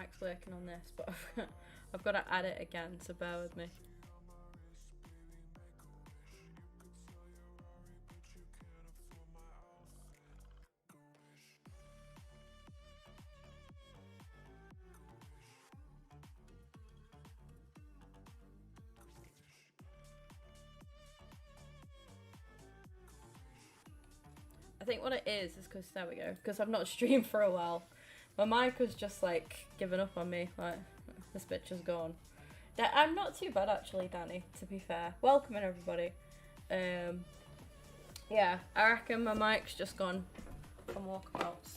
mic's working on this, but I've got to add it again, so bear with me. I think what it is because, there we go, because I've not streamed for a while. My mic was just like giving up on me, like this bitch is gone. I'm not too bad actually, Danny, to be fair. Welcome in everybody. Yeah, I reckon my mic's just gone from walkabouts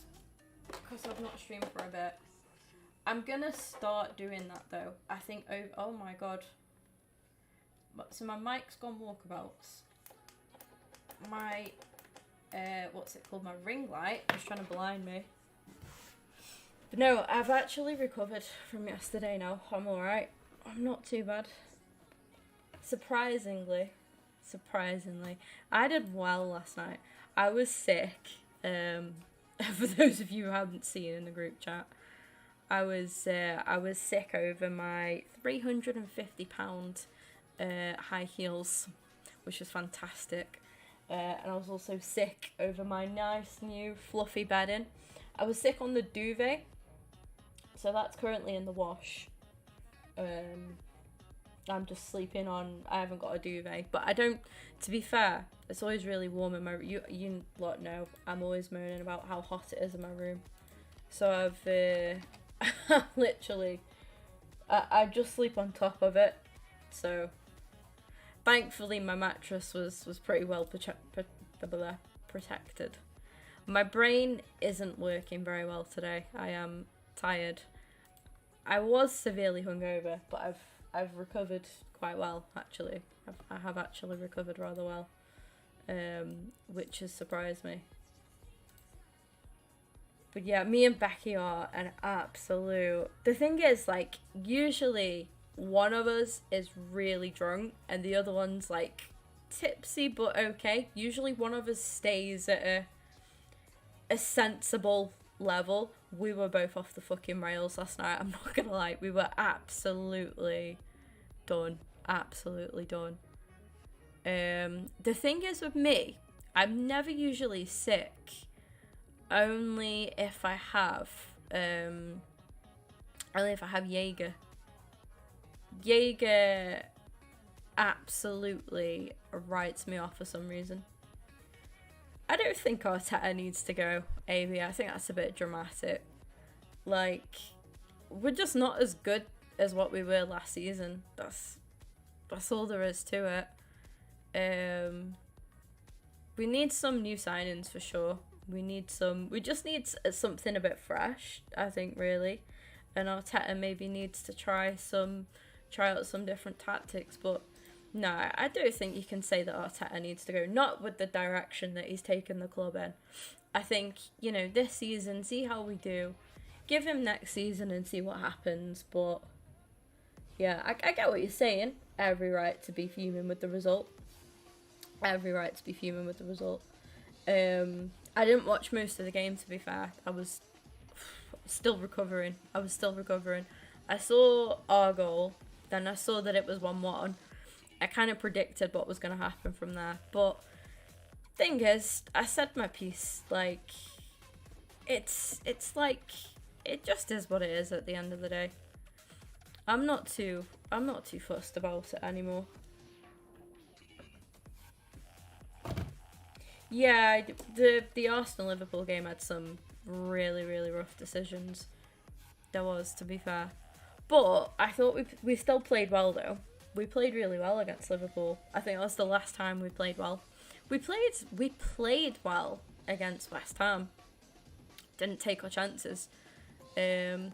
because I've not streamed for a bit. I'm gonna start doing that though. I think, oh my god. So my mic's gone walkabouts. My what's it called, my ring light was trying to blind me. But no, I've actually recovered from yesterday now. I'm alright. I'm not too bad. Surprisingly. I did well last night. I was sick. For those of you who haven't seen in the group chat, I was sick over my £350 high heels, which was fantastic. And I was also sick over my nice new fluffy bedding. I was sick on the duvet, so that's currently in the wash. I'm just sleeping on, I haven't got a duvet, but I don't, to be fair, it's always really warm in my room. You lot know, I'm always moaning about how hot it is in my room. So I've, literally, I just sleep on top of it, so thankfully my mattress was pretty well protected. My brain isn't working very well today. I am tired. I was severely hungover, but I've recovered quite well actually. I have actually recovered rather well, which has surprised me. But yeah, me and Becky are an absolute... The thing is, like, usually one of us is really drunk and the other one's like tipsy but okay. Usually one of us stays at a sensible level. We were both off the fucking rails last night, I'm not gonna lie. We were absolutely done. Absolutely done. The thing is with me, I'm never usually sick. Only if I have Jaeger. Jaeger absolutely writes me off for some reason. I don't think Arteta needs to go, AB. I think that's a bit dramatic. Like, we're just not as good as what we were last season. That's all there is to it. We need some new signings for sure. We just need something a bit fresh, I think, really. And Arteta maybe needs to try out some different tactics, but no, I don't think you can say that Arteta needs to go, not with the direction that he's taken the club in. I think, you know, this season, see how we do, give him next season and see what happens. But yeah, I get what you're saying. Every right to be fuming with the result. I didn't watch most of the game, to be fair. I was still recovering. I saw our goal, then I saw that it was 1-1. I kind of predicted what was going to happen from there. But thing is, I said my piece. Like, it's like, it just is what it is at the end of the day. I'm not too fussed about it anymore. Yeah, the Arsenal-Liverpool game had some really, really rough decisions. There was, to be fair. But I thought we still played well, though. We played really well against Liverpool. I think that was the last time we played well. We played well against West Ham. Didn't take our chances. Can't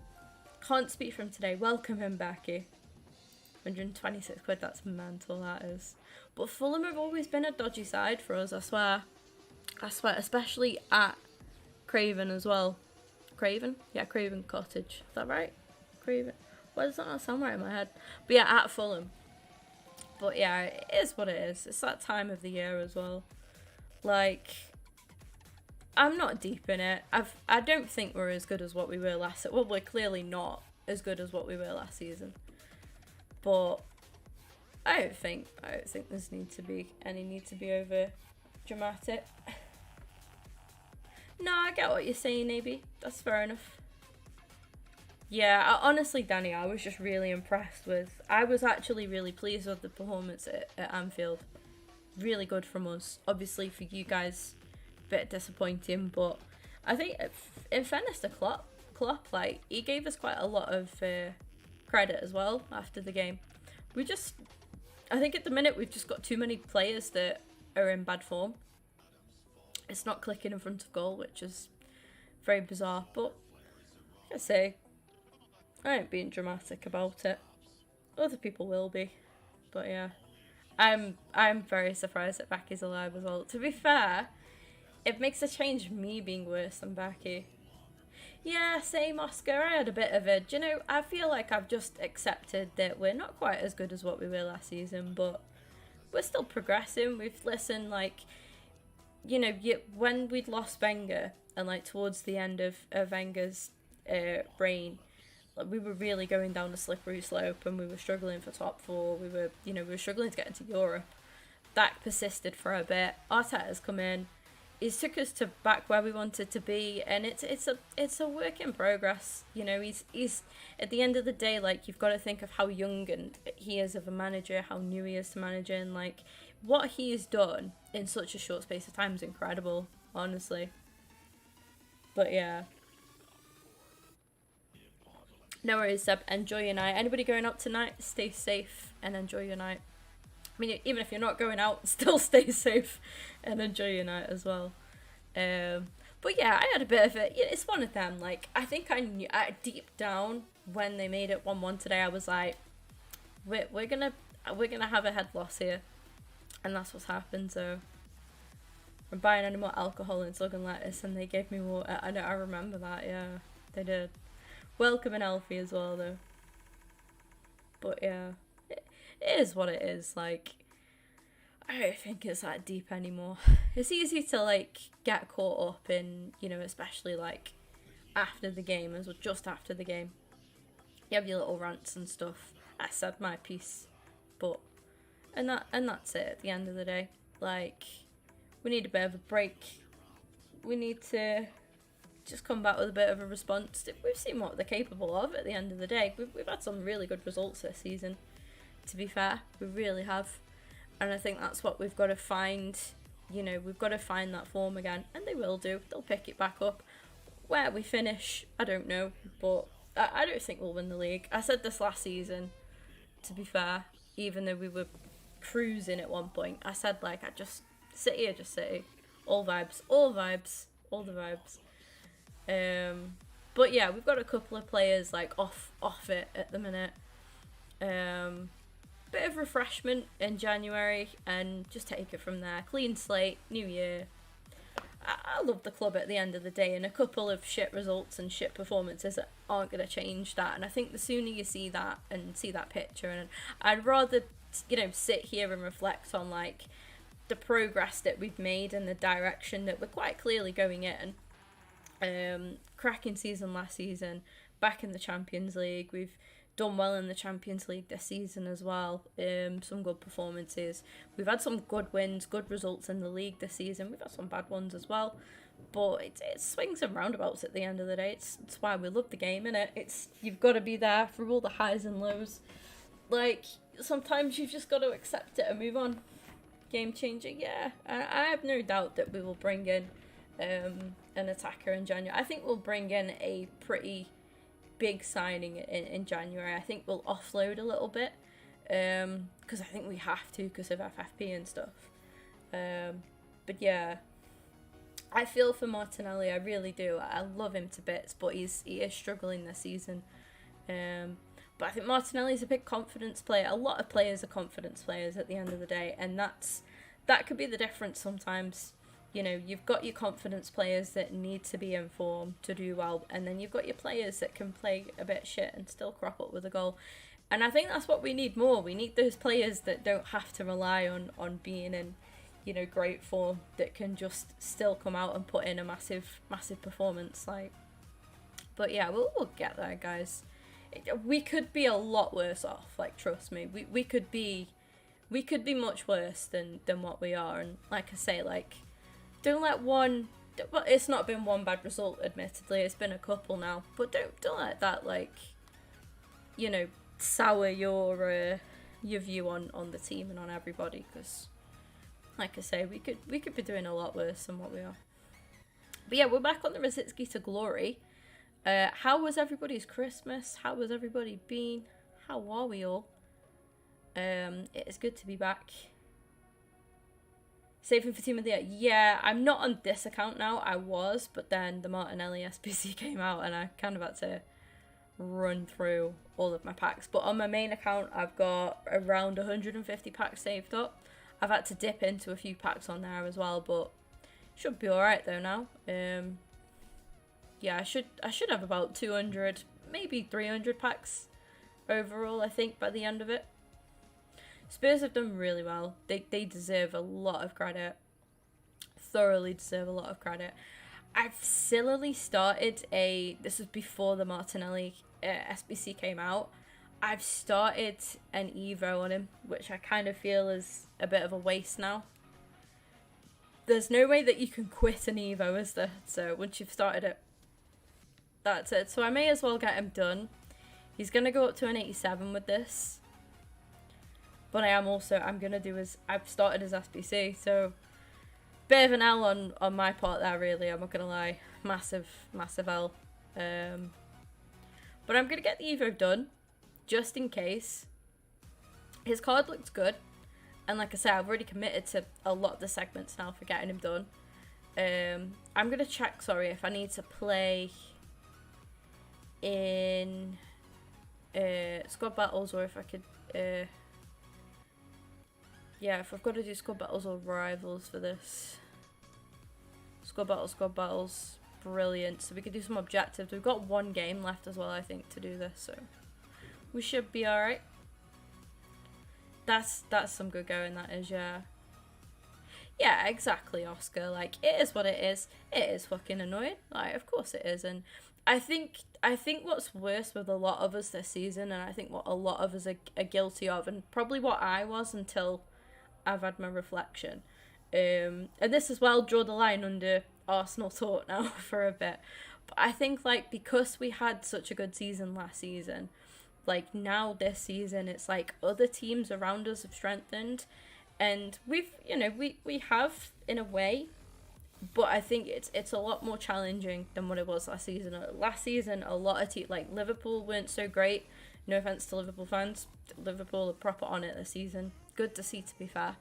speak from today. Welcome in, Becky. 126 quid, that's mental, that is. But Fulham have always been a dodgy side for us, I swear. Especially at Craven as well. Craven? Yeah, Craven Cottage. Is that right? Craven. Why does that not sound right in my head? But yeah, at Fulham. But yeah, it is what it is. It's that time of the year as well. Like, I'm not deep in it. I don't think we're as good as what we were last. Well, we're clearly not as good as what we were last season. But I don't think there's need to be over dramatic. No, I get what you're saying, maybe. That's fair enough. Yeah, honestly, Danny, I was just really impressed with... I was actually really pleased with the performance at Anfield. Really good from us. Obviously, for you guys, a bit disappointing, but I think, in fairness to Klopp, like, he gave us quite a lot of credit as well after the game. I think at the minute, we've just got too many players that are in bad form. It's not clicking in front of goal, which is very bizarre, but like I say, I ain't being dramatic about it. Other people will be, but yeah. I'm very surprised that Becky's alive as well. To be fair, it makes a change of me being worse than Becky. Yeah, same, Oscar. I had a bit of a... Do you know, I feel like I've just accepted that we're not quite as good as what we were last season, but we're still progressing. We've listened, like... You know, when we'd lost Wenger, and like towards the end of Wenger's reign, like, we were really going down a slippery slope, and we were struggling for top four. We were struggling to get into Europe. That persisted for a bit. Arteta's come in. He's took us to back where we wanted to be, and it's a work in progress. You know, he's at the end of the day, like, you've got to think of how young and he is of a manager, how new he is to managing, like. What he's done in such a short space of time is incredible, honestly. But yeah. No worries, Seb. Enjoy your night. Anybody going out tonight, stay safe and enjoy your night. I mean, even if you're not going out, still stay safe and enjoy your night as well. But yeah, I had a bit of it. Yeah, it's one of them. Like, I think I knew deep down when they made it 1-1 today, I was like, we're gonna have a head loss here. And that's what's happened, so I'm buying any more alcohol and slugging lettuce, and they gave me water. I remember that, yeah, they did. Welcome and Elfie as well, though. But yeah, it is what it is. Like, I don't think it's that deep anymore. It's easy to, like, get caught up in, you know, especially, like, after the game, as well, just after the game. You have your little rants and stuff. I said my piece, but... And that's it at the end of the day. Like, we need a bit of a break. We need to just come back with a bit of a response. We've seen what they're capable of at the end of the day. We've had some really good results this season, to be fair. We really have. And I think that's what we've got to find. You know, we've got to find that form again. And they will do. They'll pick it back up. Where we finish, I don't know. But I don't think we'll win the league. I said this last season, to be fair. Even though we were... cruising at one point, I said, like, I just City, all vibes, all the vibes. But yeah, we've got a couple of players like off it at the minute. Bit of refreshment in January and just take it from there. Clean slate, new year. I love the club at the end of the day, and a couple of shit results and shit performances aren't going to change that. And I think the sooner you see that and see that picture, and I'd rather, you know, sit here and reflect on, like, the progress that we've made and the direction that we're quite clearly going in. Cracking season last season, back in the Champions League. We've done well in the Champions League this season as well. Some good performances. We've had some good wins, good results in the league this season. We've had some bad ones as well. But it swings and roundabouts at the end of the day. It's why we love the game, innit? You've got to be there for all the highs and lows. Like, sometimes you've just got to accept it and move on. Game changer, yeah. I have no doubt that we will bring in an attacker in January. I think we'll bring in a pretty big signing in January. I think we'll offload a little bit because I think we have to because of FFP and stuff. But yeah, I feel for Martinelli. I really do. I love him to bits, but he is struggling this season. But I think Martinelli's a big confidence player. A lot of players are confidence players at the end of the day, and that could be the difference sometimes. You know, you've got your confidence players that need to be in form to do well, and then you've got your players that can play a bit shit and still crop up with a goal. And I think that's what we need more. We need those players that don't have to rely on being in, you know, great form, that can just still come out and put in a massive performance. Like, but yeah, we'll get there, guys. We could be a lot worse off, like, trust me. We could be much worse than what we are. And like I say, like, don't let one, well, it's not been one bad result, admittedly, it's been a couple now, but don't let that, like, you know, sour your view on the team and on everybody, because like I say, we could be doing a lot worse than what we are. But yeah, we're back on the Rosicky to glory. How was everybody's Christmas? How was everybody been? How are we all? It is good to be back. Saving for Team of the Year. Yeah, I'm not on this account now. I was, but then the Martinelli SBC came out and I kind of had to run through all of my packs. But on my main account, I've got around 150 packs saved up. I've had to dip into a few packs on there as well, but should be alright though now. Yeah, I should have about 200, maybe 300 packs overall, I think, by the end of it. Spurs have done really well. They deserve a lot of credit. Thoroughly deserve a lot of credit. I've sillily started this was before the Martinelli SBC came out. I've started an Evo on him, which I kind of feel is a bit of a waste now. There's no way that you can quit an Evo, is there? So once you've started it, that's it. So I may as well get him done. He's going to go up to an 87 with this. But I'm going to do I've started his SBC, so bit of an L on my part there, really. I'm not going to lie. Massive L. But I'm going to get the Evo done, just in case. His card looks good. And like I said, I've already committed to a lot of the segments now for getting him done. I'm going to check, if I need to play in squad battles, or if I could... yeah, if I've got to do squad battles or rivals for this. Squad battles, brilliant. So we could do some objectives. We've got one game left as well, I think, to do this, so we should be alright. That's some good going, that is, yeah. Yeah, exactly, Oscar. Like, it is what it is. It is fucking annoying. Like, of course it is. And I think what's worse with a lot of us this season, and I think what a lot of us are guilty of, and probably what I was until I've had my reflection, and this as well, draw the line under Arsenal talk now for a bit, but I think, like, because we had such a good season last season, like, now this season it's like other teams around us have strengthened, and we've, you know, we have in a way, but I think it's a lot more challenging than what it was last season. Last season, a lot of teams, like Liverpool, weren't so great. No offense to Liverpool fans, Liverpool are proper on it this season. Good to see, to be fair.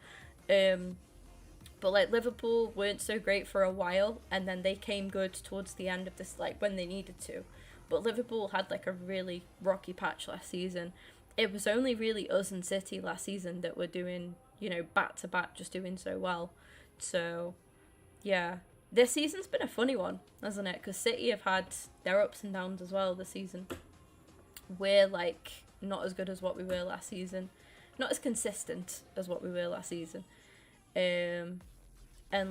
But like, Liverpool weren't so great for a while, and then they came good towards the end of this, like when they needed to. But Liverpool had like a really rocky patch last season. It was only really us and City last season that were doing, you know, back to back, just doing so well. So yeah, this season's been a funny one, hasn't it? Because City have had their ups and downs as well this season. We're like not as good as what we were last season, not as consistent as what we were last season. And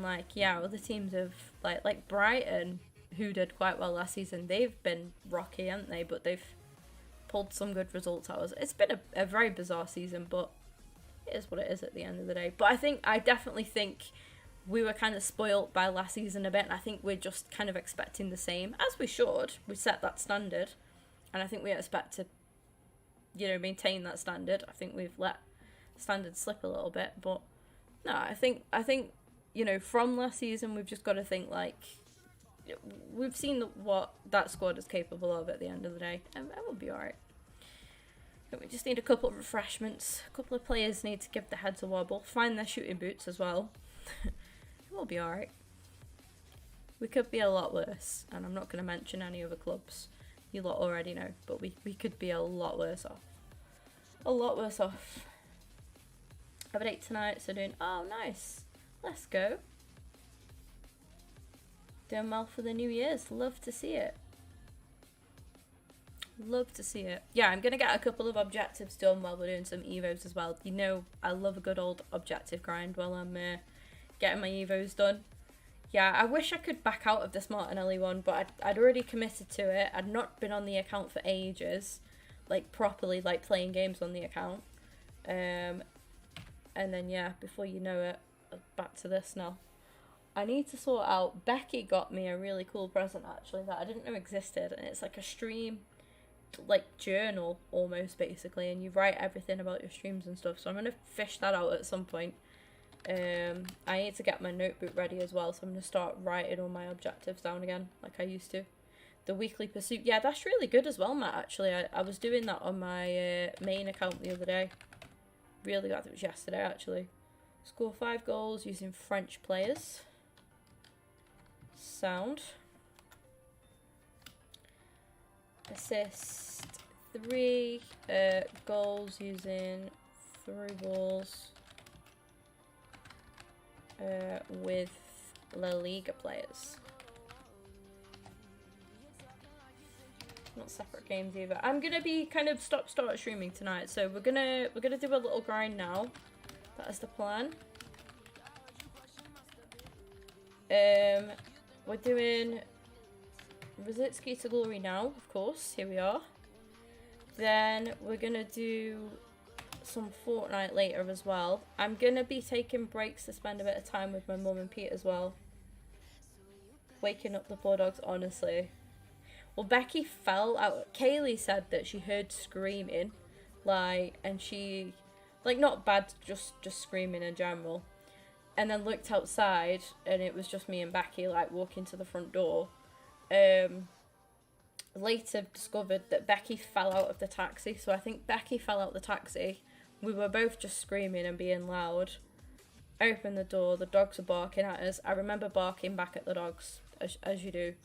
like, yeah, other teams have like Brighton, who did quite well last season. They've been rocky, haven't they? But they've pulled some good results out of it. It's been a very bizarre season, but it is what it is at the end of the day. But I definitely think we were kind of spoilt by last season a bit, and I think we're just kind of expecting the same, as we should. We set that standard, and I think we expect to, you know, maintain that standard. I think we've let standard slip a little bit, but no, I think you know, from last season, we've just got to think, like, we've seen what that squad is capable of at the end of the day, and we'll be alright. We just need a couple of refreshments. A couple of players need to give their heads a wobble, find their shooting boots as well. We'll be alright. We could be a lot worse, and I'm not going to mention any other clubs. You lot already know, but we could be a lot worse off. A lot worse off. I have an 8 tonight, so doing, oh nice. Let's go. Doing well for the New Year's. Love to see it. Love to see it. Yeah, I'm going to get a couple of objectives done while we're doing some Evos as well. You know, I love a good old objective grind while I'm getting my Evos done. Yeah, I wish I could back out of this Martinelli one, but I'd already committed to it. I'd not been on the account for ages. like properly like playing games on the account. And then yeah, before you know it, back to this now. I need to sort out, Becky got me a really cool present actually that I didn't know existed, and it's like a stream like journal almost basically, and you write everything about your streams and stuff, so I'm gonna fish that out at some point. I need to get my notebook ready as well, so I'm gonna start writing all my objectives down again like I used to. The weekly pursuit, yeah, that's really good as well, Matt. Actually, I was doing that on my main account the other day. Really glad it was yesterday actually. Score 5 goals using French players. Sound. Assist 3 goals using through balls with La Liga players. Not separate games either. I'm gonna be kind of start streaming tonight, so we're gonna do a little grind now. That is the plan. We're doing Rosicky to glory now, of course. Here we are. Then we're gonna do some Fortnite later as well. I'm gonna be taking breaks to spend a bit of time with my mum and Pete as well. Waking up the poor dogs, honestly. Well, Becky fell out. Kaylee said that she heard screaming, like, and she, like, not bad, just screaming in general. And then looked outside, and it was just me and Becky, like, walking to the front door. Later discovered that Becky fell out of the taxi, so I think Becky fell out the taxi. We were both just screaming and being loud. Opened the door, the dogs were barking at us. I remember barking back at the dogs, as you do.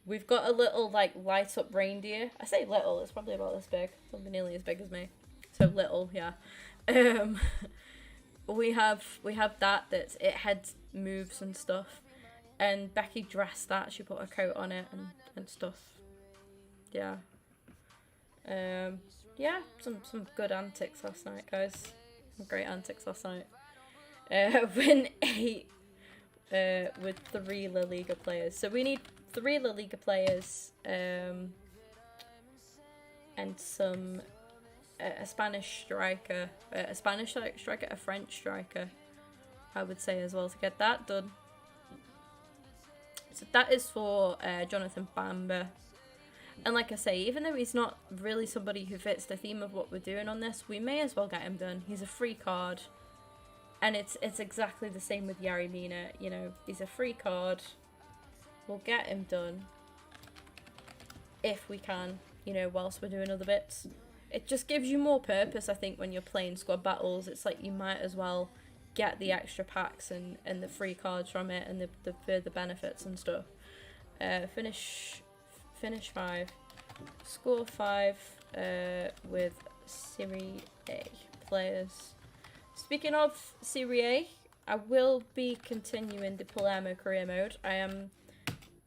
We've got a little, like, light up reindeer. I say little, it's probably about this big. Probably nearly as big as me. So little, yeah. We have that's, it head moves and stuff. And Becky dressed that, she put a coat on it and stuff. Yeah. Yeah, some good antics last night, guys. Some great antics last night. Win 8 with 3 La Liga players. So we need 3 La Liga players and some a Spanish striker, a French striker, I would say as well, to get that done. So that is for Jonathan Bamba. And like I say, even though he's not really somebody who fits the theme of what we're doing on this, we may as well get him done. He's a free card. And it's exactly the same with Yari Mina. You know, he's a free card. We'll get him done. If we can, you know, whilst we're doing other bits. It just gives you more purpose, I think, when you're playing squad battles. It's like you might as well get the extra packs and the free cards from it and the further benefits and stuff. Finish 5. Score 5 with Serie A players. Speaking of Serie A, I will be continuing the Palermo career mode. I am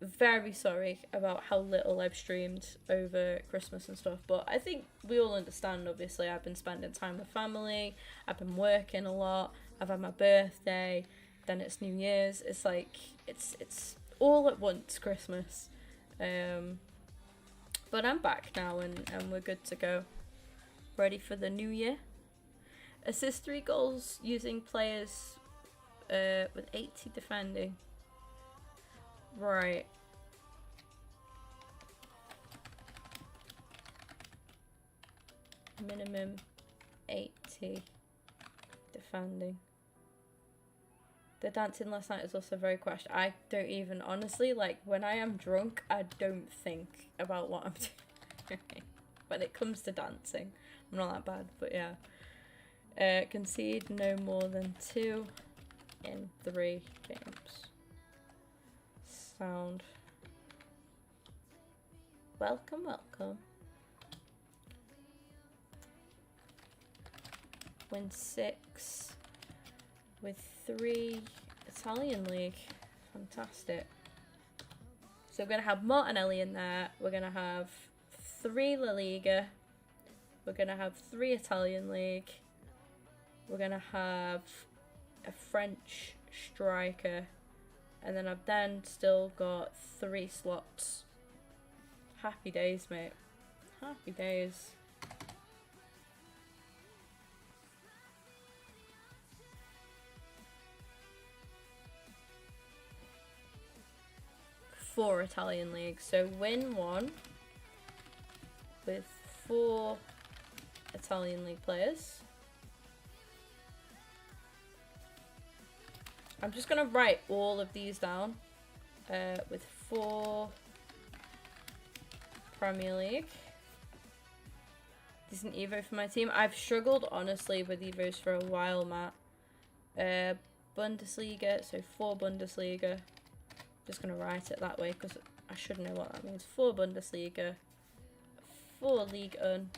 very sorry about how little I've streamed over Christmas and stuff, but I think we all understand, obviously. I've been spending time with family, I've been working a lot, I've had my birthday, then it's New Year's. It's like, it's all at once Christmas. But I'm back now and we're good to go. Ready for the new year. Assist 3 goals using players with 80 defending. Right. Minimum 80 defending. The dancing last night is also very questionable. I don't even, honestly, like, when I am drunk, I don't think about what I'm doing. When it comes to dancing, I'm not that bad, but yeah. Concede no more than 2 in 3 games. Sound. Welcome, welcome. Win 6 with 3 Italian League. Fantastic. So we're going to have Martinelli in there. We're going to have 3 La Liga. We're going to have 3 Italian League. We're going to have a French striker. And then I've then still got 3 slots. Happy days, mate. Happy days. Four Italian leagues, so win one with 4 Italian league players. I'm just gonna write all of these down. With 4 Premier League. Decent Evo for my team. I've struggled honestly with Evos for a while, Matt. Bundesliga, so 4 Bundesliga. Just gonna write it that way because I should know what that means. 4 Bundesliga, 4 Ligue 1,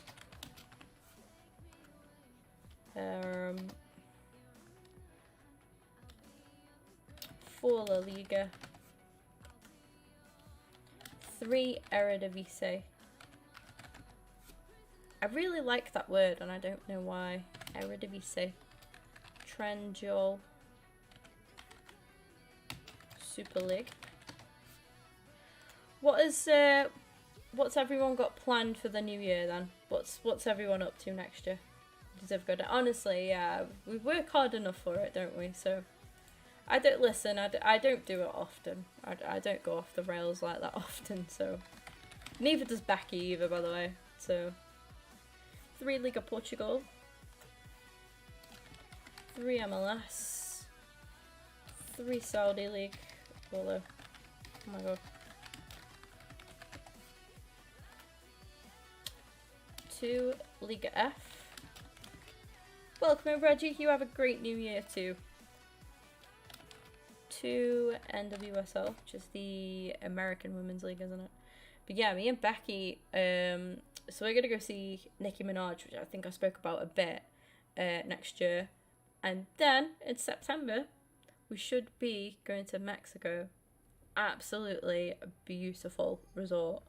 4 La Liga, 3 Eredivisie. I really like that word and I don't know why. Eredivisie. Trendyol. Super League. What's everyone got planned for the new year then? What's everyone up to next year? Deserve good. Honestly, yeah, we work hard enough for it, don't we? So I don't listen. I don't do it often. I don't go off the rails like that often. So neither does Becky either, by the way. So 3 Liga Portugal, 3 MLS, 3 Saudi League. Although, oh my god. 2 Liga F. Welcome, Reggie. You have a great new year too. 2 NWSL, which is the American Women's League, isn't it? But yeah, me and Becky, so we're gonna go see Nicki Minaj, which I think I spoke about a bit, next year. And then in September, we should be going to Mexico. Absolutely beautiful resort.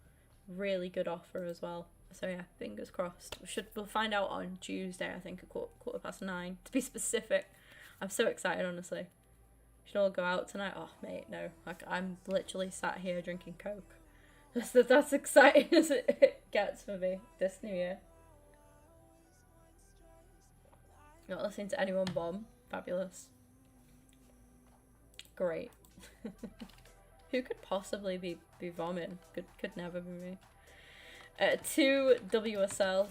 Really good offer as well. So yeah, fingers crossed. We'll find out on Tuesday, I think, at 9:15, to be specific. I'm so excited, honestly. Should all go out tonight? Oh, mate, no. Like, I'm literally sat here drinking Coke. That's exciting as it gets for me this new year. Not listening to anyone bomb. Fabulous. Great. Who could possibly be vomiting? Could never be me. 2 WSL.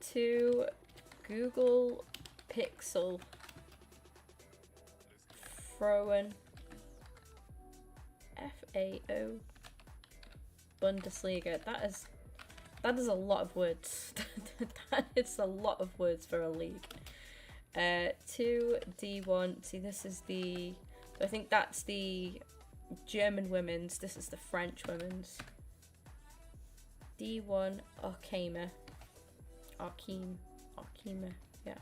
2 Google Pixel. Throwen. FAO. Bundesliga. That is a lot of words. That is a lot of words for a league. 2 D1. See, this is the... I think that's the German women's. This is the French women's. D1 Arkema. Arkema. Yeah.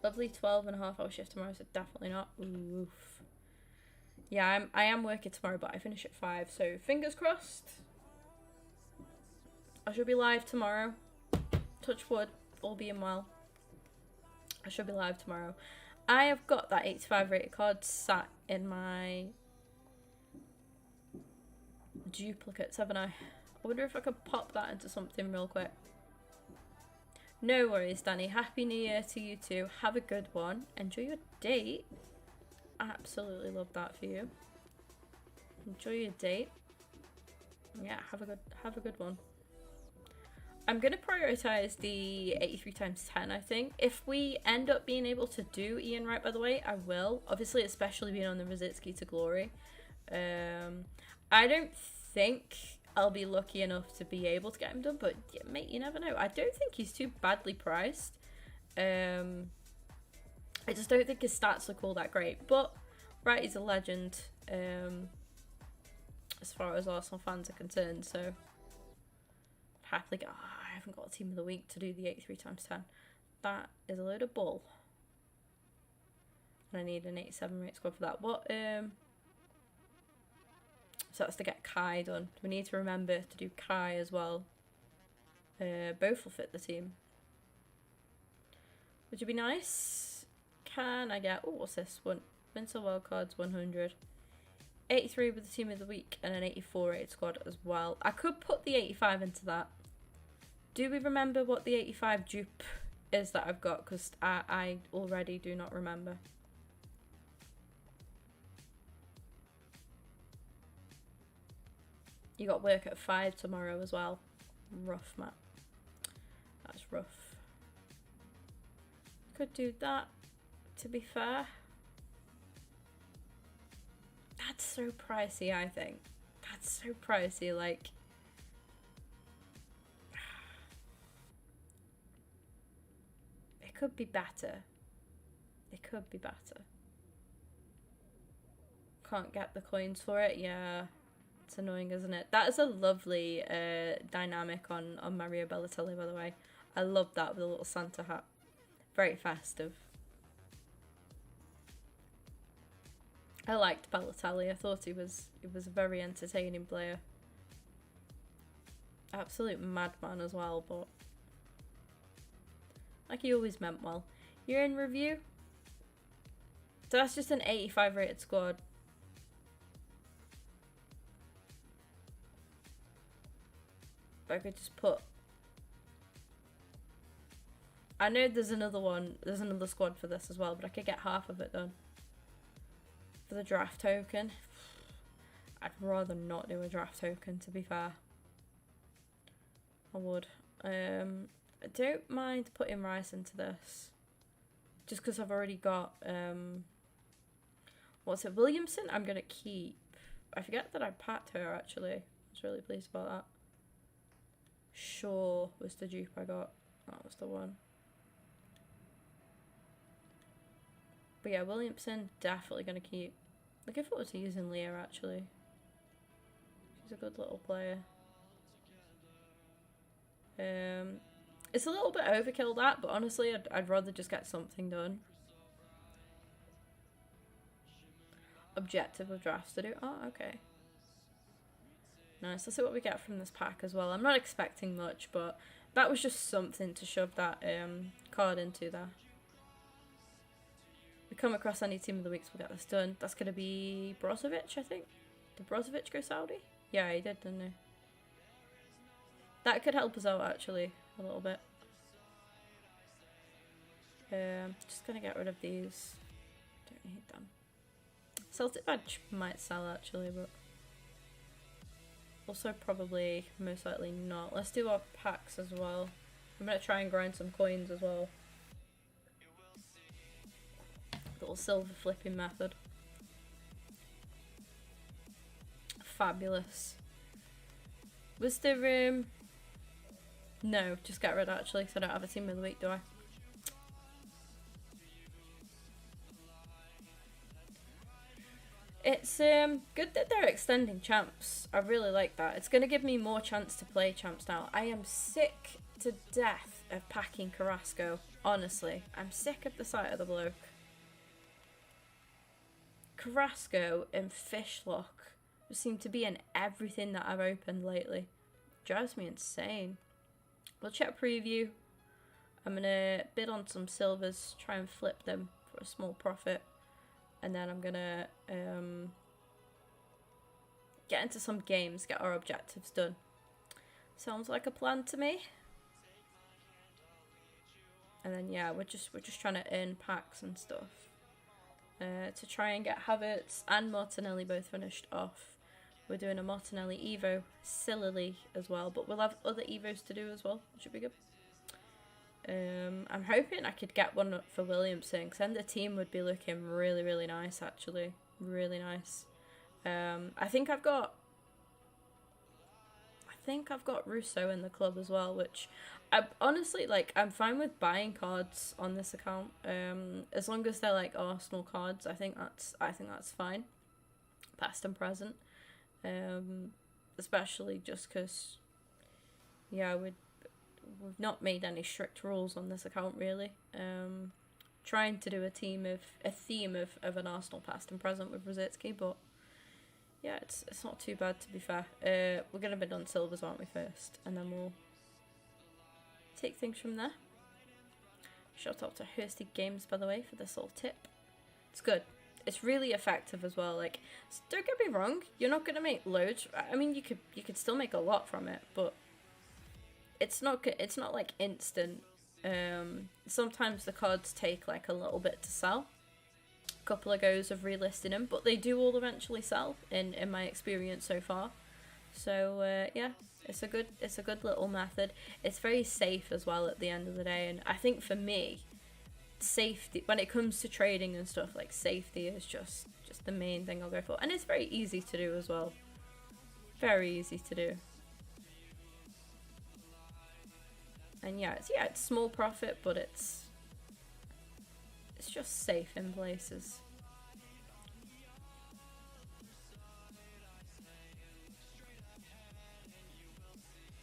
Lovely 12.5-hour shift tomorrow, so definitely not. Oof. Yeah, I am working tomorrow, but I finish at 5, so fingers crossed. I should be live tomorrow. Touch wood, all being well. I should be live tomorrow. I have got that 85 rated card sat in my duplicates, haven't I? I wonder if I could pop that into something real quick. No worries, Danny. Happy New Year to you too. Have a good one. Enjoy your date. Absolutely love that for you. Enjoy your date. Yeah, have a good one. I'm gonna prioritize the 83 times 10. I think if we end up being able to do Ian Wright, by the way, I will. Obviously, especially being on the Rosicky to glory. I don't think I'll be lucky enough to be able to get him done, but yeah, mate, you never know. I don't think he's too badly priced. I just don't think his stats look all that great, but right, he's a legend as far as Arsenal fans are concerned, so I'd happily go. Oh, I haven't got a team of the week to do the 83 times 10. That is a load of bull. And I need an 87 rate squad for that. What so that's to get Kai done. We need to remember to do Kai as well. Both will fit the team. Would you be nice? Can I get... Oh, what's this? Winter Wild Cards 100. 83 with the team of the week and an 84 rated squad as well. I could put the 85 into that. Do we remember what the 85 dupe is that I've got? Because I already do not remember. You got work at 5 tomorrow as well. Rough, Matt. That's rough. Could do that, to be fair. That's so pricey, I think. That's so pricey, like... It could be better. It could be better. Can't get the coins for it, yeah. It's annoying, isn't it? That is a lovely dynamic on Mario Balotelli, by the way. I love that with a little Santa hat. Very festive. I liked Balotelli. I thought he was a very entertaining player. Absolute madman as well, but like he always meant well. You're in review? So that's just an 85 rated squad. I could just put... I know there's another one, there's another squad for this as well, but I could get half of it done. For the draft token. I'd rather not do a draft token, to be fair. I would. I don't mind putting Rice into this. Just because I've already got, what's it, Williamson? I'm going to keep. I forget that I packed her, actually. I was really pleased about that. Shaw was the dupe I got. That was the one. But yeah, Williamson, definitely going to keep. Looking forward to using Leah, actually. She's a good little player. It's a little bit overkill, that, but honestly, I'd rather just get something done. Objective of drafts to do. Oh, okay. Nice. Let's see what we get from this pack as well. I'm not expecting much, but that was just something to shove that card into there. We come across any team of the weeks, we'll get this done. That's going to be Brozovic, I think. Did Brozovic go Saudi? Yeah, he did, didn't he? That could help us out, actually, a little bit. Just going to get rid of these. Don't need them. Celtic badge might sell, actually, but... also probably, most likely not. Let's do our packs as well. I'm going to try and grind some coins as well. Little silver flipping method. Fabulous. Was there no, just get rid actually, because I don't have a team of the week, do I? It's good that they're extending champs. I really like that. It's going to give me more chance to play champs now. I am sick to death of packing Carrasco. Honestly, I'm sick of the sight of the bloke. Carrasco and Fishlock seem to be in everything that I've opened lately. Drives me insane. We'll check preview. I'm going to bid on some silvers, try and flip them for a small profit. And then I'm going to get into some games, get our objectives done. Sounds like a plan to me. And then yeah, we're just trying to earn packs and stuff. To try and get Havertz and Martinelli both finished off. We're doing a Martinelli Evo sillily as well, but we'll have other Evos to do as well, which should be good. I'm hoping I could get one for Williamson, because then the team would be looking really, really nice, actually. Really nice. I think I've got Russo in the club as well, which I honestly, like, I'm fine with buying cards on this account. As long as they're like Arsenal cards, I think that's fine. Past and present. Especially just because, yeah, we've not made any strict rules on this account really. Trying to do a theme of an Arsenal past and present with Rosicky, but yeah, it's not too bad, to be fair. We're gonna bid on silvers, aren't we, first, and then we'll take things from there. Shout out to Hursty Games, by the way, for this little tip. It's good. it's really effective as well. Like, don't get me wrong, you're not gonna make loads. I mean, you could still make a lot from it, but it's not like instant. Sometimes the cards take like a little bit to sell. A couple of goes of relisting them, but they do all eventually sell in my experience so far. So yeah, it's a good little method. It's very safe as well at the end of the day, and I think for me, safety when it comes to trading and stuff, like safety is just the main thing I'll go for, and it's very easy to do as well. Very easy to do. And yeah, it's small profit, but it's just safe in places.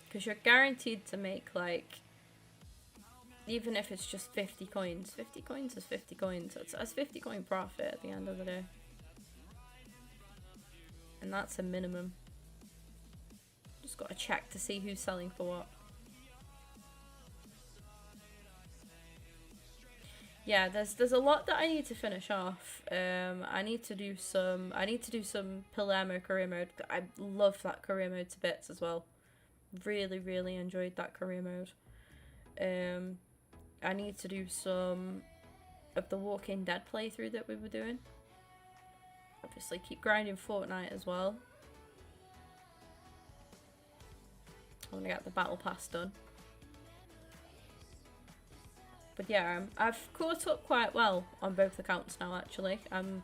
Because you're guaranteed to make, like, even if it's just 50 coins. 50 coins is 50 coins. That's 50 coin profit at the end of the day. And that's a minimum. Just got to check to see who's selling for what. Yeah, there's a lot that I need to finish off. I need to do some Palermo career mode. I love that career mode to bits as well. Really enjoyed that career mode. I need to do some of the Walking Dead playthrough that we were doing. Obviously keep grinding Fortnite as well. I want to get the battle pass done. But yeah, I've caught up quite well on both accounts now, actually. I'm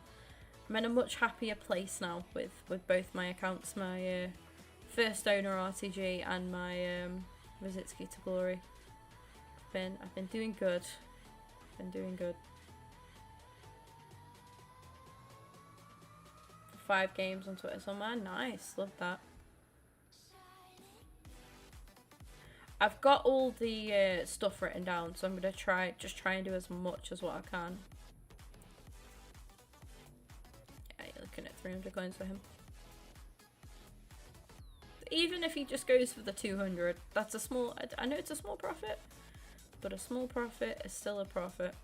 in a much happier place now with both my accounts, my first owner RTG and my Rosicky to Glory. I've been doing good. Been doing good. 5 games on Twitter, so man, nice, love that. I've got all the stuff written down, so I'm gonna try and do as much as what I can. Yeah, you're looking at 300 coins for him. Even if he just goes for the 200, that's a small. I know it's a small profit, but a small profit is still a profit.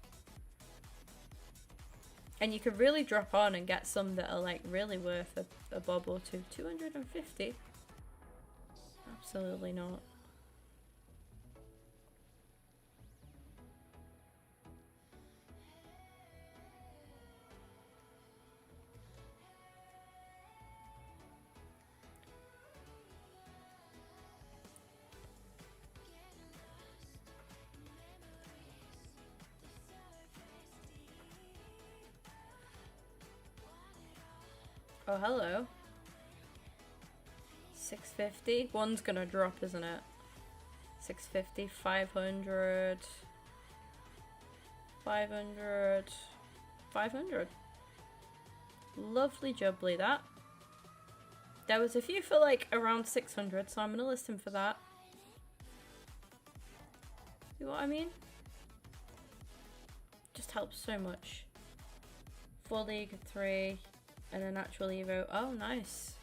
And you could really drop on and get some that are like really worth a bob or two. 250? Absolutely not. Oh, hello. 650. One's gonna drop, isn't it? 650, 500. 500. 500. Lovely jubbly, that. There was a few for like around 600, so I'm gonna list him for that. You know what I mean? Just helps so much. 4 League, 3. And a natural Evo. Oh, nice.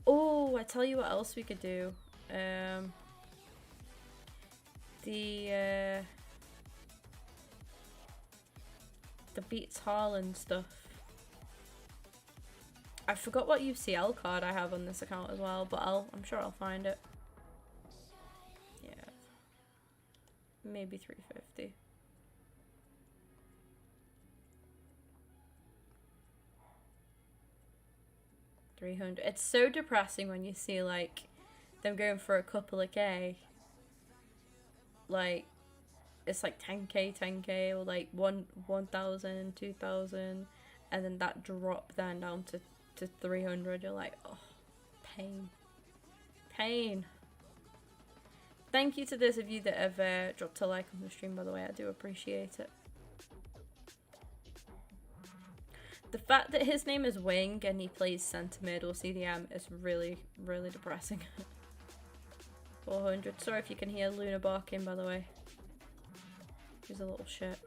Oh, I tell you what else we could do. The Beats Haaland stuff. I forgot what UCL card I have on this account as well, but I'm sure I'll find it. Yeah. Maybe 350. It's so depressing when you see like them going for a couple of K. Like it's like 10k or like 1,000, 2,000, and then that drop then down to 300. You're like, oh, pain. Thank you to those of you that have dropped a like on the stream, by the way. I do appreciate it. The fact that his name is Wing and he plays centre mid or CDM is really depressing. 400. Sorry if you can hear Luna barking, by the way. She's a little shit.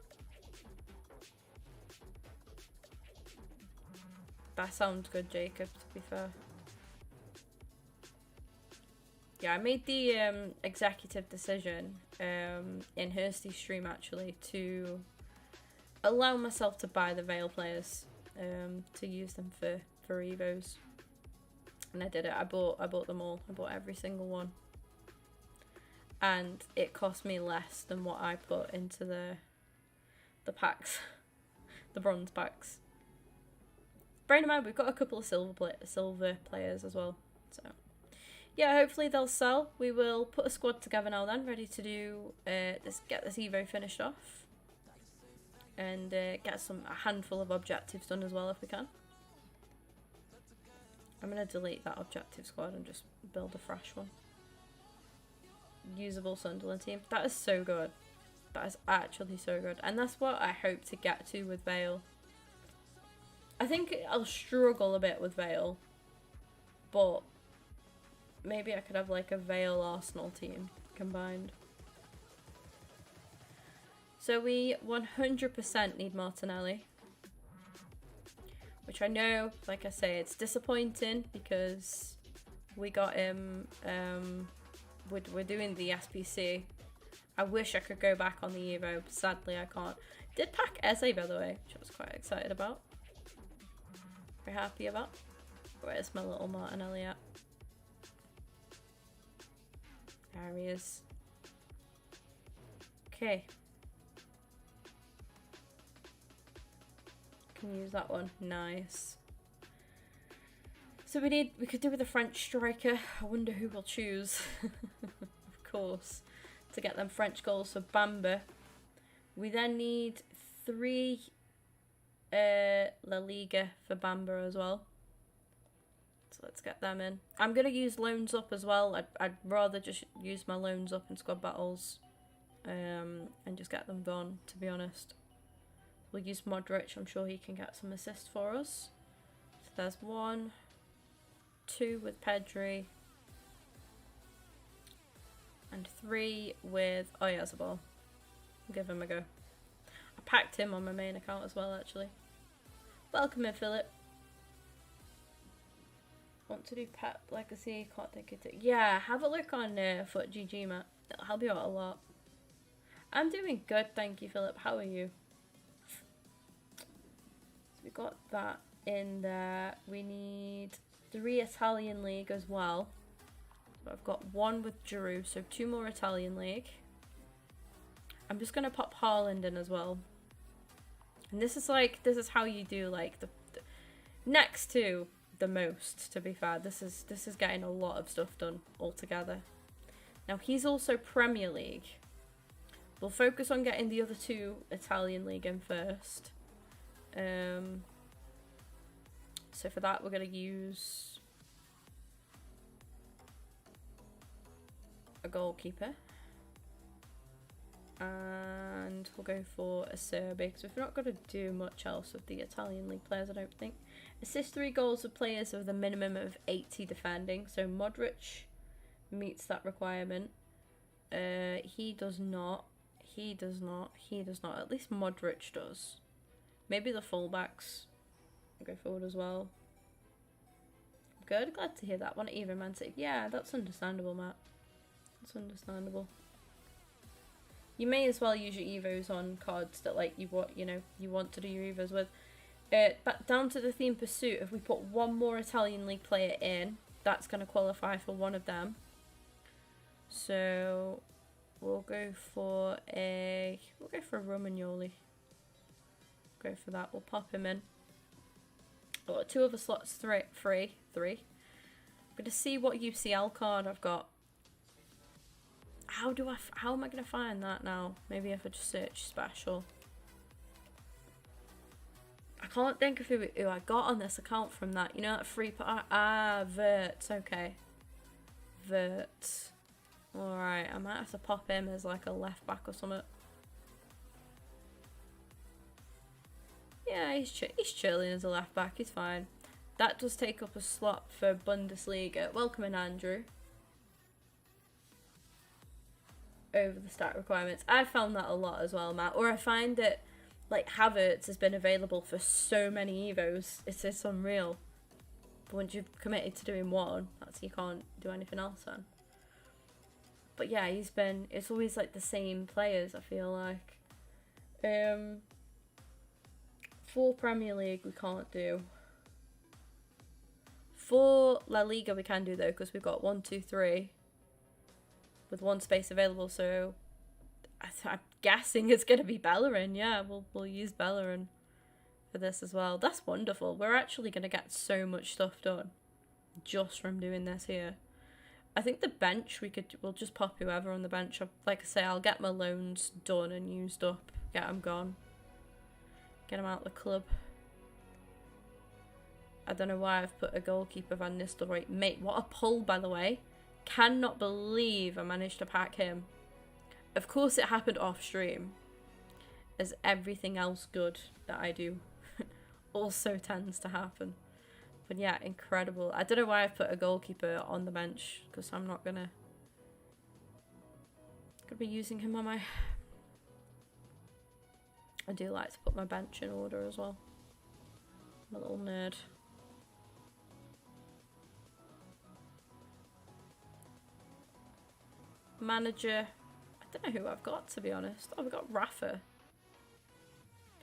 That sounds good, Jacob, to be fair. Yeah, I made the executive decision in Hirsty's stream, actually, to allow myself to buy the Veil players. to use them for Evos. And I did it. I bought them all. I bought every single one. And it cost me less than what I put into the packs. The bronze packs. Bearing in mind, we've got a couple of silver players as well. So, yeah, hopefully they'll sell. We will put a squad together now then, ready to do get this Evo finished off. And get a handful of objectives done as well if we can. I'm going to delete that objective squad and just build a fresh one. Usable Sunderland team. That is so good. That is actually so good. And that's what I hope to get to with Vale. I think I'll struggle a bit with Vale. But maybe I could have like a Vale Arsenal team combined. So we 100% need Martinelli. Which I know, like I say, it's disappointing because we got him, we're doing the SPC. I wish I could go back on the Evo, but sadly I can't. Did pack Eze, by the way, which I was quite excited about. Very happy about. Where's my little Martinelli at? There he is. Okay. Can use that one. Nice. So we could do with a French striker. I wonder who we'll choose. Of course. To get them French goals for Bamba. We then need 3 La Liga for Bamba as well. So let's get them in. I'm going to use loans up as well. I'd rather just use my loans up in squad battles. And just get them done, to be honest. We'll use Modric. I'm sure he can get some assists for us. So there's 1, 2 with Pedri. And 3 with Oyarzabal. I'll give him a go. I packed him on my main account as well, actually. Welcome in, Philip. Want to do Pep Legacy? Can't think of it. Yeah, have a look on FootGG, Matt. It'll help you out a lot. I'm doing good, thank you, Philip. How are you? So we got that in there. We need 3 Italian League as well. I've got 1 with Giroud, so 2 more Italian League. I'm just gonna pop Haaland in as well. And this is how you do like the next to the most, to be fair. This is getting a lot of stuff done altogether. Now he's also Premier League. We'll focus on getting the other 2 Italian League in first. So for that we're gonna use a goalkeeper. And we'll go for a Serbi because we've not got to do much else with the Italian League players, I don't think. Assist 3 goals with players with a minimum of 80 defending. So Modric meets that requirement. He does not. He does not. He does not. At least Modric does. Maybe the fullbacks will go forward as well. Good. Glad to hear that. One even Man City. Yeah, that's understandable, Matt. That's understandable. You may as well use your Evos on cards that like you want to do your Evos with. But down to the theme pursuit, if we put 1 more Italian League player in, that's going to qualify for one of them. So we'll go for Romagnoli. Go for that. We'll pop him in. I've got 2 other slots, 3. I'm going to see what UCL card I've got. How am I going to find that now? Maybe if I just search special. I can't think of who I got on this account from that. You know that free... Vert. Okay. Vert. Alright, I might have to pop him as like a left back or something. Yeah, he's chilling as a left back. He's fine. That does take up a slot for Bundesliga. Welcome in, Andrew. Over the stat requirements. I found that a lot as well, Matt. Or I find that like Havertz has been available for so many Evos. It's unreal. But once you've committed to doing one, you can't do anything else then. But yeah, it's always like the same players, I feel like. For Premier League, we can't do. For La Liga, we can do though, because we've got 1, 2, 3 with one space available. So I'm guessing it's going to be Bellerin. Yeah, we'll use Bellerin for this as well. That's wonderful. We're actually going to get so much stuff done just from doing this here. I think the bench, we'll just pop whoever on the bench. Like I say, I'll get my loans done and used up. Get them gone. Get them out of the club. I don't know why I've put a goalkeeper Van Nistelrooy. Mate, what a pull, by the way. Cannot believe I managed to pack him. Of course it happened off stream, as everything else good that I do also tends to happen. But yeah, incredible. I don't know why I've put a goalkeeper on the bench, because I'm not gonna be using him on my... I do like to put my bench in order as well. I'm a little nerd. Manager, I don't know who I've got, to be honest. Oh, we've got Rafa.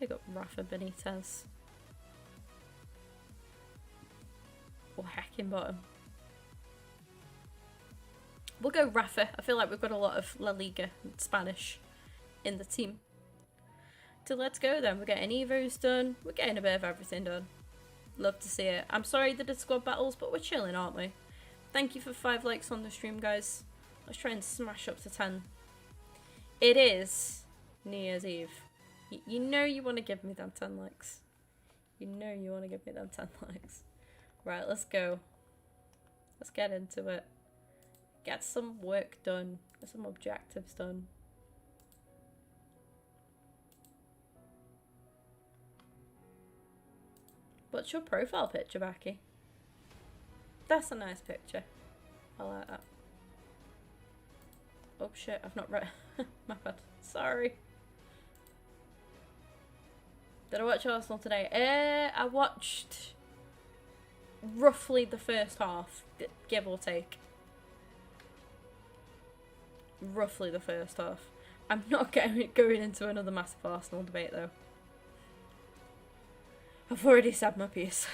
Big up Rafa Benitez. Or Heckingbottom. We'll go Rafa. I feel like we've got a lot of La Liga and Spanish in the team. So let's go then. We're getting Evos done. We're getting a bit of everything done. Love to see it. I'm sorry they did squad battles, but we're chilling, aren't we? Thank you for 5 likes on the stream, guys. Let's try and smash up to 10. It is New Year's Eve. You know you want to give me them 10 likes. You know you want to give me them 10 likes. Right, let's go. Let's get into it. Get some work done. Get some objectives done. What's your profile picture, Becky? That's a nice picture. I like that. Oh shit, I've not read. My bad. Sorry. Did I watch Arsenal today? I watched roughly the first half, give or take. Roughly the first half. I'm not going into another massive Arsenal debate though. I've already said my piece.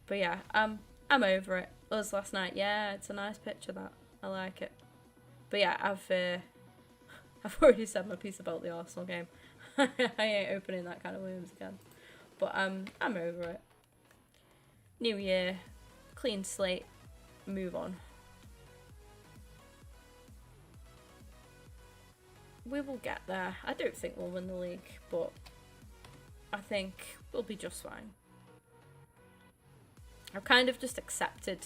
But yeah, I'm over it. Us last night, yeah, it's a nice picture that. I like it. But yeah, I've already said my piece about the Arsenal game. I ain't opening that kind of wounds again. But I'm over it. New year, clean slate, move on. We will get there. I don't think we'll win the league, but I think we'll be just fine. I've kind of just accepted,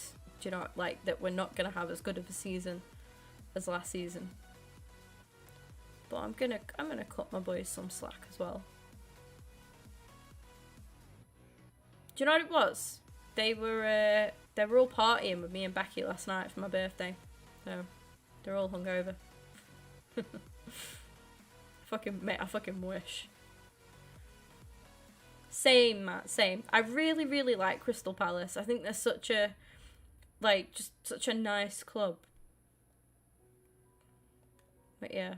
you know, like that we're not gonna have as good of a season as last season. But I'm gonna cut my boys some slack as well. Do you know what it was? They were all partying with me and Becky last night for my birthday. So they're all hungover. Mate, I fucking wish. Same, Matt, same. I really, really like Crystal Palace. I think they're such a, like, just such a nice club. But yeah.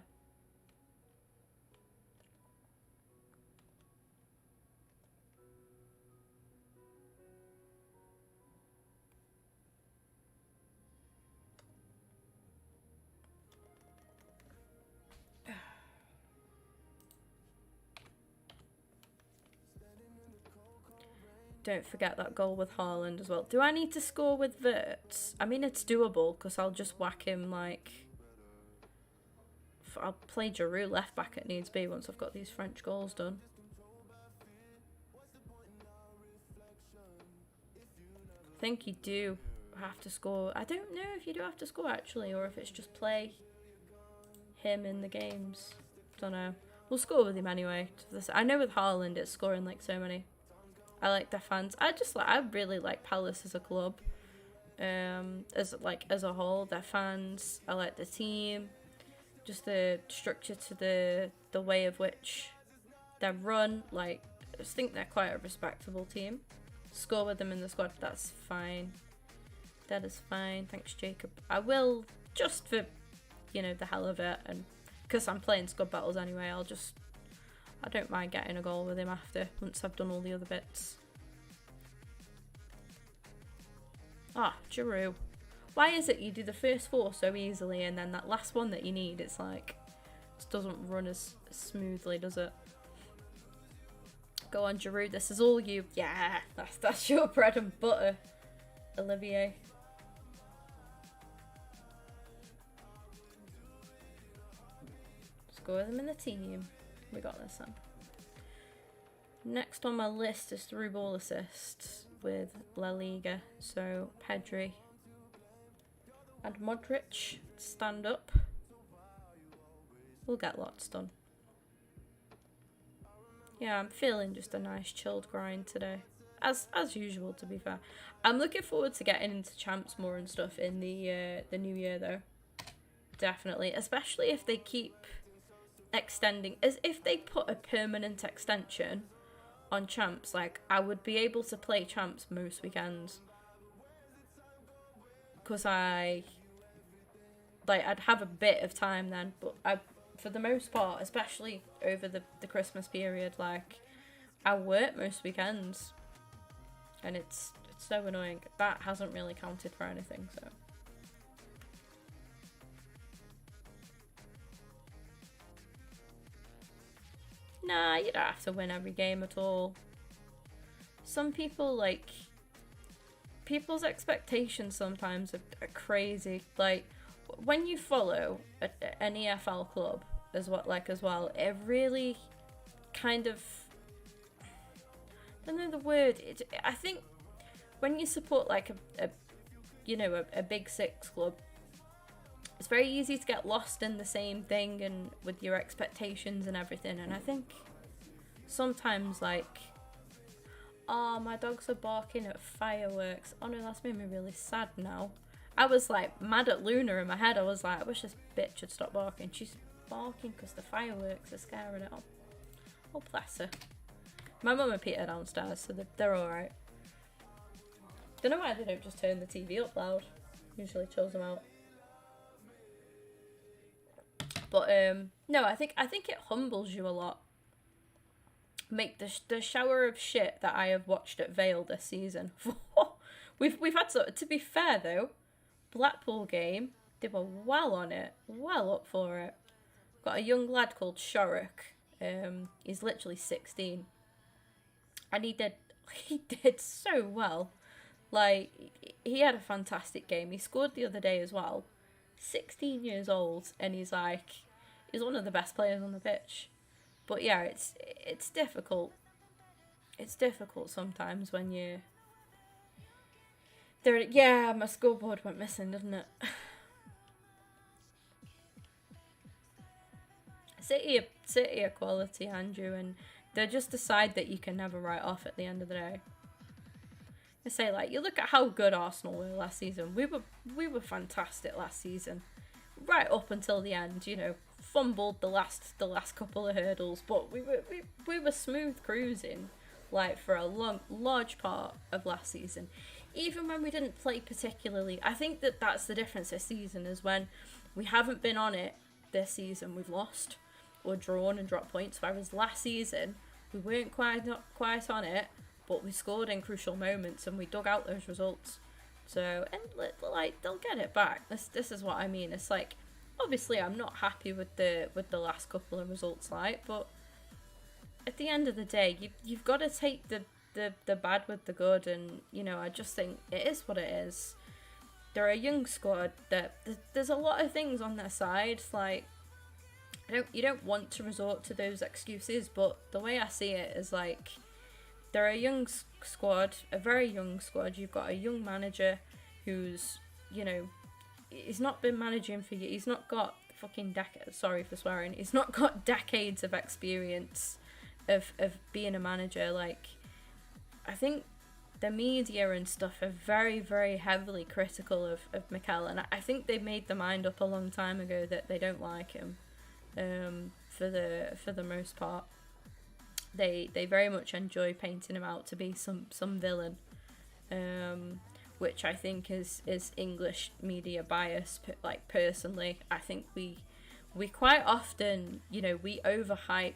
Don't forget that goal with Haaland as well. Do I need to score with Wirtz? I mean, it's doable because I'll just whack him like... I'll play Giroud left back at needs be once I've got these French goals done. I think you do have to score. I don't know if you do have to score actually, or if it's just play him in the games. Don't know. We'll score with him anyway. I know with Haaland it's scoring like so many. I like their fans. I really like Palace as a club. As a whole, their fans. I like the team. Just the structure to the way of which they run. Like, I just think they're quite a respectable team. Score with them in the squad, that's fine. That is fine. Thanks, Jacob. I will, just for, you know, the hell of it, and because I'm playing squad battles anyway, I'll I don't mind getting a goal with him after, once I've done all the other bits. Ah, Giroud. Why is it you do the first 4 so easily, and then that last one that you need, it's like, it doesn't run as smoothly, does it? Go on, Giroud, this is all you. Yeah, that's your bread and butter, Olivier. Let's go with him in the team. We got this then. Next on my list is through ball assists with La Liga. So Pedri and Modric stand up. We'll get lots done. Yeah, I'm feeling just a nice chilled grind today. As usual, to be fair. I'm looking forward to getting into champs more and stuff in the new year though. Definitely. Especially if they keep extending, as if they put a permanent extension on champs, like I would be able to play champs most weekends, because I'd have a bit of time then, but for the most part, especially over the Christmas period, like I work most weekends, and it's so annoying. That hasn't really counted for anything, so. Nah, you don't have to win every game at all. Some people, like, people's expectations sometimes are crazy. Like, when you follow an EFL club as well, it really kind of, I don't know the word. I think when you support like a big six club, it's very easy to get lost in the same thing and with your expectations and everything. And I think sometimes, like, oh, my dogs are barking at fireworks. Oh no, that's made me really sad now. I was like mad at Luna in my head. I was like, I wish this bitch had stopped barking. She's barking because the fireworks are scaring her. Oh, bless her. My mum and Pete are downstairs, so they're alright. Don't know why they don't just turn the TV up loud. Usually chills them out. But no, I think it humbles you a lot. Make the shower of shit that I have watched at Vale this season. we've had to be fair though, Blackpool game, they were well on it, well up for it. Got a young lad called Shorik. He's literally 16, and he did so well. Like, he had a fantastic game. He scored the other day as well. 16 years old, and he's one of the best players on the pitch. But yeah, it's difficult. It's difficult sometimes when you yeah, my scoreboard went missing, didn't it? City are quality, Andrew, and they're just a side that you can never write off at the end of the day. I say, like, you look at how good Arsenal were last season. We were fantastic last season, right up until the end. You know, fumbled the last couple of hurdles, but we were smooth cruising, like, for a large part of last season. Even when we didn't play particularly, I think that's the difference this season, is when we haven't been on it this season, we've lost or drawn and dropped points. Whereas last season we weren't not quite on it, but we scored in crucial moments and we dug out those results. So, and like, they'll get it back. This is what I mean. It's like, obviously I'm not happy with the last couple of results, like, but at the end of the day, you've got to take the bad with the good, and you know, I just think it is what it is. They're a young squad that there's a lot of things on their side. Like, you don't want to resort to those excuses, but the way I see it is, like, they're a young squad, a very young squad. You've got a young manager who's, you know, he's not been managing for years. He's not got fucking decades. Sorry for swearing. He's not got decades of experience of being a manager. Like, I think the media and stuff are very, very heavily critical of Mikel, and I think they made their mind up a long time ago that they don't like him. For the most part, they very much enjoy painting him out to be some villain, which I think is English media bias. Like, personally, I think we quite often, you know, we overhype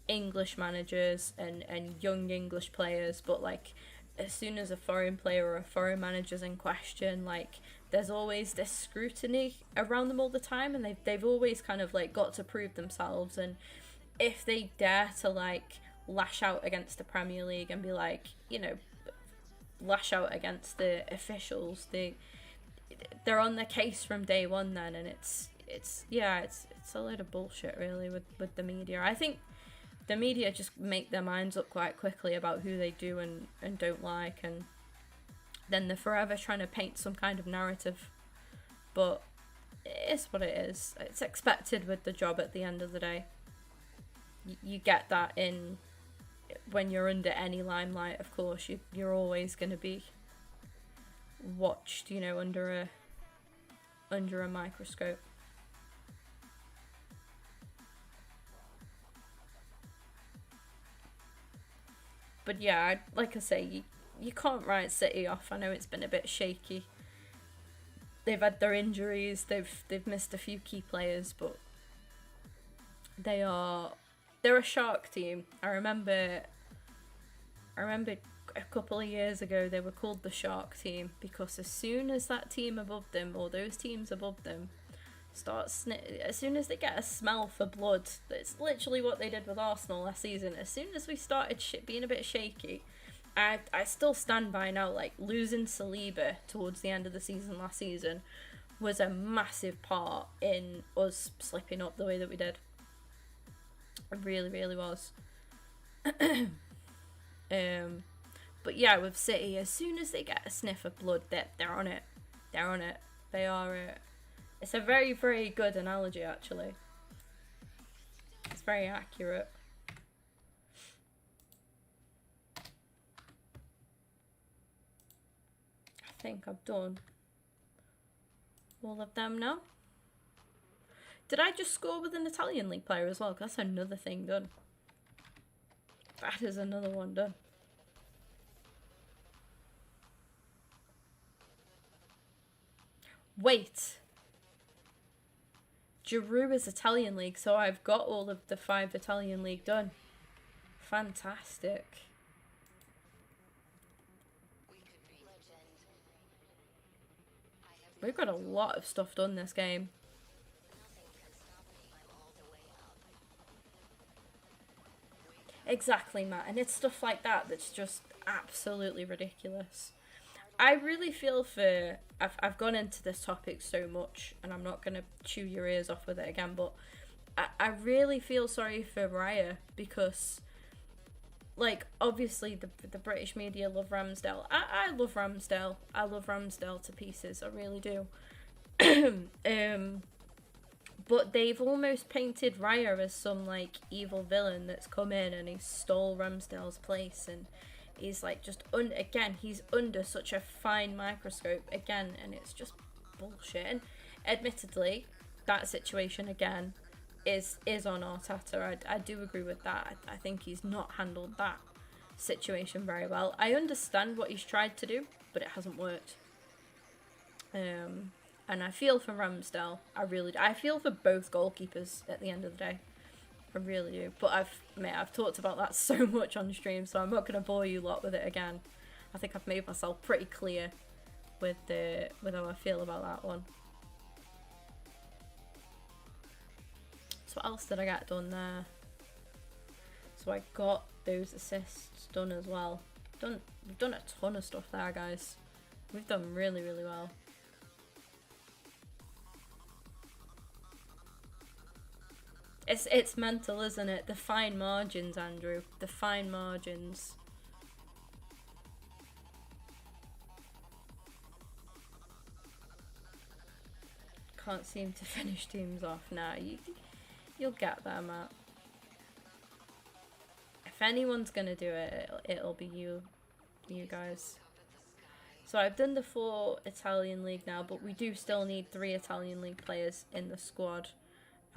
English managers and young English players, but like as soon as a foreign player or a foreign manager's in question, like there's always this scrutiny around them all the time, and they've always kind of like got to prove themselves. And if they dare to like lash out against the Premier League and be like, you know, lash out against the officials, they're on their case from day one then. And it's a load of bullshit really with the media. I think the media just make their minds up quite quickly about who they do and don't like, and then they're forever trying to paint some kind of narrative. But it is what it is. It's expected with the job at the end of the day. You get that in when you're under any limelight, of course. You're always going to be watched, you know, under a microscope. But yeah, like I say, you can't write City off. I know it's been a bit shaky. They've had their injuries. They've missed a few key players, but they're a shark team. I remember a couple of years ago they were called the Shark Team because as soon as that team above them, or those teams above them, as soon as they get a smell for blood, that's literally what they did with Arsenal last season. As soon as we started being a bit shaky, I still stand by now, like losing Saliba towards the end of the season last season was a massive part in us slipping up the way that we did. It really, really was. But yeah, with City, as soon as they get a sniff of blood, they're on it. They're on it. They are. It's a very, very good analogy, actually. It's very accurate. I think I've done all of them now. Did I just score with an Italian league player as well? 'Cause that's another thing done. That is another one done. Wait. Giroud is Italian league, so I've got all of the 5 Italian league done. Fantastic. We've got a lot of stuff done this game. Exactly, Matt, and it's stuff like that that's just absolutely ridiculous. I really feel for... I've gone into this topic so much, and I'm not going to chew your ears off with it again, but I really feel sorry for Raya, because, like, obviously the British media love Ramsdale. I love Ramsdale. I love Ramsdale to pieces, I really do. But they've almost painted Raya as some, like, evil villain that's come in and he stole Ramsdale's place, and he's, like, just, he's under such a fine microscope, again, and it's just bullshit. And admittedly, that situation, again, is on Arteta. I do agree with that. I think he's not handled that situation very well. I understand what he's tried to do, but it hasn't worked. And I feel for Ramsdale. I feel for both goalkeepers at the end of the day. I really do. But I've talked about that so much on stream, so I'm not going to bore you lot with it again. I think I've made myself pretty clear with how I feel about that one. So what else did I get done there? So I got those assists done as well. We've done a ton of stuff there, guys. We've done really, really well. It's mental, isn't it? The fine margins, Andrew. The fine margins. Can't seem to finish teams off now. You'll get there, Matt. If anyone's gonna do it, it'll be you guys. So I've done the 4 Italian league now, but we do still need 3 Italian league players in the squad.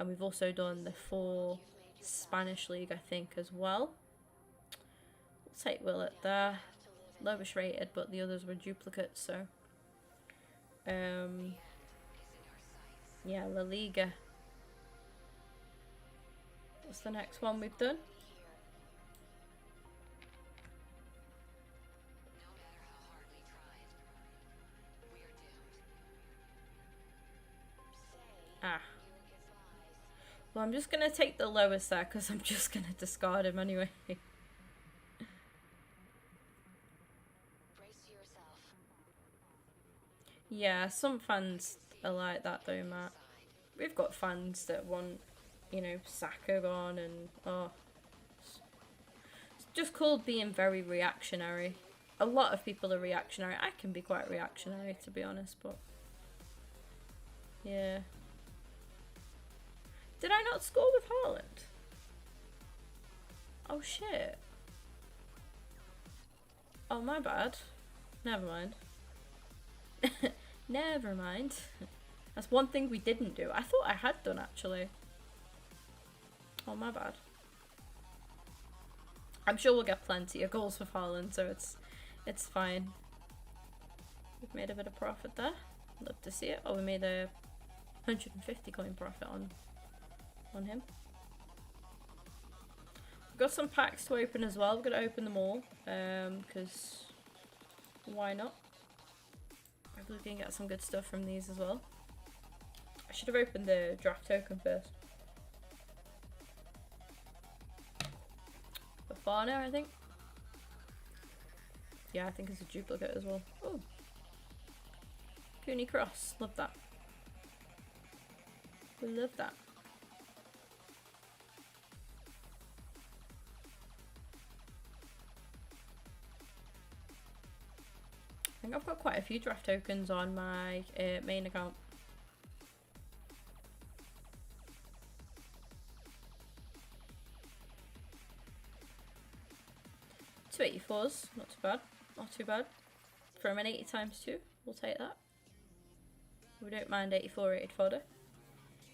And we've also done the 4 Spanish league, I think, as well. We'll take Willett there. Lowest rated, but the others were duplicates, so. Yeah, La Liga. What's the next one we've done? Ah. Well, I'm just going to take the lowest there because I'm just going to discard him anyway. Yeah, some fans are like that though, Matt. We've got fans that want, you know, Saka gone and, oh. It's just called being very reactionary. A lot of people are reactionary. I can be quite reactionary, to be honest, but... Yeah. Did I not score with Haaland? Oh, shit. Oh, my bad. Never mind. Never mind. That's one thing we didn't do. I thought I had done, actually. Oh, my bad. I'm sure we'll get plenty of goals with Haaland, so it's fine. We've made a bit of profit there. Love to see it. Oh, we made a 150 coin profit on him. We've got some packs to open as well. We're going to open them all, because why not? Hopefully we can get some good stuff from these as well. I should have opened the draft token first. Fafana, I think. Yeah, I think it's a duplicate as well. Oh, Cooney Cross, love that. We love that. I think I've got quite a few draft tokens on my main account. $284s, not too bad. Not too bad. From an 80 times 2, we'll take that. We don't mind 84 rated fodder.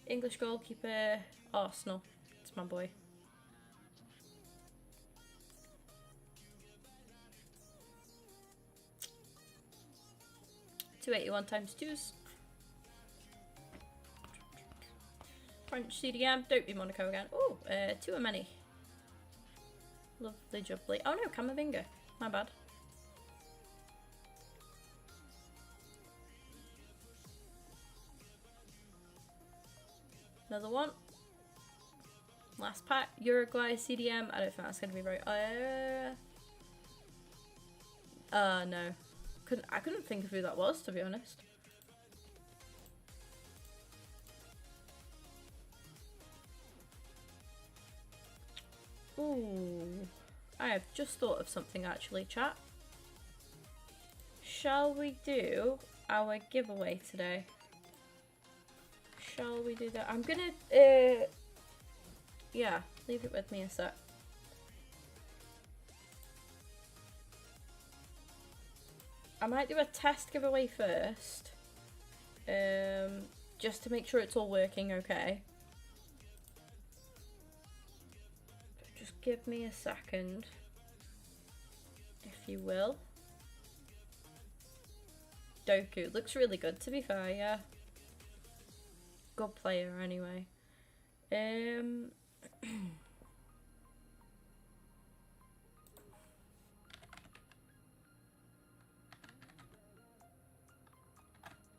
English goalkeeper, Arsenal. It's my boy. $281 times 2s. French CDM, don't be Monaco again. Oh, two of many. Lovely jubbly. Oh no, Camavinga. My bad. Another one. Last pack. Uruguay CDM. I don't think that's going to be very... no. I couldn't think of who that was, to be honest. Ooh. I have just thought of something actually, chat. Shall we do our giveaway today? Shall we do that? I'm gonna, yeah, leave it with me a sec. I might do a test giveaway first, just to make sure it's all working okay. Just give me a second, if you will. Doku looks really good, to be fair, yeah. Good player anyway.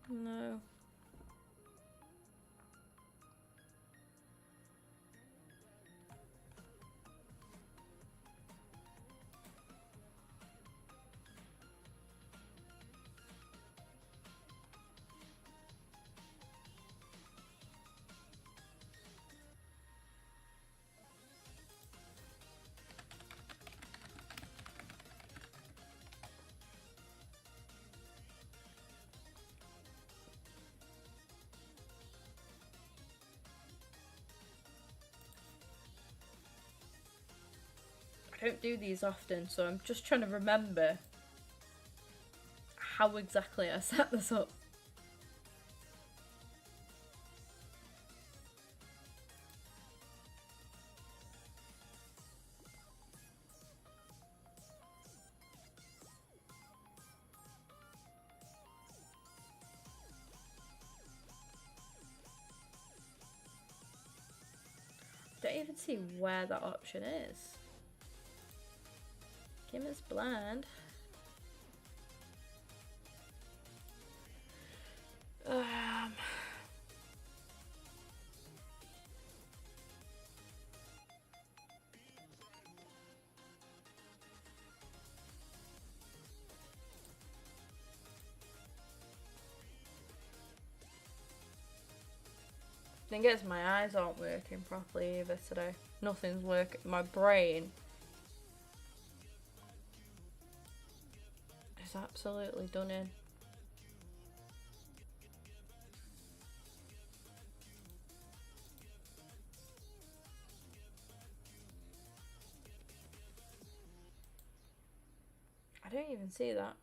No. I don't do these often, so I'm just trying to remember how exactly I set this up. I don't even see where that option is. Kim is blind. Thing is, my eyes aren't working properly either today. Nothing's working. My brain is absolutely done in. I don't even see that.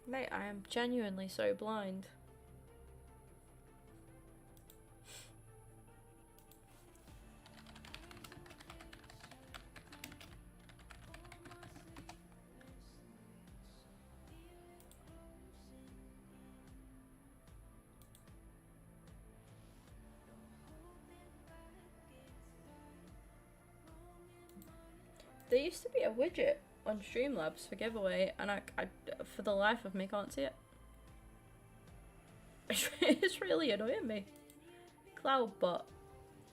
Mate, I am genuinely so blind. There used to be a widget on Streamlabs for giveaway, and I for the life of me, can't see it. It's really annoying me. Cloudbot,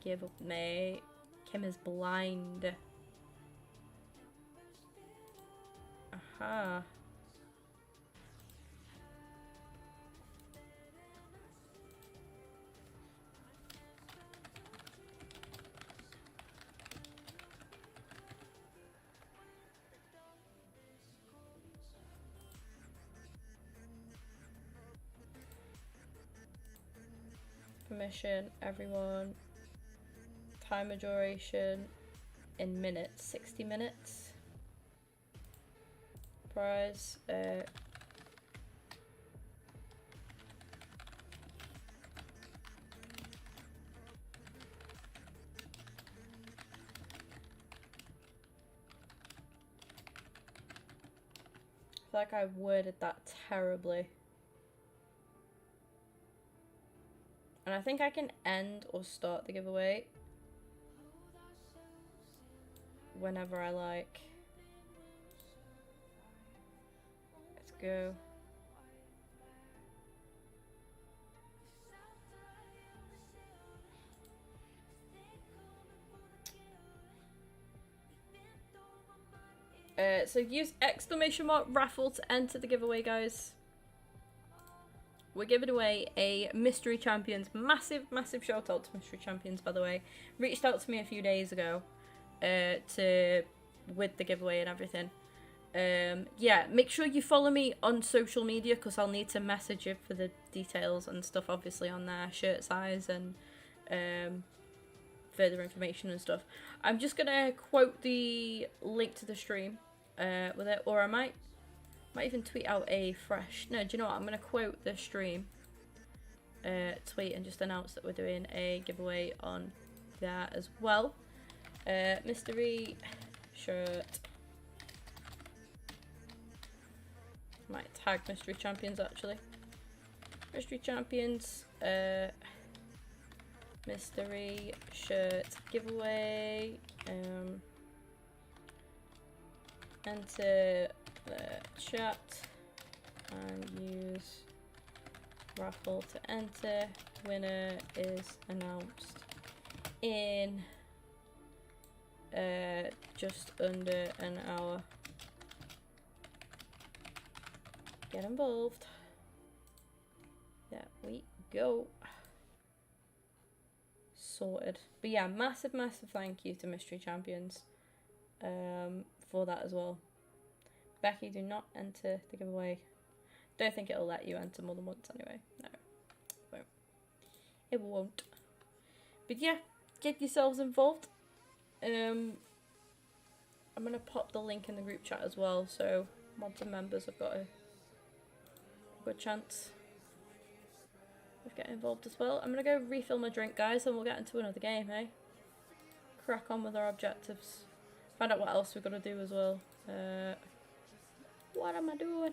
give up, mate. Kim is blind. Aha. Permission, everyone. Timer duration in minutes, 60 minutes. Prize, I feel like I worded that terribly. And I think I can end or start the giveaway whenever I like. Let's go. So use exclamation mark raffle to enter the giveaway, guys. We're giving away a Mystery Champions. Massive shout out to Mystery Champions, by the way. Reached out to me a few days ago with the giveaway and everything. Yeah, make sure you follow me on social media, because I'll need to message you for the details and stuff, obviously, on their shirt size and further information and stuff. I'm just going to quote the link to the stream with it, or I might even tweet out a fresh... No, do you know what? I'm going to quote the stream tweet and just announce that we're doing a giveaway on that as well. Mystery shirt. Might tag Mystery Champions, actually. Mystery Champions. Mystery shirt giveaway. Enter the chat and use raffle to enter. Winner is announced in just under an hour. Get involved. There we go. Sorted. But yeah, massive thank you to Mystery Champions for that as well. Becky, do not enter the giveaway. Don't think it'll let you enter more than once anyway. No, it won't. It won't. But yeah, get yourselves involved. I'm going to pop the link in the group chat as well, so mods and members have got a good chance of getting involved as well. I'm going to go refill my drink, guys, and we'll get into another game, hey? Crack on with our objectives. Find out what else we've got to do as well. What am I doing?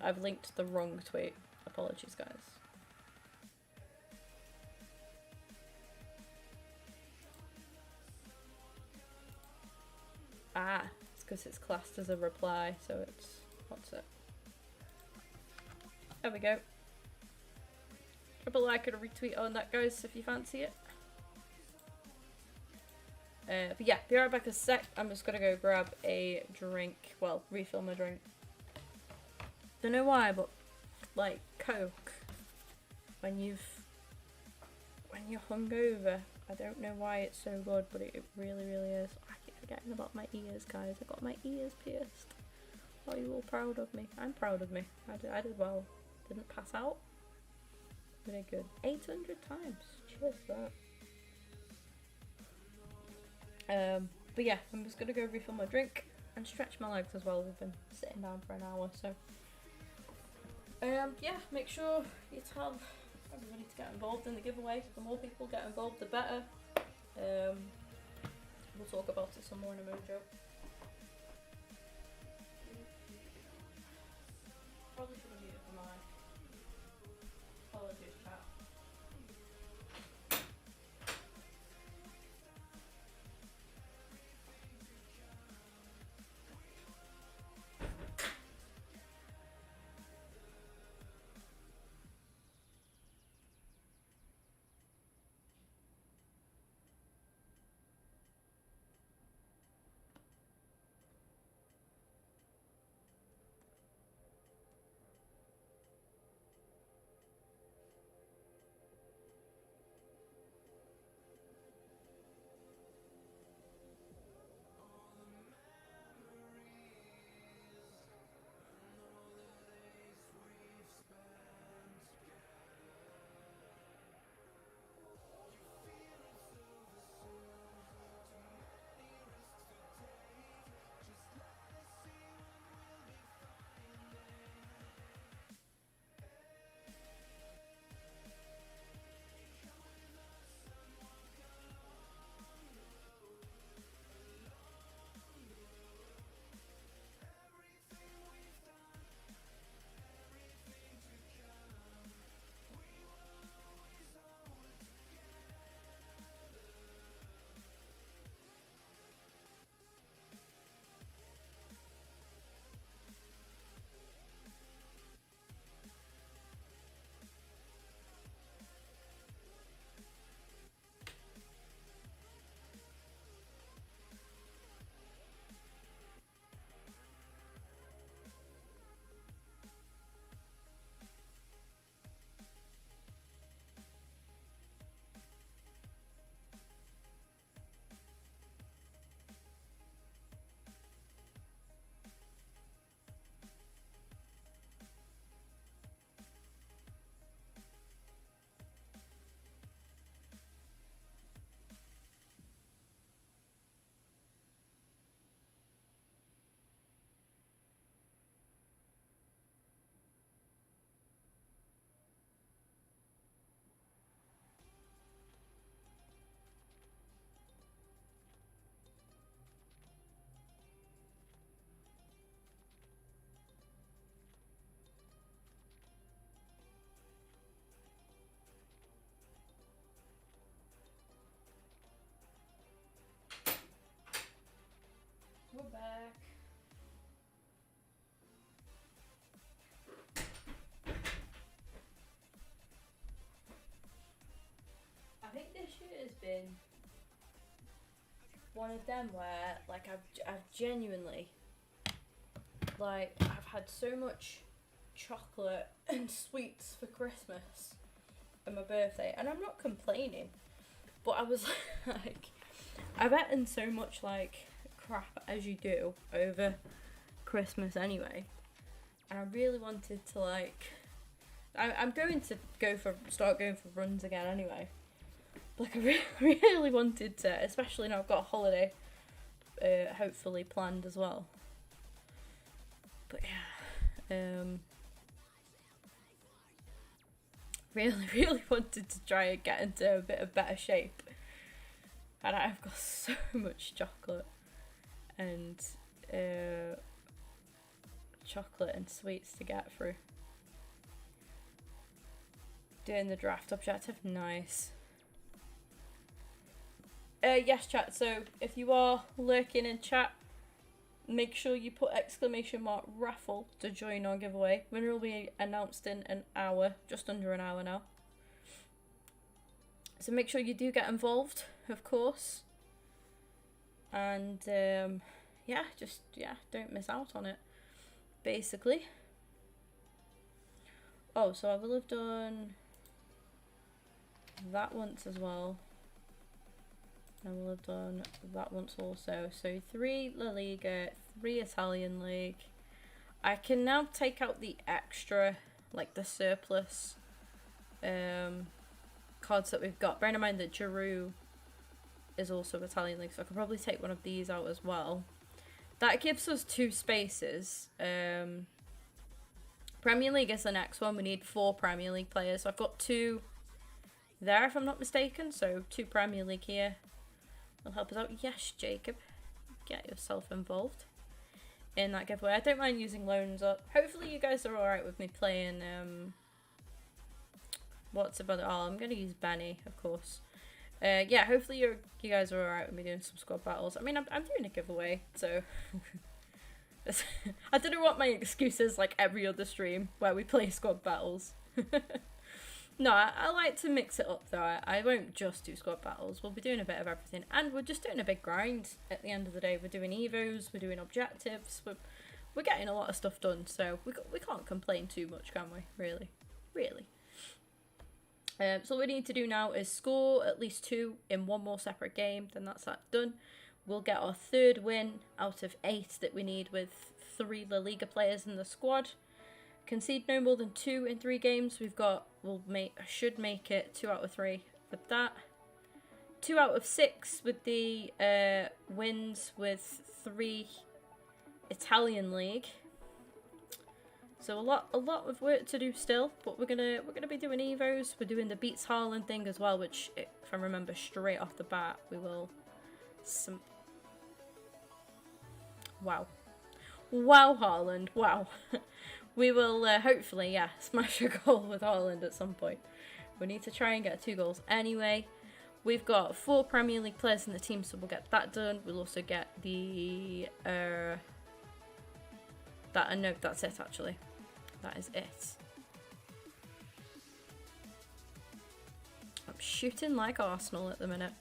I've linked the wrong tweet. Apologies, guys. Ah, it's because it's classed as a reply, so it's, what's it? There we go. Drop a like and a retweet on that, guys, if you fancy it. But yeah, be right back a sec. I'm just gonna go grab a drink. Well, refill my drink. Don't know why, but like Coke, when you're hungover, I don't know why it's so good, but it really, really is. I keep forgetting about my ears, guys. I got my ears pierced. Are you all proud of me? I'm proud of me. I did well. Didn't pass out. Really good. 800 times. Cheers for that. But yeah, I'm just gonna go refill my drink and stretch my legs as well. We've been sitting down for an hour, so yeah, make sure you tell everybody to get involved in the giveaway. The more people get involved, the better. We'll talk about it some more in a mojo. Probably should have used it for my apologies, chat. We're back. I think this year has been one of them where, like, I've genuinely, like, I've had so much chocolate and sweets for Christmas and my birthday, and I'm not complaining, but I was like, I've eaten so much, like, crap as you do over Christmas anyway, and I really wanted to, like, I'm going to start going for runs again anyway. Like, I really wanted to, especially now I've got a holiday hopefully planned as well. But yeah, really wanted to try and get into a bit of better shape. And I've got so much chocolate and sweets to get through. Doing the draft objective, nice. Yes, chat, so if you are lurking in chat, Make sure you put !raffle to join our giveaway. Winner will be announced in an hour, just under an hour now. So make sure you do get involved, of course. And yeah, don't miss out on it, basically. Oh, so I will have done that once as well. I will have done that once also. So 3 La Liga, 3 Italian League. I can now take out the extra, like the surplus cards that we've got. Bearing in mind that Giroud is also Italian League, so I could probably take one of these out as well. That gives us 2 spaces. Premier League is the next one. We need 4 Premier League players. So I've got 2 there, if I'm not mistaken. So 2 Premier League here. Will help us out. Yes, Jacob. Get yourself involved in that giveaway. I don't mind using loans up. Hopefully you guys are alright with me playing, what's about it? Oh, I'm going to use Benny, of course. Yeah, hopefully you guys are alright with me doing some squad battles. I mean, I'm doing a giveaway, so... I don't know what my excuse is, like every other stream where we play squad battles. No, I like to mix it up though. I won't just do squad battles. We'll be doing a bit of everything. And we're just doing a big grind at the end of the day. We're doing evos, we're doing objectives, we're getting a lot of stuff done. So we can't complain too much, can we? Really. So what we need to do now is score at least 2 in 1 more separate game. Then that's that done. We'll get our 3rd win out of 8 that we need with 3 La Liga players in the squad. Concede no more than 2 in 3 games. Should make it 2 out of 3 with that. 2 out of 6 with the wins with 3 Italian League. So a lot of work to do still, but we're gonna be doing evos. We're doing the Beats Haaland thing as well, which if I remember straight off the bat, we will. Wow, Haaland, wow. We will hopefully, yeah, smash a goal with Haaland at some point. We need to try and get 2 goals anyway. We've got 4 Premier League players in the team, so we'll get that done. We'll also get the no, that's it actually. That is it. I'm shooting like Arsenal at the minute.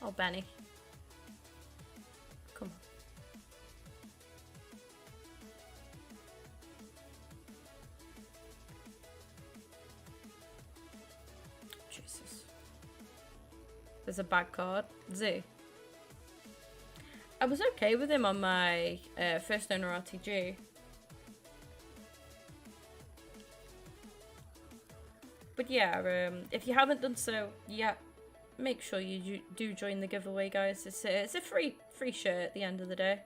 Oh, Benny. Come on. Jesus. There's a bad card. Z. I was okay with him on my first owner RTG. But yeah, if you haven't done so, yeah, make sure you do join the giveaway, guys. It's a free shirt at the end of the day.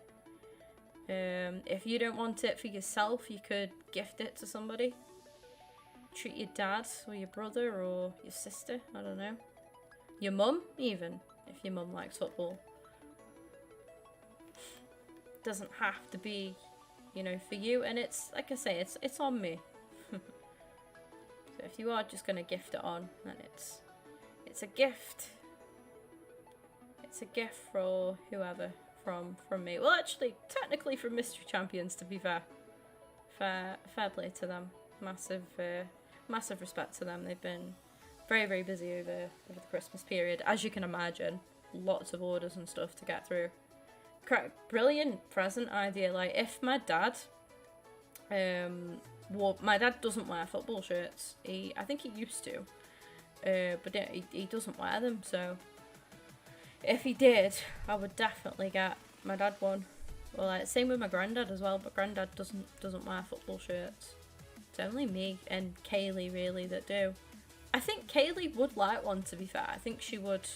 If you don't want it for yourself, you could gift it to somebody. Treat your dad or your brother or your sister, I don't know. Your mum, even, if your mum likes football. Doesn't have to be, you know, for you. And it's, like I say, it's on me. So if you are just going to gift it on, then it's a gift. It's a gift for whoever from me. Well, actually, technically from Mystery Champions, to be fair. Fair play to them. Massive respect to them. They've been very, very busy over the Christmas period. As you can imagine, lots of orders and stuff to get through. Brilliant present idea. Like, if my dad... well, my dad doesn't wear football shirts. I think he used to. But he doesn't wear them, so... If he did, I would definitely get my dad one. Well, like, same with my granddad as well, but granddad doesn't wear football shirts. It's only me and Kaylee, really, that do. I think Kaylee would like one, to be fair. I think she would...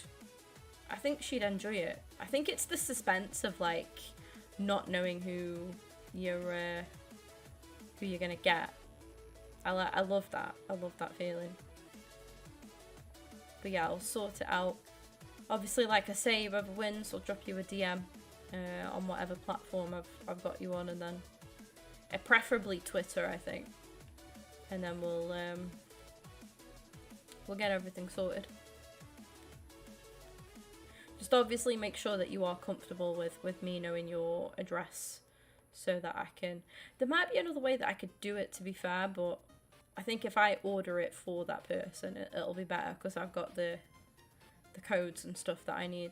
I think she'd enjoy it. I think it's the suspense of, like, not knowing who you're gonna get. I love that. I love that feeling. But yeah, I'll sort it out. Obviously, like I say, whoever wins, I'll drop you a DM on whatever platform I've got you on, and then preferably Twitter, I think. And then we'll get everything sorted. Just obviously make sure that you are comfortable with me knowing your address so that I can... There might be another way that I could do it, to be fair, but I think if I order it for that person, it'll be better because I've got the codes and stuff that I need.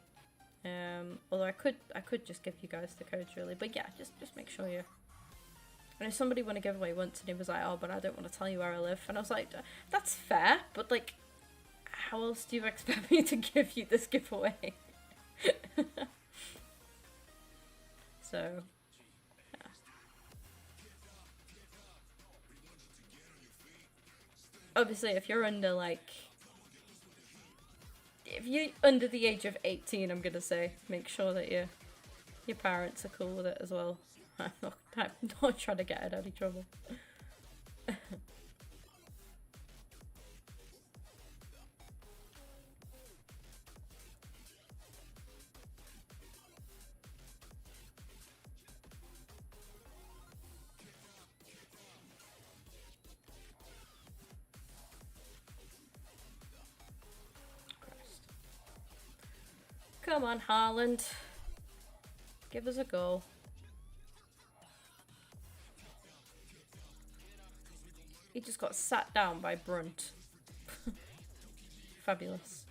Although I could just give you guys the codes really, but yeah, just make sure you... I know somebody won a giveaway once and he was like, oh, but I don't want to tell you where I live. And I was like, that's fair, but like, how else do you expect me to give you this giveaway? So, yeah. Obviously, if you're under like... If you're under the age of 18, I'm gonna say, make sure that your parents are cool with it as well. I'm not trying to get in any trouble. Come on, Haaland. Give us a goal. He just got sat down by Brunt. Fabulous.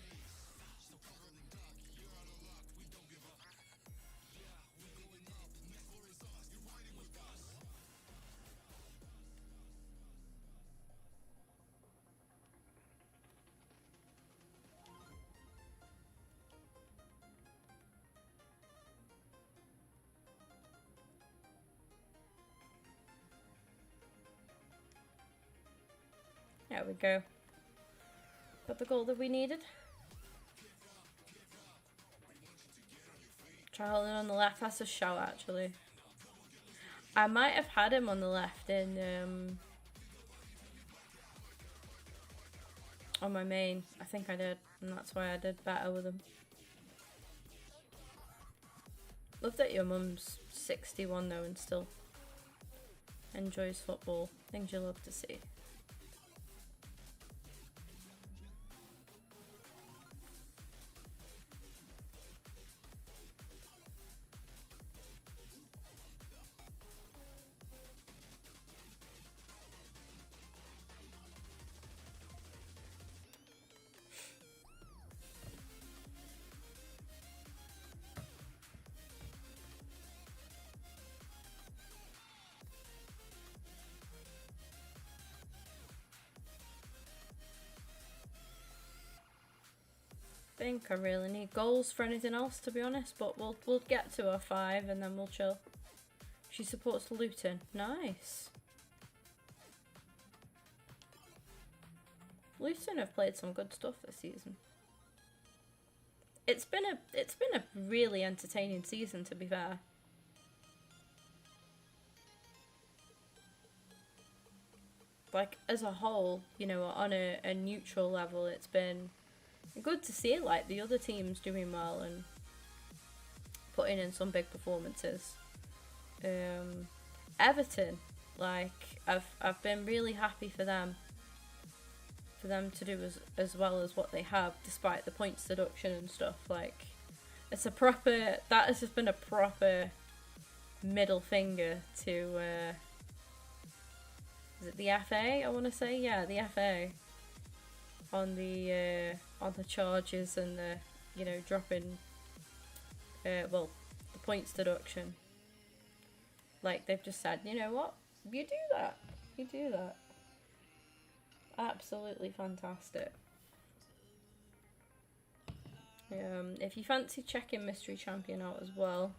There we go. Got the goal that we needed. Charlie on the left, that's a shout actually. I might have had him on the left in on my main. I think I did, and that's why I did better with him. Love that your mum's 61 though and still enjoys football. Things you love to see. I think I really need goals for anything else, to be honest, but we'll get to our 5 and then we'll chill. She supports Luton. Nice. Luton have played some good stuff this season. It's been a really entertaining season, to be fair. Like as a whole, you know, on a neutral level, it's been good to see like the other teams doing well and putting in some big performances. Everton, like I've been really happy for them to do as well as what they have, despite the points deduction and stuff. Like it's a proper, that has just been a proper middle finger to is it the FA? I want to say, yeah, the FA on the charges and the, you know, dropping well, the points deduction. Like they've just said, you know what, you do that. Absolutely fantastic. If you fancy checking Mystery Champion out as well,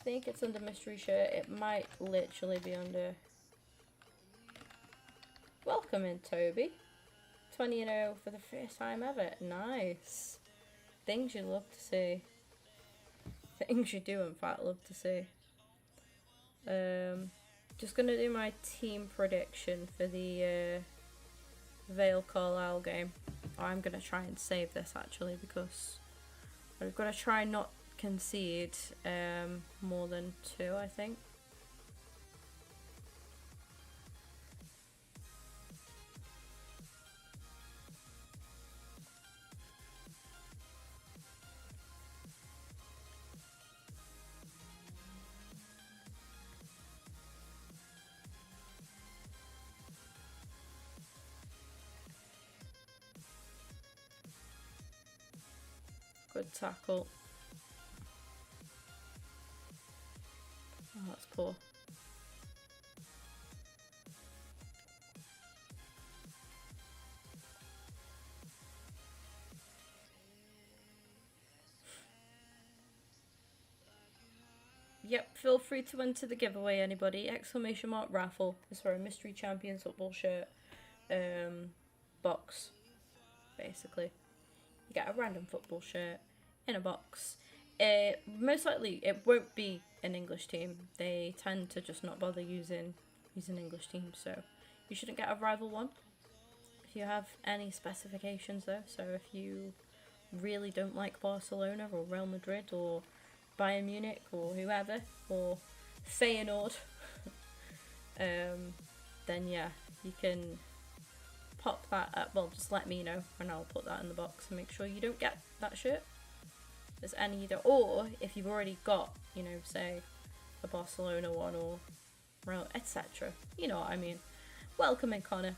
I think it's under Mystery Shirt. It might literally be under... Welcome in, Toby. 20-0 for the first time ever. Nice. Things you love to see. Things you do, in fact, love to see. Just going to do my team prediction for the Vale Carlisle game. I'm going to try and save this, actually, because I've got to try not concede more than 2, I think. Good tackle. Oh, that's poor. Yep, feel free to enter the giveaway, anybody. Exclamation mark raffle is for a mystery champions football shirt box, basically. You get a random football shirt in a box. Most likely it won't be an English team. They tend to just not bother using English teams, so you shouldn't get a rival one. If you have any specifications though, so if you really don't like Barcelona or Real Madrid or Bayern Munich or whoever, or Feyenoord, then yeah, you can pop that up. Well, just let me know and I'll put that in the box and make sure you don't get that shirt. There's any either, or if you've already got, you know, say a Barcelona one or Real, etc. You know what I mean. Welcome in, Connor.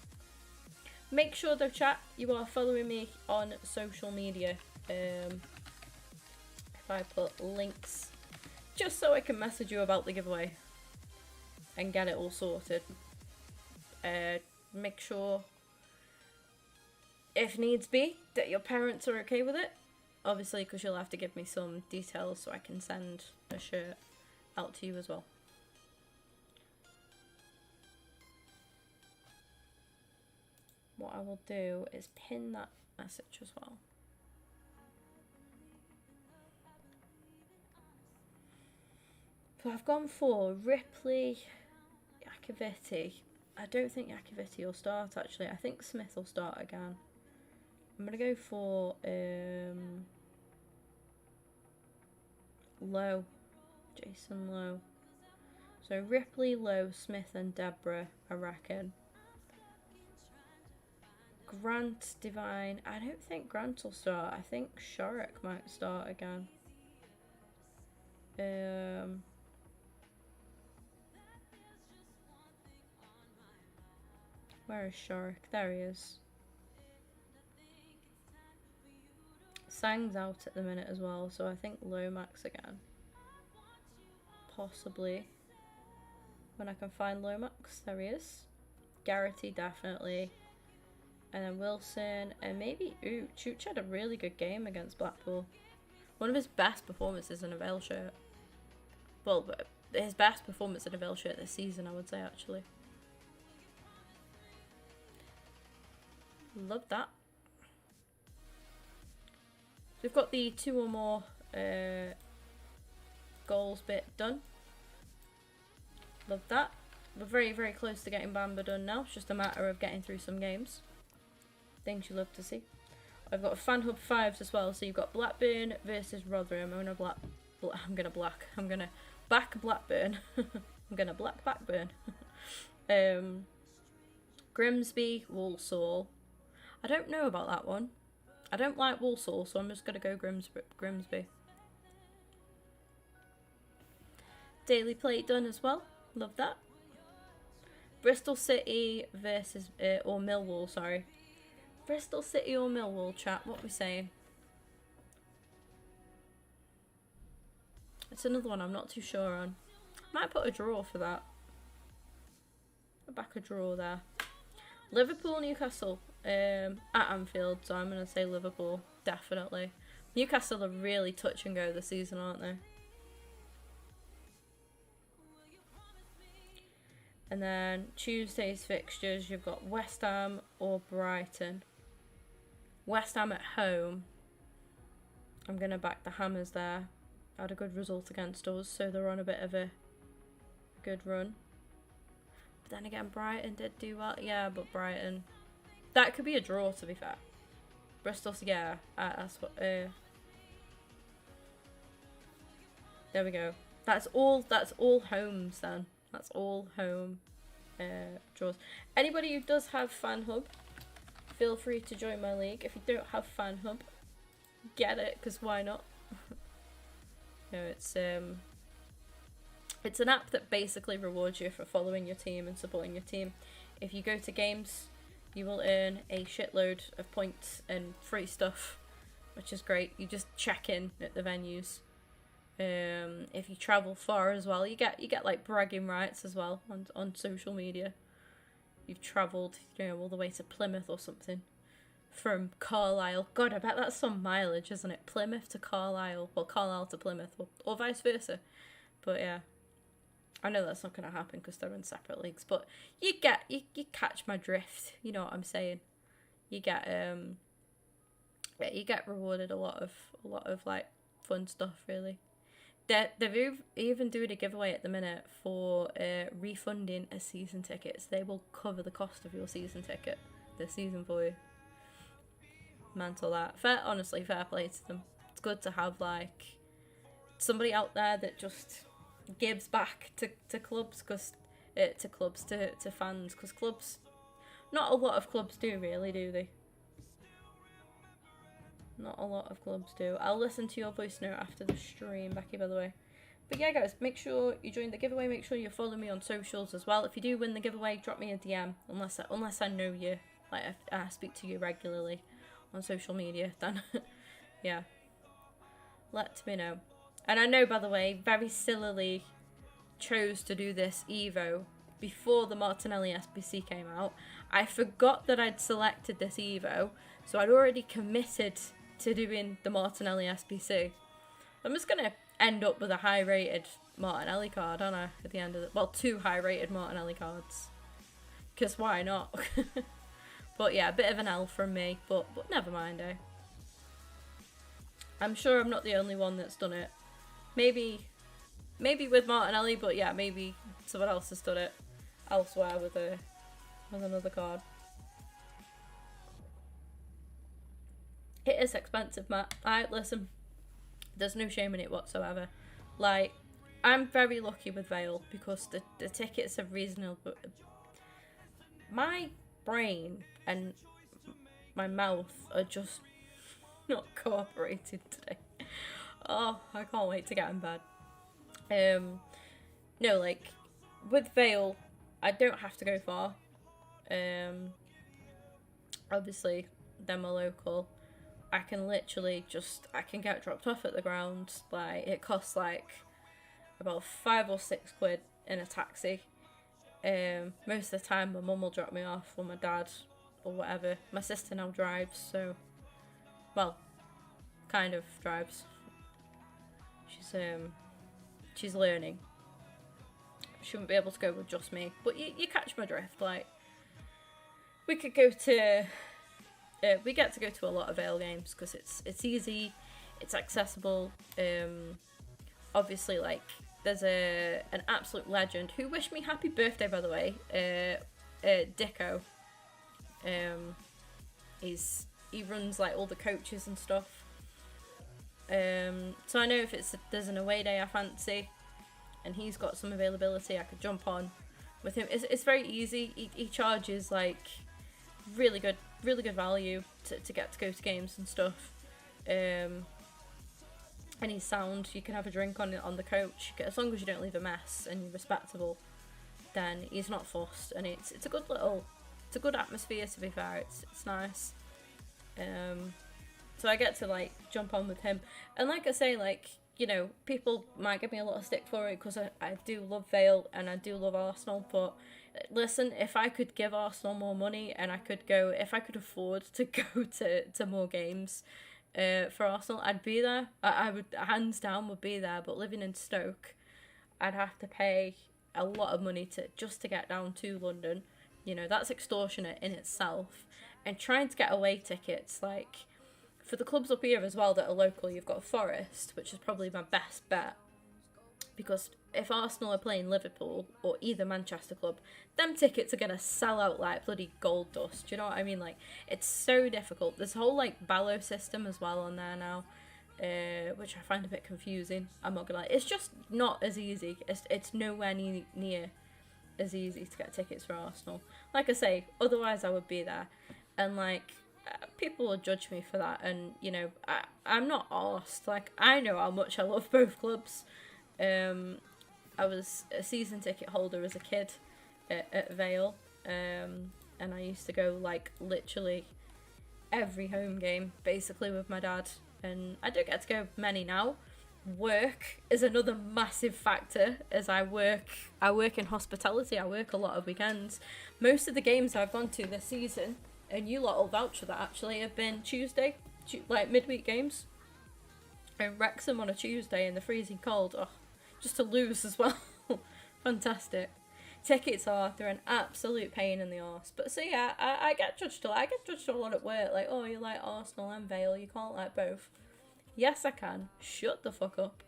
Make sure though, chat, you are following me on social media. If I put links, just so I can message you about the giveaway and get it all sorted. Make sure, if needs be, that your parents are okay with it. Obviously, because you'll have to give me some details so I can send a shirt out to you as well. What I will do is pin that message as well. So I've gone for Ripley, Iacoviti. I don't think Iacoviti will start actually. I think Smith will start again. I'm going to go for Lowe. Jason Lowe. So Ripley, Lowe, Smith and Deborah, I reckon. Grant, Divine. I don't think Grant will start. I think Sharrock might start again. Where is Sharrock? There he is. Sang's out at the minute as well, so I think Lomax again. Possibly. When I can find Lomax, there he is. Garrity, definitely. And then Wilson, and maybe Ooch. Ooch had a really good game against Blackpool. One of his best performances in a Vale shirt. Well, his best performance in a Vale shirt this season, I would say, actually. Love that. We've got the 2 or more goals bit done. Love that. We're very, very close to getting Bamba done now. It's just a matter of getting through some games. Things you love to see. I've got Fan Hub 5s as well. So you've got Blackburn versus Rotherham. I'm gonna back Blackburn. I'm gonna black Blackburn. Grimsby, Walsall. I don't know about that one. I don't like Walsall, so I'm just gonna go Grimsby. Daily Plate done as well. Love that. Bristol City versus or Millwall. Sorry. Bristol City or Millwall, chat, what we saying? It's another one I'm not too sure on. Might put a draw for that. Back a draw there. Liverpool, Newcastle at Anfield, so I'm going to say Liverpool, definitely. Newcastle are really touch and go this season, aren't they? And then Tuesday's fixtures, you've got West Ham or Brighton. West Ham at home. I'm going to back the Hammers there. Had a good result against us, so they're on a bit of a good run. But then again, Brighton did do well. Yeah, but Brighton... That could be a draw, to be fair. Bristol, yeah. That's what... there we go. That's all homes, then. That's all home draws. Anybody who does have Fan Hub, feel free to join my league. If you don't have Fan Hub, get it, because why not? No, it's an app that basically rewards you for following your team and supporting your team. If you go to games, you will earn a shitload of points and free stuff which is great. You just check in at the venues. If you travel far as well, you get like bragging rights as well on social media. You've travelled, all the way to Plymouth or something from Carlisle. God, I bet that's some mileage, isn't it? Plymouth to Carlisle, well, Carlisle to Plymouth, or vice versa. But yeah, I know that's not going to happen because they're in separate leagues. But you catch my drift. You know what I'm saying? You get rewarded a lot of like fun stuff, really. They're even doing a giveaway at the minute for refunding a season ticket. They will cover the cost of your season ticket this season for you. Mantle that. Honestly, fair play to them. It's good to have like somebody out there that just gives back to clubs, to fans, because clubs, not a lot of clubs do really, do they? Not a lot of clubs do. I'll listen to your voice note after the stream, Becky, by the way. But yeah, guys, make sure you join the giveaway. Make sure you follow me on socials as well. If you do win the giveaway, drop me a DM. Unless I know you, like I speak to you regularly on social media, then yeah, let me know. And I know, by the way, very sillily chose to do this Evo before the Martinelli SBC came out. I forgot that I'd selected this Evo, so I'd already committed to doing the Martinelli SBC. I'm just going to end up with a high-rated Martinelli card, aren't I, at the end of the... Well, 2 high-rated Martinelli cards. Because why not? But yeah, a bit of an L from me, but never mind, eh? I'm sure I'm not the only one that's done it. Maybe with Martinelli, but yeah, maybe someone else has done it elsewhere with another card. It is expensive, Matt. Listen, there's no shame in it whatsoever. Like, I'm very lucky with Vale because the tickets are reasonable. My brain and my mouth are just not cooperating today. Oh, I can't wait to get in bed. No, like, with Vale, I don't have to go far. Obviously, they're my local. I can literally I can get dropped off at the ground. Like, it costs like about 5 or 6 quid in a taxi. Most of the time my mum will drop me off, or my dad, or whatever. My sister now drives, so, well, kind of drives. She's learning. She wouldn't be able to go with just me, but you catch my drift. Like, we could go to we get to go to a lot of Vale games because it's easy, it's accessible. Obviously, like, there's an absolute legend who wished me happy birthday, by the way. Dicko. He runs like all the coaches and stuff. So I know if there's an away day I fancy, and he's got some availability, I could jump on with him. It's very easy. He charges like really good value to get to go to games and stuff. And he's sound. You can have a drink on the coach, as long as you don't leave a mess and you're respectable. Then he's not fussed, and it's a good atmosphere. To be fair, it's nice. So I get to like jump on with him, and like I say, like, you know, people might give me a lot of stick for it because I do love Vale and I do love Arsenal, but listen, if I could give Arsenal more money and if I could afford to go to more games for Arsenal, I'd be there. I would, hands down, would be there. But living in Stoke, I'd have to pay a lot of money just to get down to London. You know, that's extortionate in itself. And trying to get away tickets, like, for the clubs up here as well that are local, you've got Forest, which is probably my best bet. Because if Arsenal are playing Liverpool or either Manchester club, them tickets are going to sell out like bloody gold dust. Do you know what I mean? Like, it's so difficult. There's a whole, like, Ballo system as well on there now, which I find a bit confusing. I'm not going to lie. It's just not as easy. It's nowhere near as easy to get tickets for Arsenal. Like I say, otherwise I would be there. And, like, people will judge me for that. And, you know, I'm not arsed. Like, I know how much I love both clubs. I was a season ticket holder as a kid at Vale, and I used to go like literally every home game basically with my dad. and I don't get to go many now. Work is another massive factor, as I work in hospitality. I work a lot of weekends. Most of the games I've gone to this season, and you lot will vouch for that actually, have been Tuesday, like midweek games. And Wrexham on a Tuesday in the freezing cold, oh, just to lose as well. Fantastic. Tickets they're an absolute pain in the arse. But so yeah, I get judged a lot. I get judged a lot at work, like, oh, you like Arsenal and Vale, you can't like both. Yes, I can. Shut the fuck up.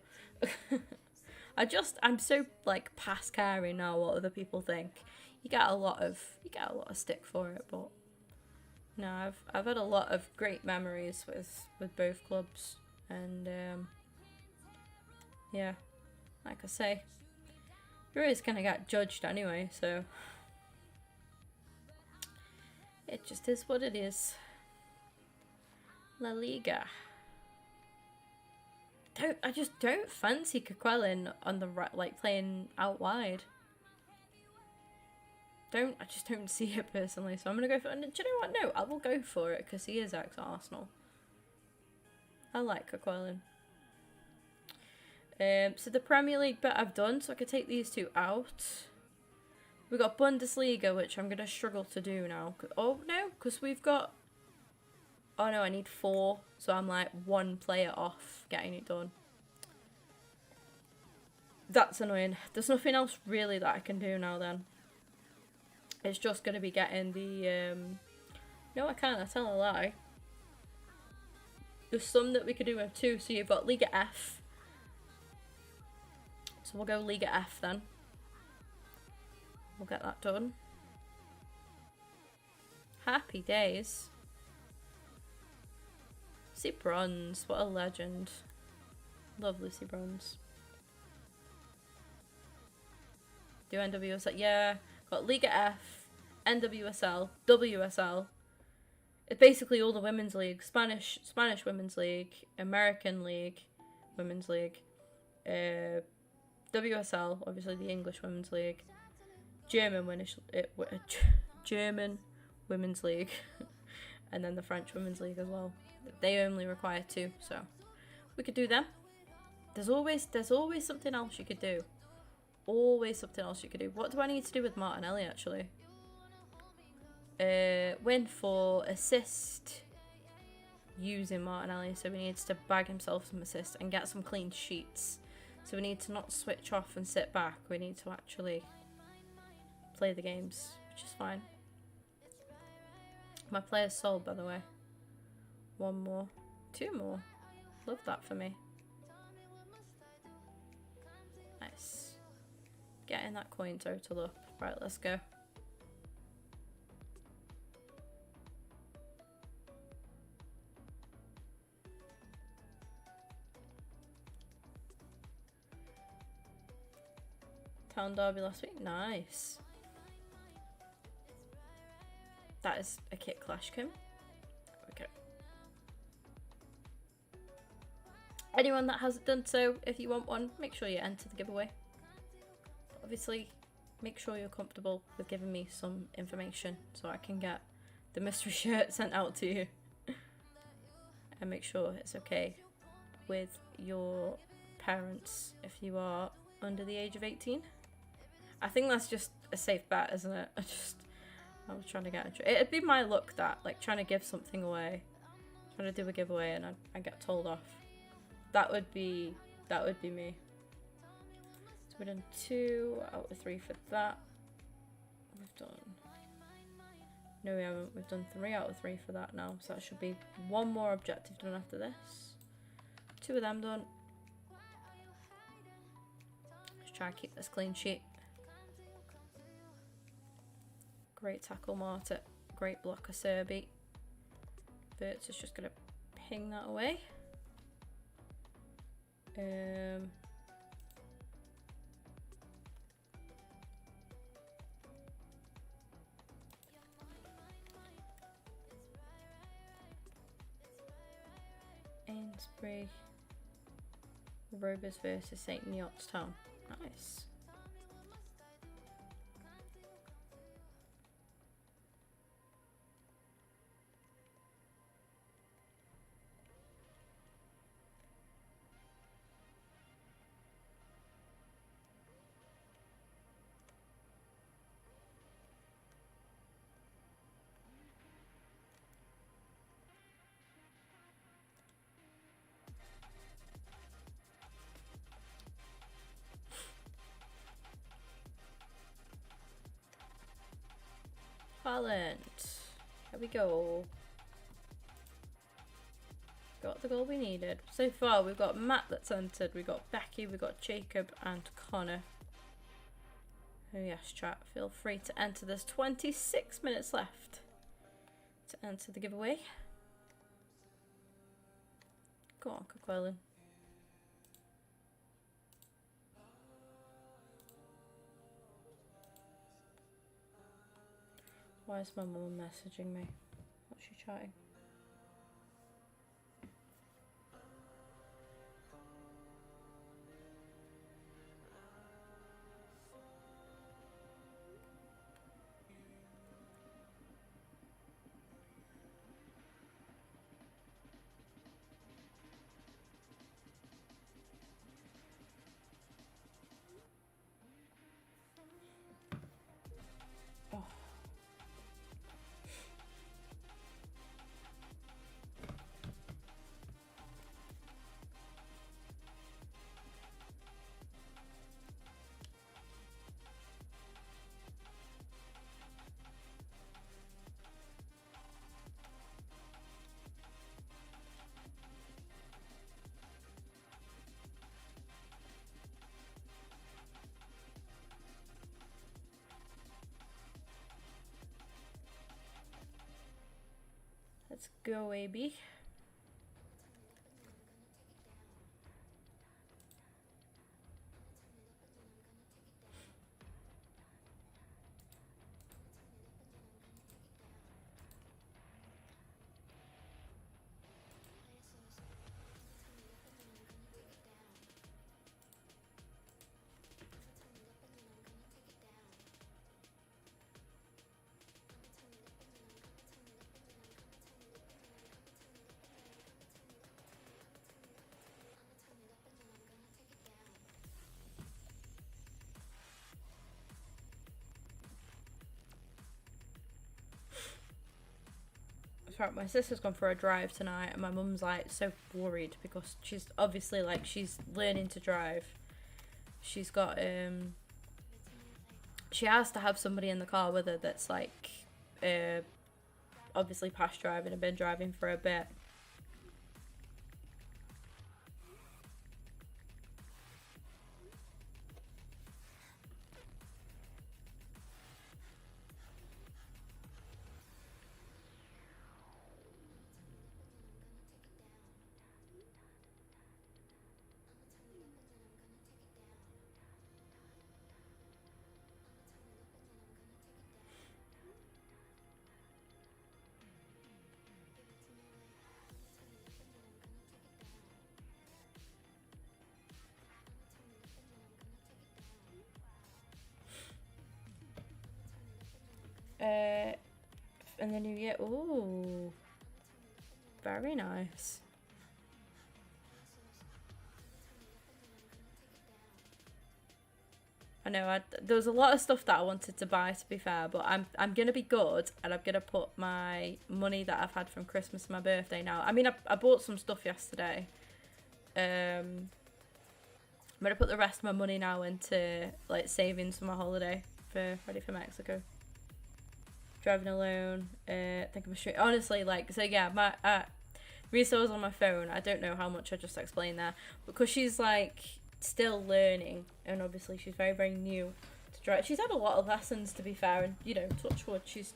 I'm so like past caring now what other people think. You get a lot of stick for it, but no, I've had a lot of great memories with both clubs, and yeah, like I say, you're always gonna get judged anyway, so it just is what it is. La Liga. I just don't fancy Coquelin on the right, like playing out wide. I just don't see it personally, so I'm gonna go for. And do you know what? No, I will go for it because he is ex-Arsenal. I like Coquelin. So the Premier League bit I've done, so I could take these two out. We got Bundesliga, which I'm gonna struggle to do now. Oh no, because we've got. Oh no, I need 4, so I'm like 1 player off getting it done. That's annoying. There's nothing else really that I can do now then. It's just going to be getting the... No, I can't. I tell a lie. There's some that we could do with 2, so you've got Liga F. So we'll go Liga F then. We'll get that done. Happy days. See Bronze, what a legend. Love Lucy Bronze. Do NWSL, yeah. Got Liga F, NWSL, WSL. It's basically all the women's league. Spanish Women's League, American League, Women's League, WSL, obviously the English Women's League, German Women's League, and then the French Women's League as well. They only require 2, so we could do them. There's always something else you could do. Always something else you could do. What do I need to do with Martinelli actually? Win for assist using Martinelli, so he needs to bag himself some assists and get some clean sheets. So we need to not switch off and sit back. We need to actually play the games, which is fine. My player's sold, by the way. 1 more. 2 more. Love that for me. Nice. Getting that coin total up. Right, let's go. Town derby last week. Nice. That is a kit clash, Kim. Okay. Anyone that hasn't done so, if you want one, make sure you enter the giveaway. Obviously, make sure you're comfortable with giving me some information so I can get the mystery shirt sent out to you. And make sure it's okay with your parents if you are under the age of 18. I think that's just a safe bet, isn't it? I was trying to get it'd be my luck that, like, trying to give something away, trying to do a giveaway and I get told off. That would be me. So we've done 2 out of 3 for that. No, we haven't. We've done 3 out of 3 for that now. So that should be 1 more objective done after this. 2 of them done. Let's try and keep this clean sheet. Great tackle, Marta. Great blocker, Serbi. Verts is just going to ping that away. Ainsbury Rovers versus St. Neots Town. Nice. talent. Here we go. Got the goal we needed. So far, we've got Matt that's entered. We've got Becky, we've got Jacob and Connor. Oh yes, chat. Feel free to enter. There's 26 minutes left to enter the giveaway. Go on, Coquelin. Why is my mum messaging me? What's she chatting? Let's go, AB. Right, my sister's gone for a drive tonight and my mum's like so worried because she's obviously like she's learning to drive. She's got she has to have somebody in the car with her that's like obviously past driving and been driving for a bit. In the new year. Ooh, very nice. I know there was a lot of stuff that I wanted to buy, to be fair, but I'm gonna be good and I'm gonna put my money that I've had from Christmas and my birthday now. I mean, I bought some stuff yesterday. I'm gonna put the rest of my money now into like savings for my holiday ready for Mexico. Driving alone, think I'm straight. Honestly, like, so yeah, my Risa was on my phone. I don't know how much I just explained there, because she's like still learning, and obviously she's very, very new to drive. She's had a lot of lessons, to be fair, and you know, touch wood, she's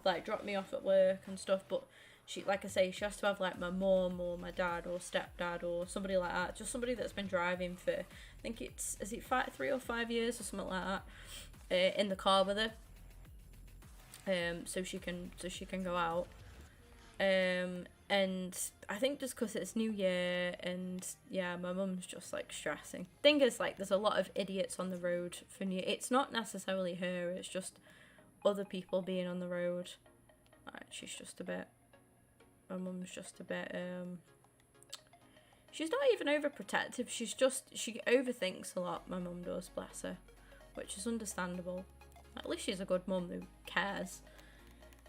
like dropped me off at work and stuff, but she, like I say, she has to have like my mum or my dad or stepdad or somebody like that, just somebody that's been driving for, I think is it 3 or 5 years or something like that, in the car with her. So she can go out, and I think just because it's New Year, and yeah, my mum's just like stressing. Thing is, like, there's a lot of idiots on the road for New. It's not necessarily her; it's just other people being on the road. She's just a bit. My mum's just a bit. She's not even overprotective. She overthinks a lot. My mum does, bless her, which is understandable. At least she's a good mum who cares.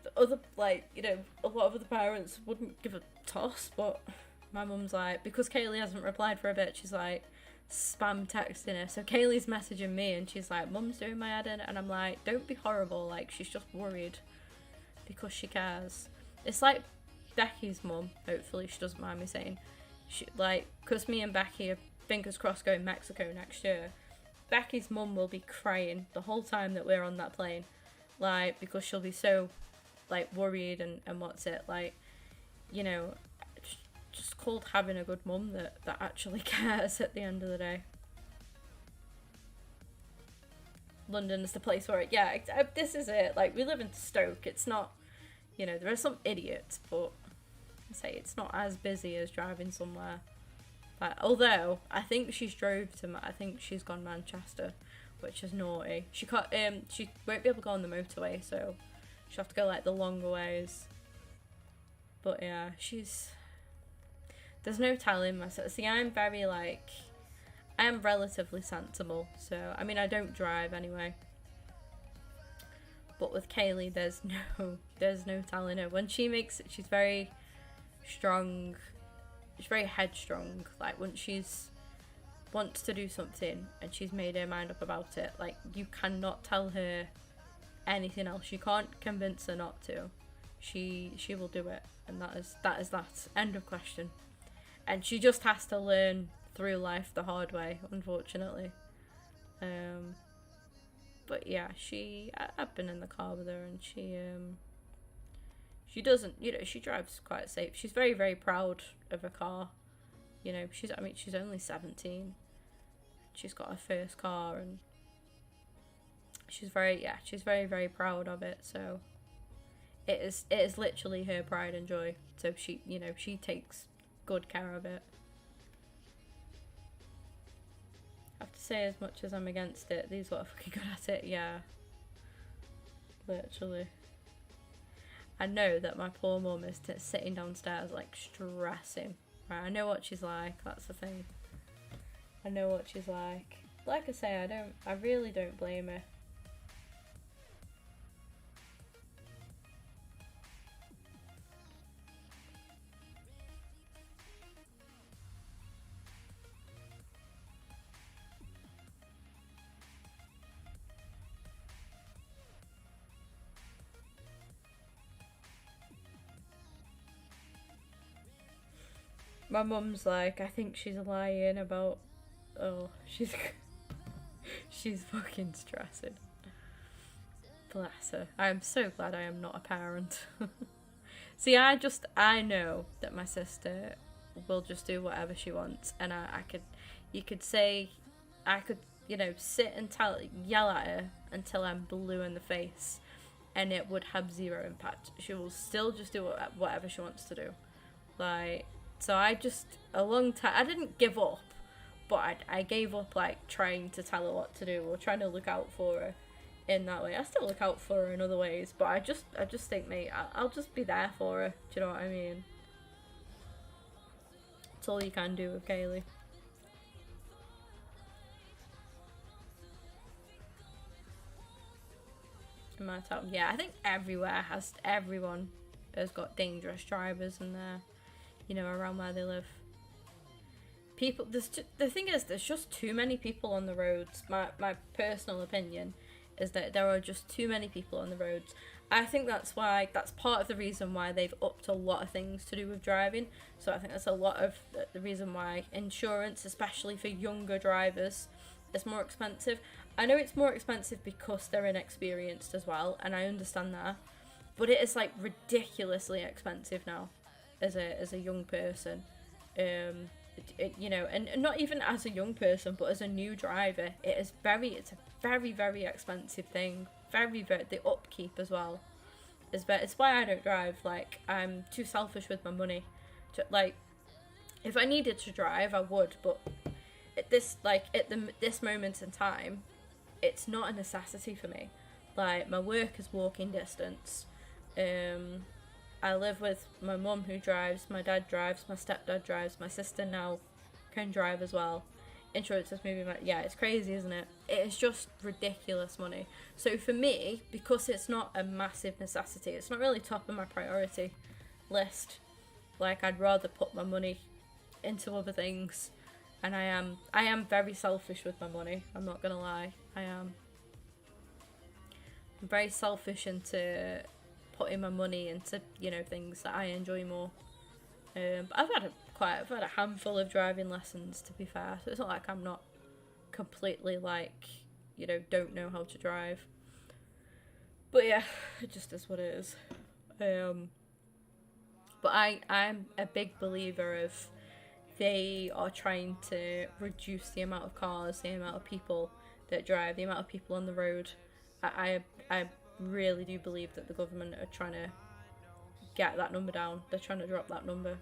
The other, like, you know, a lot of other parents wouldn't give a toss, but my mum's like, because Kaylee hasn't replied for a bit, she's like spam texting her. So Kaylee's messaging me and she's like, Mum's doing my head in, and I'm like, don't be horrible, like, she's just worried. because she cares. It's like Becky's mum, hopefully she doesn't mind me saying. She, like, because me and Becky are, fingers crossed, going to Mexico next year. Becky's mum will be crying the whole time that we're on that plane. Like, because she'll be so, like, worried and what's it, like, you know, just called having a good mum that actually cares at the end of the day. London's the place where, yeah, this is it. Like, we live in Stoke. It's not, you know, there are some idiots, but I say it's not as busy as driving somewhere. Although I think she's drove to, I think she's gone Manchester, which is naughty. She can't, she won't be able to go on the motorway, so she'll have to go like the longer ways. But yeah, there's no telling myself. See, I'm very like, I am relatively sensible, so I mean I don't drive anyway. But with Kaylee, there's no telling her. When she makes it, she's very strong. She's very headstrong. Like when she's wants to do something and she's made her mind up about it, like you cannot tell her anything else. You can't convince her not to. She will do it, and that is that. End of question. And she just has to learn through life the hard way, unfortunately. But yeah, I've been in the car with her, and she doesn't, you know, she drives quite safe. She's very, very proud of her car. You know, she's only 17. She's got her first car, and she's very, very proud of it. So it is literally her pride and joy. So she, you know, she takes good care of it. I have to say, as much as I'm against it, these lot are fucking good at it. Yeah, literally. I know that my poor mum is sitting downstairs like stressing. Right, I know what she's like. That's the thing. I know what she's like. Like I say, I really don't blame her. My mum's like, I think she's lying about, oh, she's fucking stressing. Bless her. I am so glad I am not a parent. See, I know that my sister will just do whatever she wants, and I could, you know, sit and yell at her until I'm blue in the face, and it would have zero impact. She will still just do whatever she wants to do. Like, so I just, a long time, I didn't give up, but I gave up, like, trying to tell her what to do or trying to look out for her in that way. I still look out for her in other ways, but I just think, mate, I'll just be there for her. Do you know what I mean? That's all you can do with Kaylee. In my town, yeah, I think everyone has got dangerous drivers in there. You know, around where they live. People, the thing is, there's just too many people on the roads. My personal opinion is that there are just too many people on the roads. I think that's part of the reason why they've upped a lot of things to do with driving. So I think that's a lot of the reason why insurance, especially for younger drivers, is more expensive. I know it's more expensive because they're inexperienced as well, and I understand that. But it is like ridiculously expensive now. As a young person, you know, and not even as a young person, but as a new driver, it's a very, very expensive thing. Very, very, the upkeep as well. It's why I don't drive. Like, I'm too selfish with my money. Like, if I needed to drive, I would, but at this moment in time, it's not a necessity for me. Like, my work is walking distance. I live with my mum who drives, my dad drives, my stepdad drives, my sister now can drive as well. Insurance is moving, yeah, it's crazy, isn't it? It is just ridiculous money. So for me, because it's not a massive necessity, it's not really top of my priority list. Like, I'd rather put my money into other things. And I am very selfish with my money, I'm not gonna lie. I'm very selfish into putting my money into, you know, things that I enjoy more. But I've had a handful of driving lessons, to be fair, so it's not like I'm not completely, like, you know, don't know how to drive. But yeah, it just is what it is. But I'm a big believer of they are trying to reduce the amount of cars, the amount of people that drive, the amount of people on the road. I really do believe that the government are trying to get that number down. They're trying to drop that number.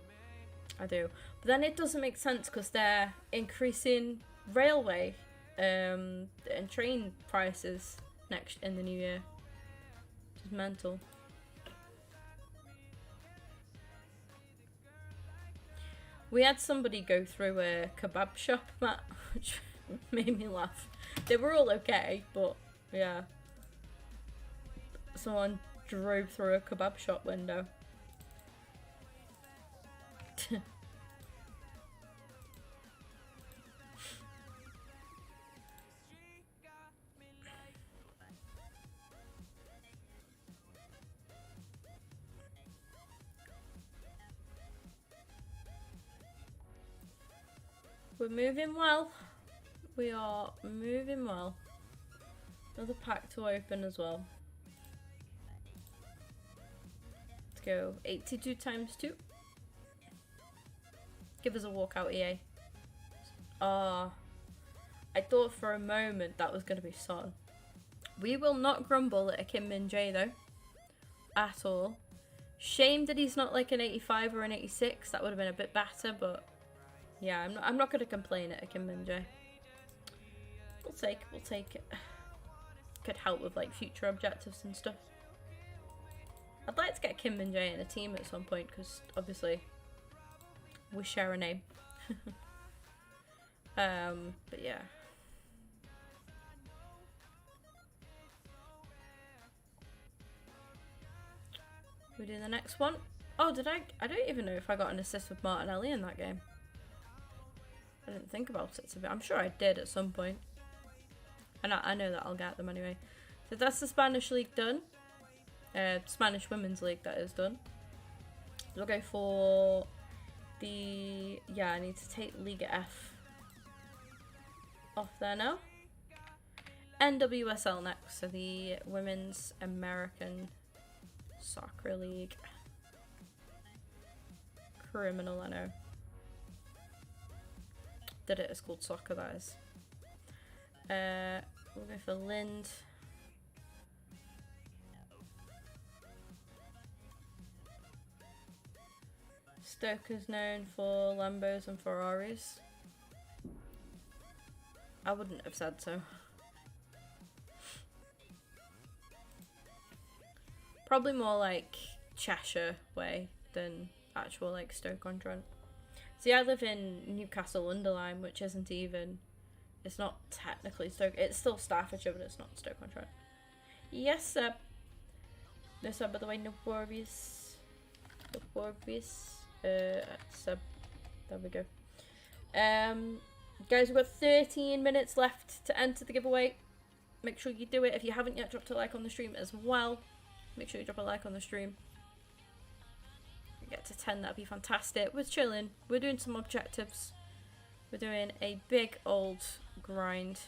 I do. But then it doesn't make sense because they're increasing railway and train prices in the new year. Which is mental. We had somebody go through a kebab shop, Matt, which made me laugh. They were all okay, but yeah. Someone drove through a kebab shop window. We're moving well. We are moving well. Another pack to open as well. Let's go 82 times 2. Give us a walkout, EA. I thought for a moment that was going to be Son. We will not grumble at a Kim Min Jae though. At all. Shame that he's not like an 85 or an 86. That would have been a bit better, but yeah, I'm not going to complain at a Kim Min Jae. We'll take it. Could help with like future objectives and stuff. I'd like to get Kim Min Jae in a team at some point because obviously we share a name. But yeah. We do the next one. Oh, did I don't even know if I got an assist with Martinelli in that game. I didn't think about it. I'm sure I did at some point. And I know that I'll get them anyway. So that's the Spanish League done. Spanish Women's League, that is done. We'll go for the... Yeah, I need to take Liga F off there now. NWSL next. So the Women's American Soccer League. Criminal, I know. Did it, it's called soccer, that is. We'll go for Lind. Stoker's known for Lambos and Ferraris. I wouldn't have said so. Probably more like Cheshire way than actual like Stoke-on-Trent. See, I live in Newcastle-under-Lyme, which isn't even... It's not technically Stoke. It's still Staffordshire, but it's not Stoke-on-Trent. Yes, sir. No, sir, by the way, no worries. No worries. Sub. There we go. Guys, we've got 13 minutes left to enter the giveaway. Make sure you do it. If you haven't yet dropped a like on the stream as well, make sure you drop a like on the stream. Get to 10, that'd be fantastic. We're chilling. We're doing some objectives. We're doing a big old grind.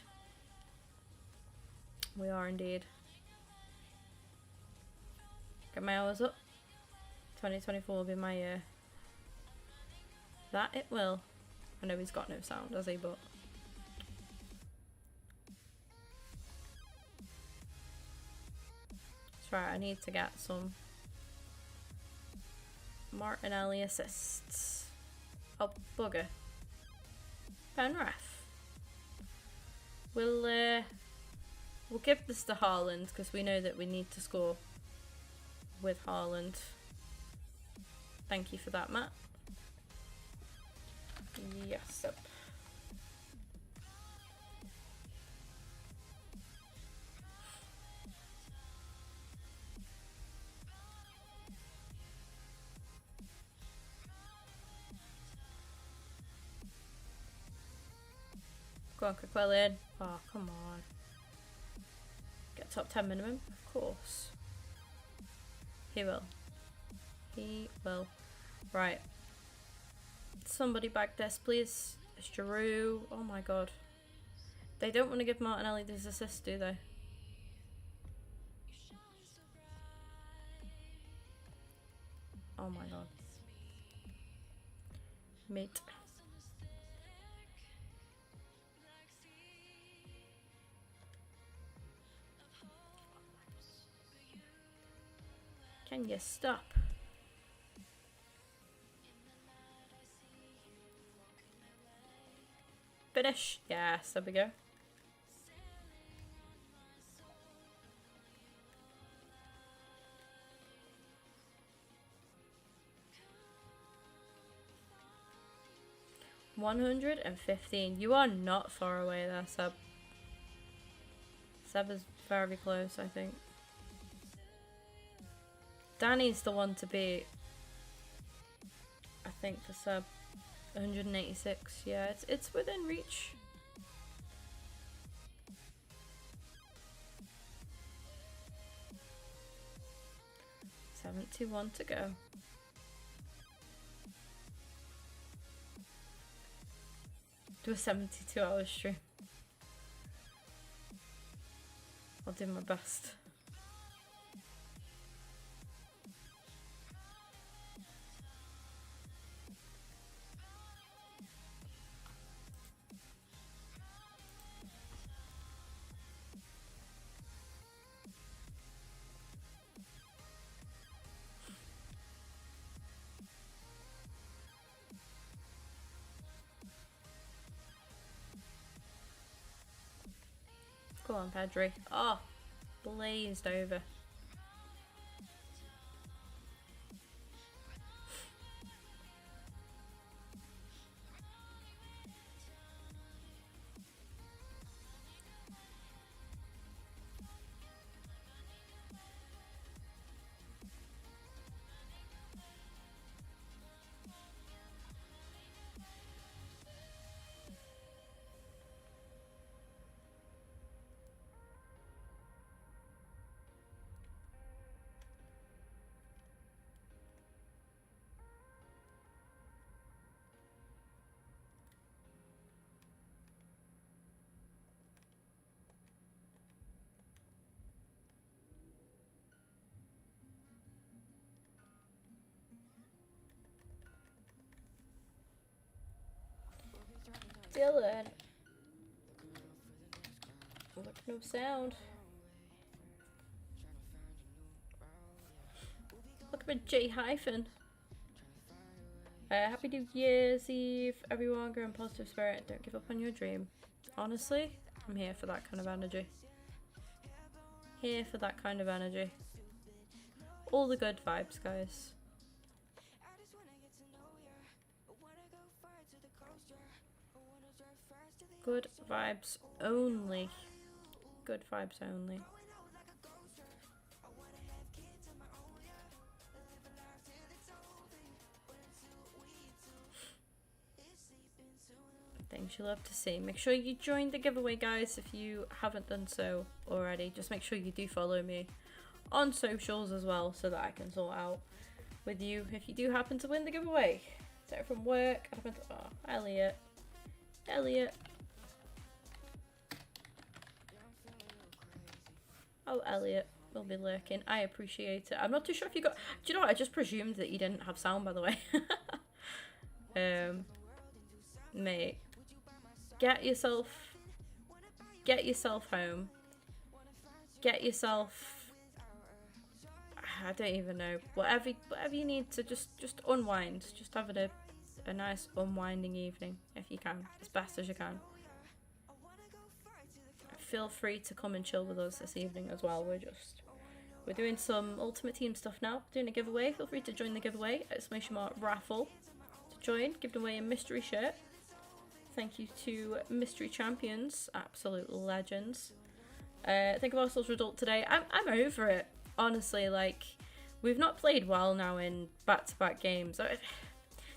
We are indeed. Get my hours up. 2024 will be my year. That it will. I know he's got no sound, does he? But that's right. I need to get some Martinelli assists. Oh, bugger. Penref. We'll give this to Haaland because we know that we need to score with Haaland. Thank you for that, Matt. Yes, sir. Go on, Quillen. Oh, come on. Get top 10 minimum, of course. He will. He will. Right. Somebody back this, please. It's Giroud. Oh my god. They don't want to give Martinelli this assist, do they? Oh my god. Mate. Can you stop? Finish. Yes, there we go. $115. You are not far away there, Seb. Seb is very close, I think. Danny's the one to beat, I think, for Seb. 186. Yeah, it's within reach. $71 to go. Do a 72-hour stream. I'll do my best. Go on, Pedri. Oh, blazed over. Dylan. Look, no sound. Look at J hyphen. Happy New Year's Eve, everyone. Grow in positive spirit. Don't give up on your dream. Honestly, I'm here for that kind of energy. Here for that kind of energy. All the good vibes, guys. Good vibes only. Good vibes only. Things you love to see. Make sure you join the giveaway, guys, if you haven't done so already. Just make sure you do follow me on socials as well, so that I can sort out with you if you do happen to win the giveaway. So from work, oh, Elliot. Oh, Elliot will be lurking. I appreciate it. I'm not too sure if you got... Do you know what? I just presumed that you didn't have sound, by the way. Mate. Get yourself home. Get yourself... I don't even know. Whatever you need to just unwind. Just have a nice unwinding evening, if you can. As best as you can. Feel free to come and chill with us this evening as well. We're doing some Ultimate Team stuff now. Doing a giveaway. Feel free to join the giveaway. Exclamation mark raffle to join. Giving away a mystery shirt. Thank you to Mystery Champions, absolute legends. Think of ourselves result today. I'm over it, honestly. Like, we've not played well now in back-to-back games.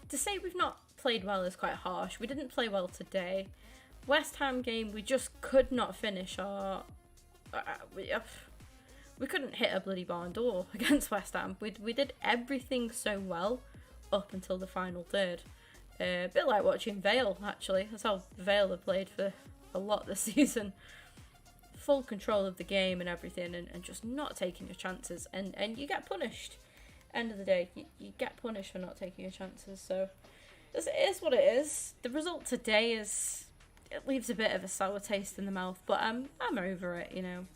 To say we've not played well is quite harsh. We didn't play well today. West Ham game, we just could not finish our... we couldn't hit a bloody barn door against West Ham. We did everything so well up until the final third. A bit like watching Vale, actually. That's how Vale have played for a lot this season. Full control of the game and everything, and just not taking your chances. And you get punished. End of the day, you get punished for not taking your chances. So it is what it is. The result today it leaves a bit of a sour taste in the mouth, but I'm over it, you know.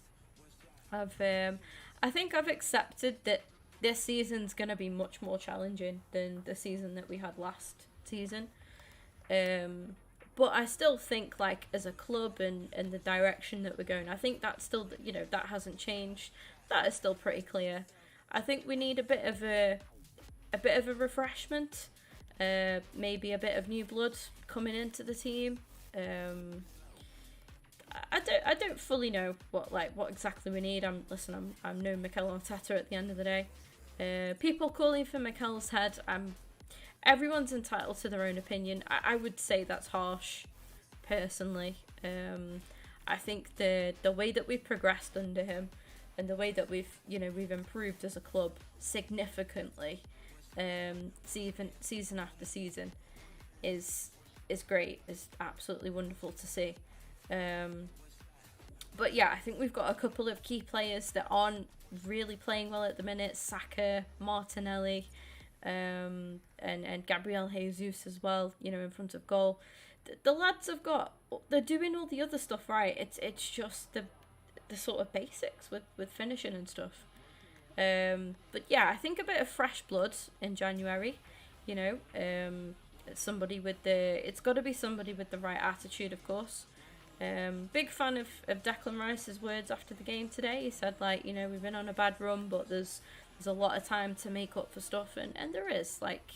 I think I've accepted that this season's gonna be much more challenging than the season that we had last season. But I still think, like, as a club and the direction that we're going, I think that's still, you know, that hasn't changed. That is still pretty clear. I think we need a bit of a refreshment, maybe a bit of new blood coming into the team. I don't fully know what exactly we need. I'm no Mikel Arteta at the end of the day. People calling for Mikel's head. Everyone's entitled to their own opinion. I would say that's harsh, personally. I think the way that we've progressed under him, and the way that we've improved as a club significantly, season after season, is great. It's absolutely wonderful to see. But yeah, I think we've got a couple of key players that aren't really playing well at the minute. Saka, Martinelli, and Gabriel Jesus as well, you know, in front of goal. The lads they're doing all the other stuff right. It's just the sort of basics with finishing and stuff. But yeah, I think a bit of fresh blood in January, you know. It's got to be somebody with the right attitude, of course. Big fan of Declan Rice's words after the game today. He said, like, you know, we've been on a bad run, but there's a lot of time to make up for stuff, and there is. Like,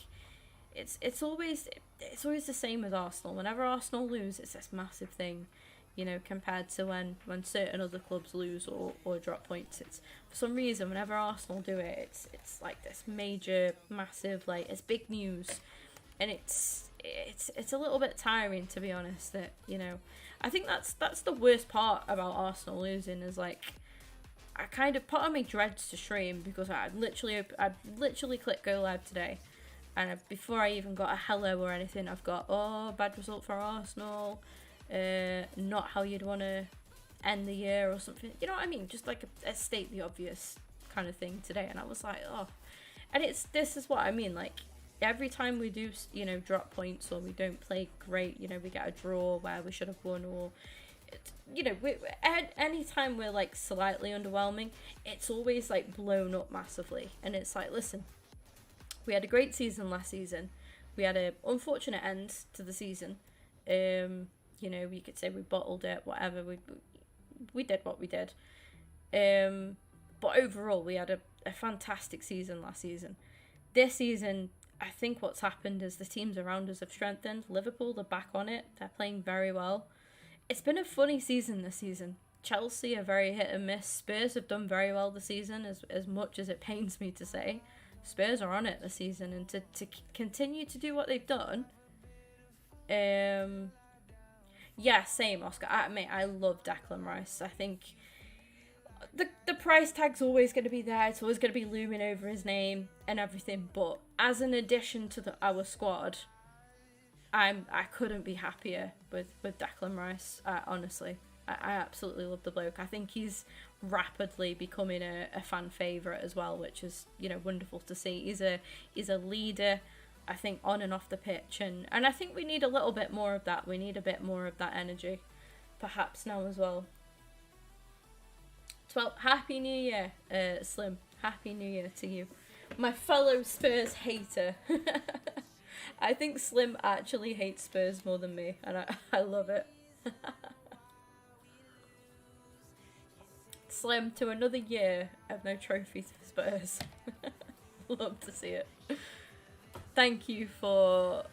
it's always the same with Arsenal. Whenever Arsenal lose, it's this massive thing, you know, compared to when certain other clubs lose or drop points. It's, for some reason, whenever Arsenal do it, it's like this major, massive, like, it's big news, and it's a little bit tiring, to be honest. That, you know, I think that's the worst part about Arsenal losing, is like, I kind of, part of me dreads to stream, because I literally clicked go live today, and before I even got a hello or anything, I've got, bad result for Arsenal, not how you'd want to end the year or something, you know what I mean, just like a state the obvious kind of thing today. And I was like, and this is what I mean, like, every time we do, you know, drop points, or we don't play great, you know, we get a draw where we should have won, or, you know, any time we're, like, slightly underwhelming, it's always, like, blown up massively. And it's like, listen, we had a great season last season. We had an unfortunate end to the season. You know, you could say we bottled it, whatever. We did what we did. But overall, we had a fantastic season last season. This season, I think what's happened is the teams around us have strengthened. Liverpool, they're back on it. They're playing very well. It's been a funny season this season. Chelsea are very hit and miss. Spurs have done very well this season, as much as it pains me to say. Spurs are on it this season, and to continue to do what they've done. Yeah, same, Oscar. I love Declan Rice. I think the price tag's always going to be there. It's always going to be looming over his name and everything. But as an addition to our squad, I couldn't be happier with Declan Rice. Honestly, I absolutely love the bloke. I think he's rapidly becoming a fan favourite as well, which is, you know, wonderful to see. He's a leader, I think, on and off the pitch, and I think we need a little bit more of that. We need a bit more of that energy, perhaps now as well. Well, Happy New Year, Slim. Happy New Year to you, my fellow Spurs hater. I think Slim actually hates Spurs more than me, and I love it. Slim, to another year of no trophies for Spurs. Love to see it. Thank you for,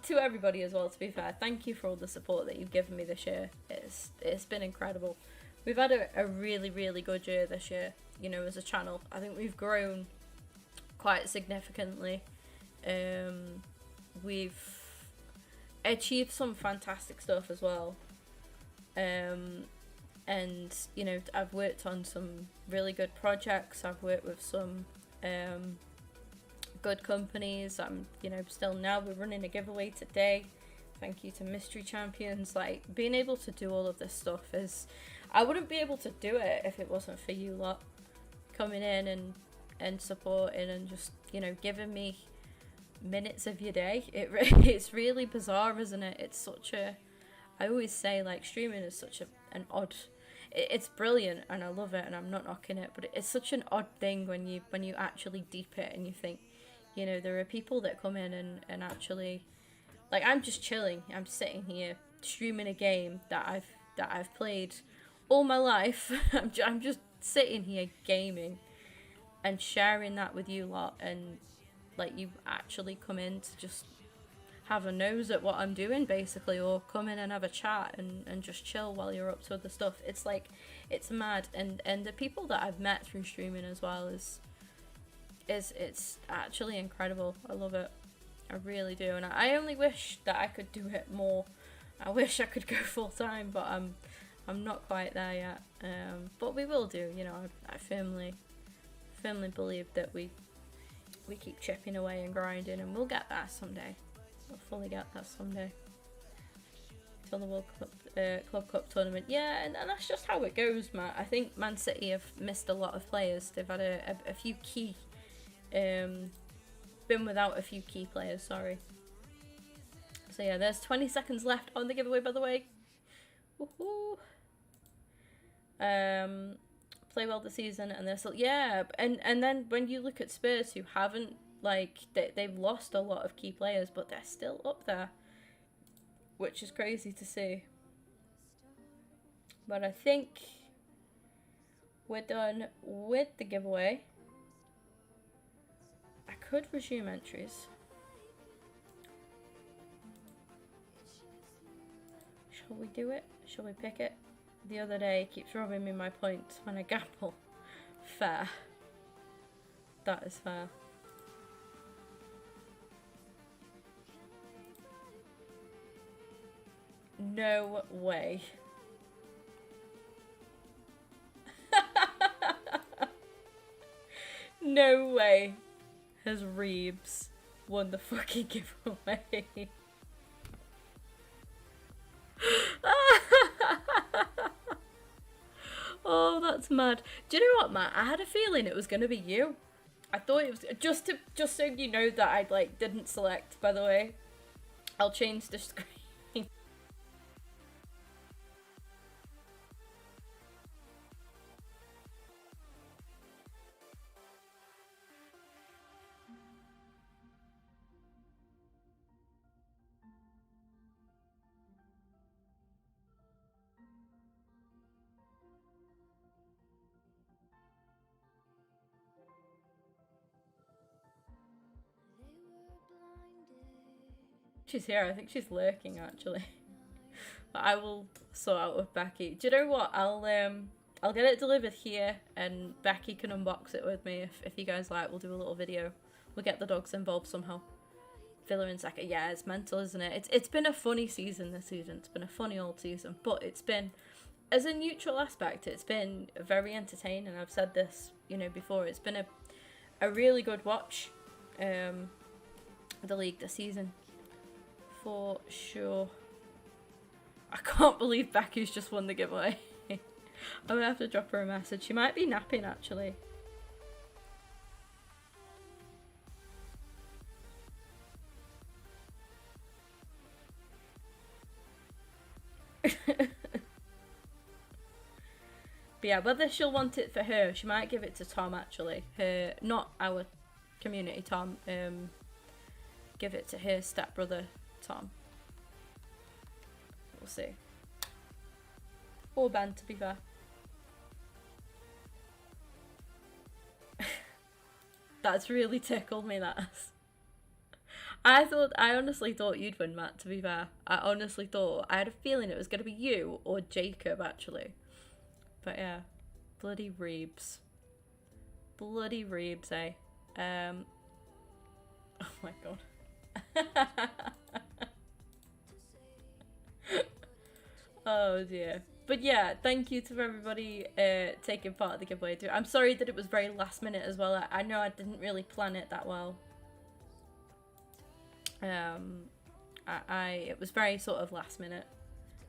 to everybody as well, to be fair, thank you for all the support that you've given me this year. It's been incredible. We've had a really, really good year this year, you know, as a channel. I think we've grown quite significantly. We've achieved some fantastic stuff as well. And you know, I've worked on some really good projects. I've worked with some good companies. I'm, you know, still now we're running a giveaway today. Thank you to Mystery Champions. Like, being able to do all of this stuff is, I wouldn't be able to do it if it wasn't for you lot coming in and supporting and just, you know, giving me minutes of your day. It's really bizarre, isn't it? It's such a, I always say, like, streaming is such an odd, it's brilliant and I love it and I'm not knocking it, but it's such an odd thing when you actually deep it and you think, you know, there are people that come in and actually, like, I'm just chilling. I'm sitting here streaming a game that I've played all my life. I'm just sitting here gaming and sharing that with you lot, and like, you actually come in to just have a nose at what I'm doing, basically, or come in and have a chat and just chill while you're up to other stuff. It's like, it's mad. And the people that I've met through streaming as well is it's actually incredible. I love it. I really do. And I only wish that I could do it more. I wish I could go full time, but I'm not quite there yet. But we will do, you know. I firmly believe that we keep chipping away and grinding, and we'll get there someday. We'll fully get that someday. Till the World Cup, Club Cup tournament. Yeah, and that's just how it goes, Matt. I think Man City have missed a lot of players. They've had a few key, been without a few key players, sorry. So yeah, there's 20 seconds left on the giveaway, by the way. Woohoo! Play well this season, and they're still, yeah, and then when you look at Spurs, who haven't, like, they've lost a lot of key players, but they're still up there, which is crazy to see. But I think we're done with the giveaway. I could resume entries. Shall we do it? Shall we pick it? The other day it keeps robbing me my points when I gamble. Fair. That is fair. No way. No way has Reeves won the fucking giveaway. Oh, that's mad. Do you know what, Matt? I had a feeling it was gonna be you. I thought it was just so you know that I like didn't select, by the way. I'll change the screen. She's here. I think she's lurking, actually. But I will sort out with Becky. Do you know what? I'll get it delivered here, and Becky can unbox it with me if you guys like. We'll do a little video. We'll get the dogs involved somehow. Villa and Saka. Yeah, it's mental, isn't it? It's been a funny season this season. It's been a funny old season, but it's been, as a neutral aspect, it's been very entertaining. I've said this, you know, before. It's been a really good watch. The league this season. For sure. I can't believe Becky's just won the giveaway. I'm gonna have to drop her a message. She might be napping, actually. But yeah, whether she'll want it for her, she might give it to Tom, actually. Her, not our community Tom. Give it to her stepbrother Tom. We'll see. Or Ben, to be fair. That's really tickled me, that. I honestly thought you'd win, Matt, to be fair. I honestly thought. I had a feeling it was going to be you or Jacob, actually. But yeah. Bloody Reeves. Bloody Reeves, eh? Oh my god. Oh dear. But yeah, thank you to everybody taking part of the giveaway too. I'm sorry that it was very last minute as well. I know I didn't really plan it that well. It was very sort of last minute.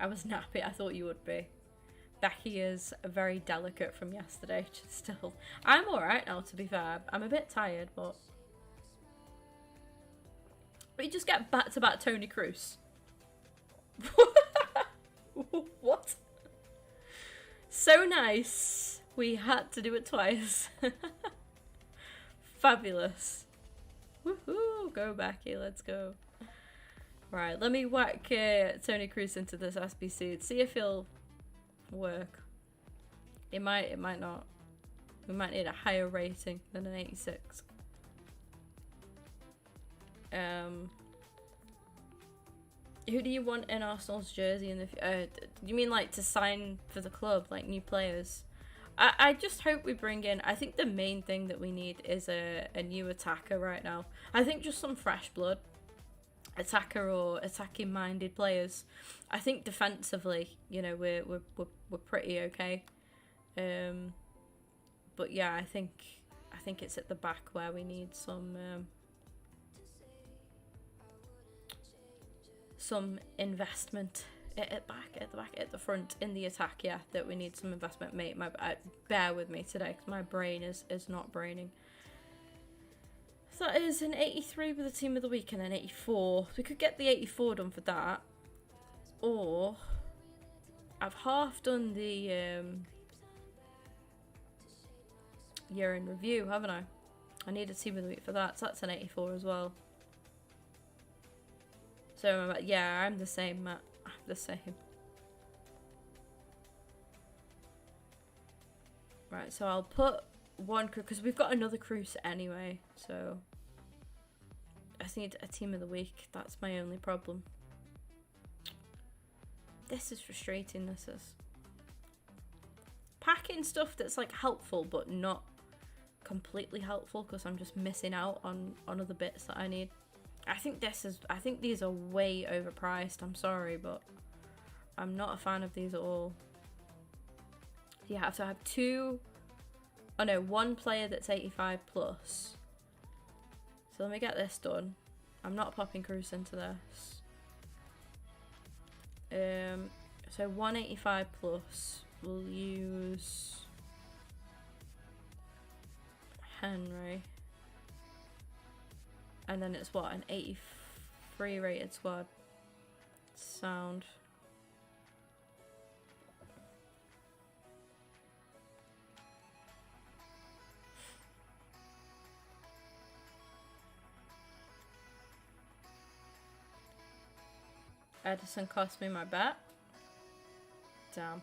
I was nappy. I thought you would be. Becky is very delicate from yesterday. Still, I'm alright now, to be fair. I'm a bit tired, but we just get back-to-back Tony Cruz. What? So nice. We had to do it twice. Fabulous. Woohoo! Go Becky, let's go. Right, let me whack Tony Cruz into this SBC and see if he'll work. It might not. We might need a higher rating than an 86. Who do you want in Arsenal's jersey in the you mean like to sign for the club, like new players? I just hope we bring in, I think the main thing that we need is a new attacker right now. I think just some fresh blood. Attacker or attacking minded players. I think defensively, you know, we're pretty okay. But yeah, I think it's at the back where we need some investment. At the front in the attack, yeah, that we need some investment. Mate, bear with me today because my brain is not braining. So that is an 83 with the team of the week and an 84. We could get the 84 done for that, or I've half done the year in review, haven't I? I need a team of the week for that, so that's an 84 as well. So yeah, I'm the same, Matt. I'm the same. Right, so I'll put one crew because we've got another cruise anyway. So I just need a team of the week. That's my only problem. This is frustrating. This is packing stuff that's like helpful but not completely helpful because I'm just missing out on other bits that I need. I think these are way overpriced. I'm sorry, but I'm not a fan of these at all. You have to have one player that's 85 plus. So let me get this done. I'm not popping Cruz into this. So 185 plus. We'll use Henry. And then it's what, an 83 rated squad. Sound. Edison cost me my bet. Damn.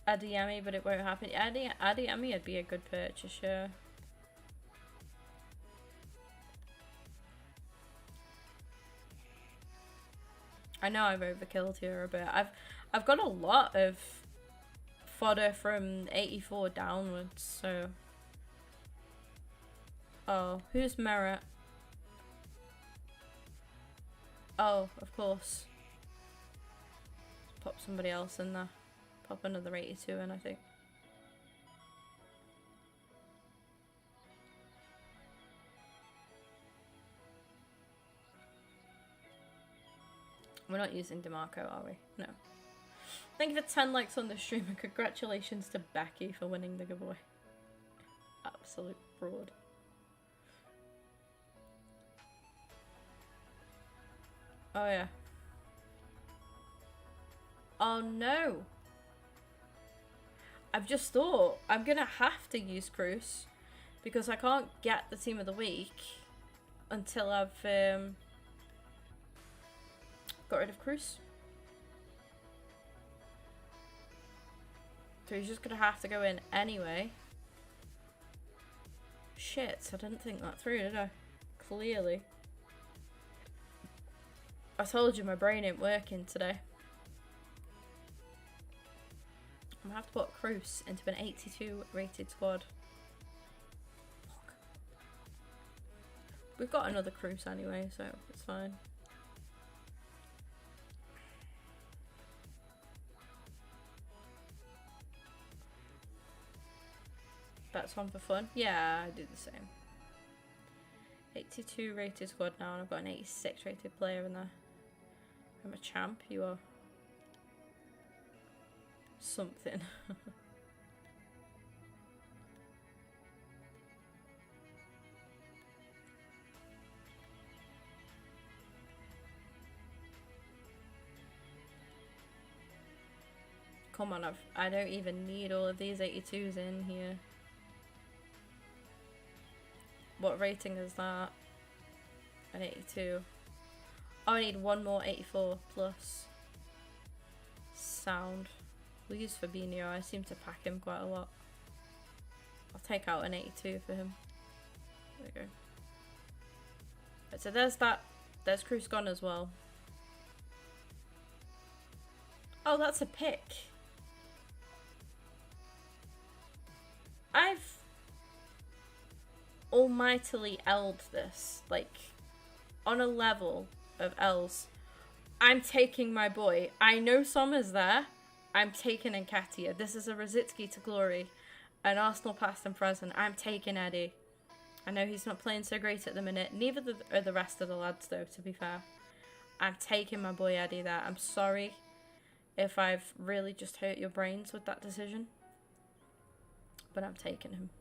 Adeyemi, but it won't happen. Adeyemi would be a good purchase, yeah. I know I've overkilled here a bit. I've got a lot of fodder from 84 downwards, so. Oh, who's Merritt? Oh, of course. Pop somebody else in there. Pop another 82 in, I think. We're not using DeMarco, are we? No. Thank you for 10 likes on the stream and congratulations to Becky for winning the giveaway. Absolute fraud. Oh yeah. Oh no. I've just thought I'm gonna have to use Cruz because I can't get the team of the week until I've got rid of Cruz. So he's just gonna have to go in anyway. Shit, I didn't think that through, did I? Clearly. I told you my brain ain't working today. I'm gonna have to put Cruz into an 82 rated squad. Fuck. We've got another cruise anyway, so it's fine. That's one for fun. Yeah, I do the same. 82 rated squad now, and I've got an 86 rated player in there. I'm a champ, you are something. Come on, I don't even need all of these 82s in here. What rating is that? An 82. Oh, I need one more 84 plus. Sound. We'll use Fabinho. I seem to pack him quite a lot. I'll take out an 82 for him. There we go. Right, so there's that. There's Cruz gone as well. Oh, that's a pick. I've almightily L'd this, like, on a level of L's. I'm taking my boy. I know Sommer's there. I'm taking Nketiah. This is a Rosicky to glory. An Arsenal past and present. I'm taking Eddie. I know he's not playing so great at the minute. Neither are the rest of the lads, though, to be fair. I'm taking my boy Eddie there. I'm sorry if I've really just hurt your brains with that decision. But I'm taking him.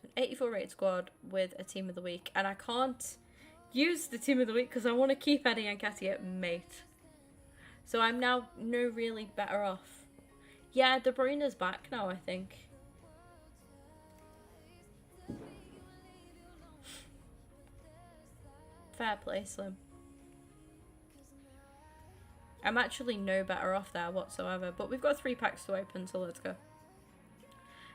So an 84 rated squad with a team of the week. And I can't use the team of the week because I want to keep Eddie Nketiah, mate. So I'm now no really better off. Yeah, De Bruyne's back now, I think. Fair play, Slim. I'm actually no better off there whatsoever, but we've got 3 packs to open, so let's go.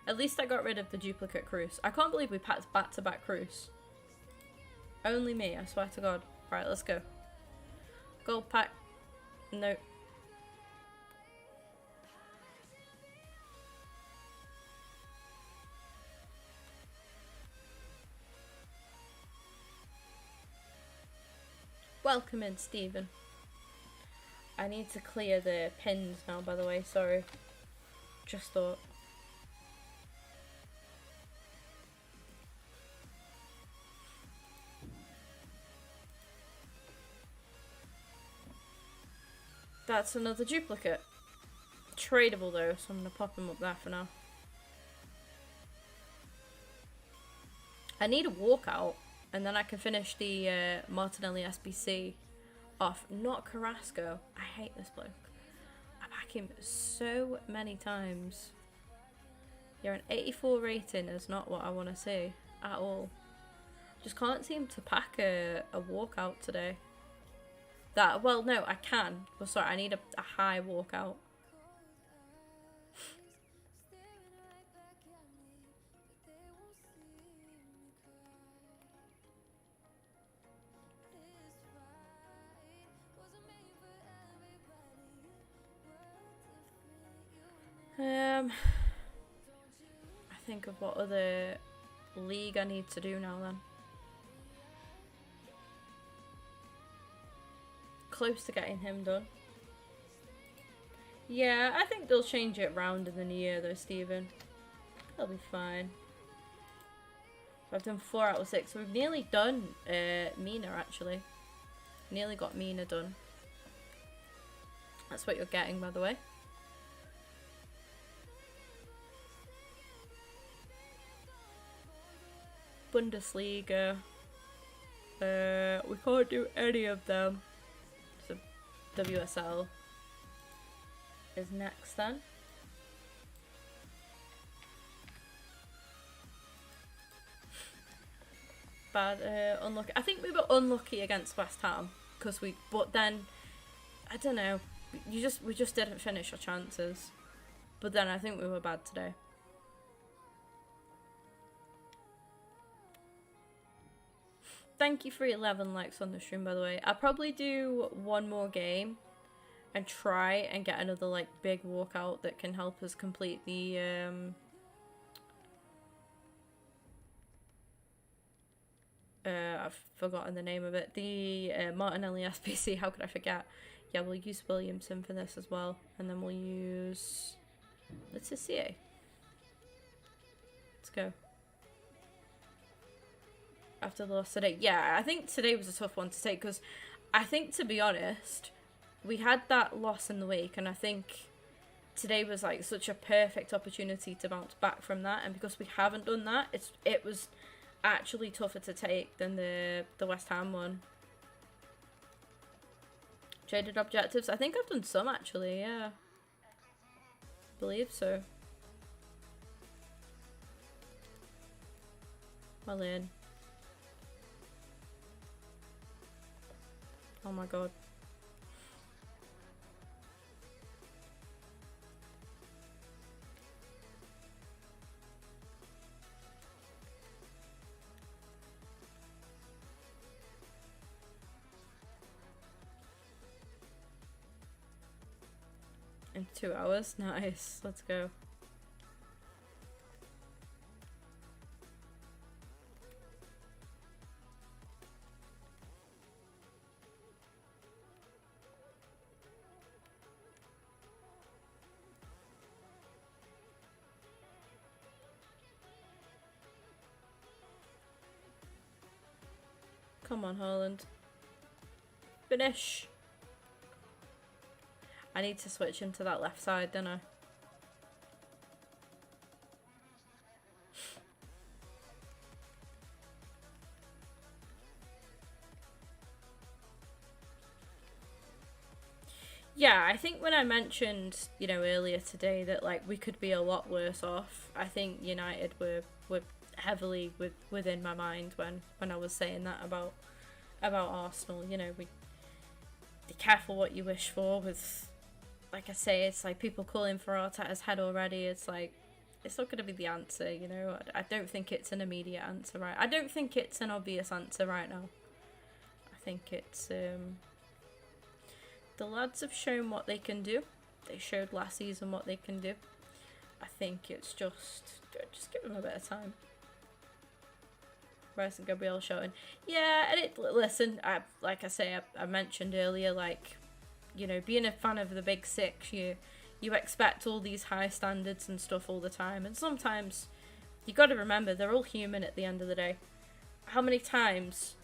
At least I got rid of the duplicate Cruz. I can't believe we packed back-to-back Cruz. Only me, I swear to God. Right, let's go. Gold pack. No. Welcome in, Stephen. I need to clear the pins now, by the way, sorry. Just thought. That's another duplicate. Tradable though, so I'm going to pop him up there for now. I need a walkout, and then I can finish the Martinelli SBC off. Not Carrasco. I hate this bloke. I pack him so many times. Yeah, an 84 rating is not what I want to see at all. Just can't seem to pack a walkout today. That, well, no, I can. But sorry, I need a high walkout. I think of what other league I need to do now then. Close to getting him done. Yeah, I think they'll change it round in the new year though, Stephen. They'll be fine. So I've done 4 out of 6. So we've nearly done Mina actually. Nearly got Mina done. That's what you're getting, by the way. Bundesliga. We can't do any of them. So WSL is next then. Bad, unlucky. I think we were unlucky against West Ham because but then I don't know. We just didn't finish our chances. But then I think we were bad today. Thank you for 11 likes on the stream, by the way. I'll probably do one more game and try and get another like big walkout that can help us complete the I've forgotten the name of it. The Martinelli SPC. How could I forget? Yeah, we'll use Williamson for this as well, and then we'll use Letitia. Let's go. After the loss today, yeah, I think today was a tough one to take because I think, to be honest, we had that loss in the week, and I think today was like such a perfect opportunity to bounce back from that. And because we haven't done that, it was actually tougher to take than the West Ham one. Traded objectives. I think I've done some actually. Yeah, believe so. Well in. Oh my god. In 2 hours? Nice. Let's go. Come on, Haaland. Finish. I need to switch him to that left side, don't I? Yeah, I think when I mentioned, you know, earlier today that like we could be a lot worse off, I think United were heavily within my mind when I was saying that about Arsenal. You know, be careful what you wish for with, like I say, it's like people calling for Arteta's head already. It's like, it's not going to be the answer, you know. I don't think it's an immediate answer, right? I don't think it's an obvious answer right now. I think it's the lads have shown what they can do. They showed last season what they can do. I think it's just give them a bit of time. Rice and Gabriel shouting, yeah. And listen, like I say, I mentioned earlier, like, you know, being a fan of the Big Six, you expect all these high standards and stuff all the time, and sometimes you got to remember they're all human at the end of the day. How many times,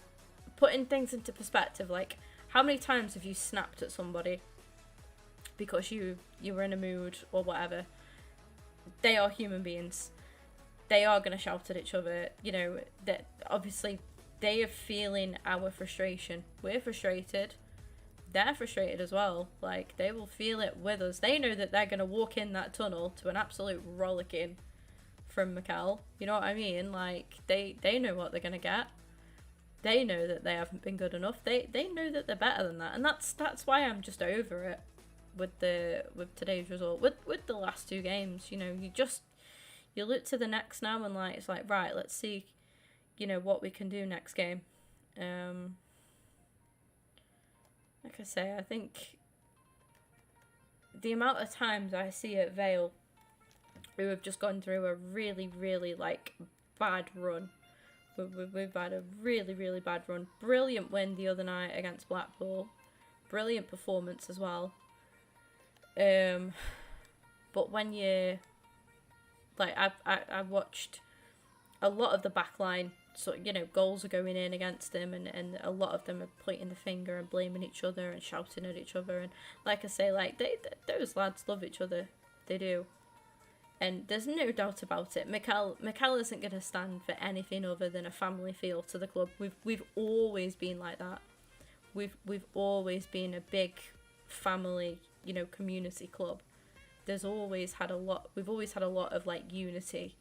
putting things into perspective, like how many times have you snapped at somebody because you were in a mood or whatever? They are human beings. They are going to shout at each other, you know, that obviously they are feeling our frustration. We're frustrated. They're frustrated as well. Like, they will feel it with us. They know that they're going to walk in that tunnel to an absolute rollicking from Mikel. You know what I mean? Like, they know what they're going to get. They know that they haven't been good enough. They know that they're better than that. And that's why I'm just over it with today's result. With the last two games, you know, you look to the next now and like, it's like, right, let's see, you know, what we can do next game. Like I say, I think the amount of times I see at Vale who have just gone through a really, really, like, bad run. We've had a really, really bad run. Brilliant win the other night against Blackpool. Brilliant performance as well. But when you... Like, I watched a lot of the back line, so, you know, goals are going in against them, and a lot of them are pointing the finger and blaming each other and shouting at each other. And like I say, like, those lads love each other. They do. And there's no doubt about it. Mikel isn't going to stand for anything other than a family feel to the club. We've always been like that. We've always been a big family, you know, community club. We've always had a lot of like unity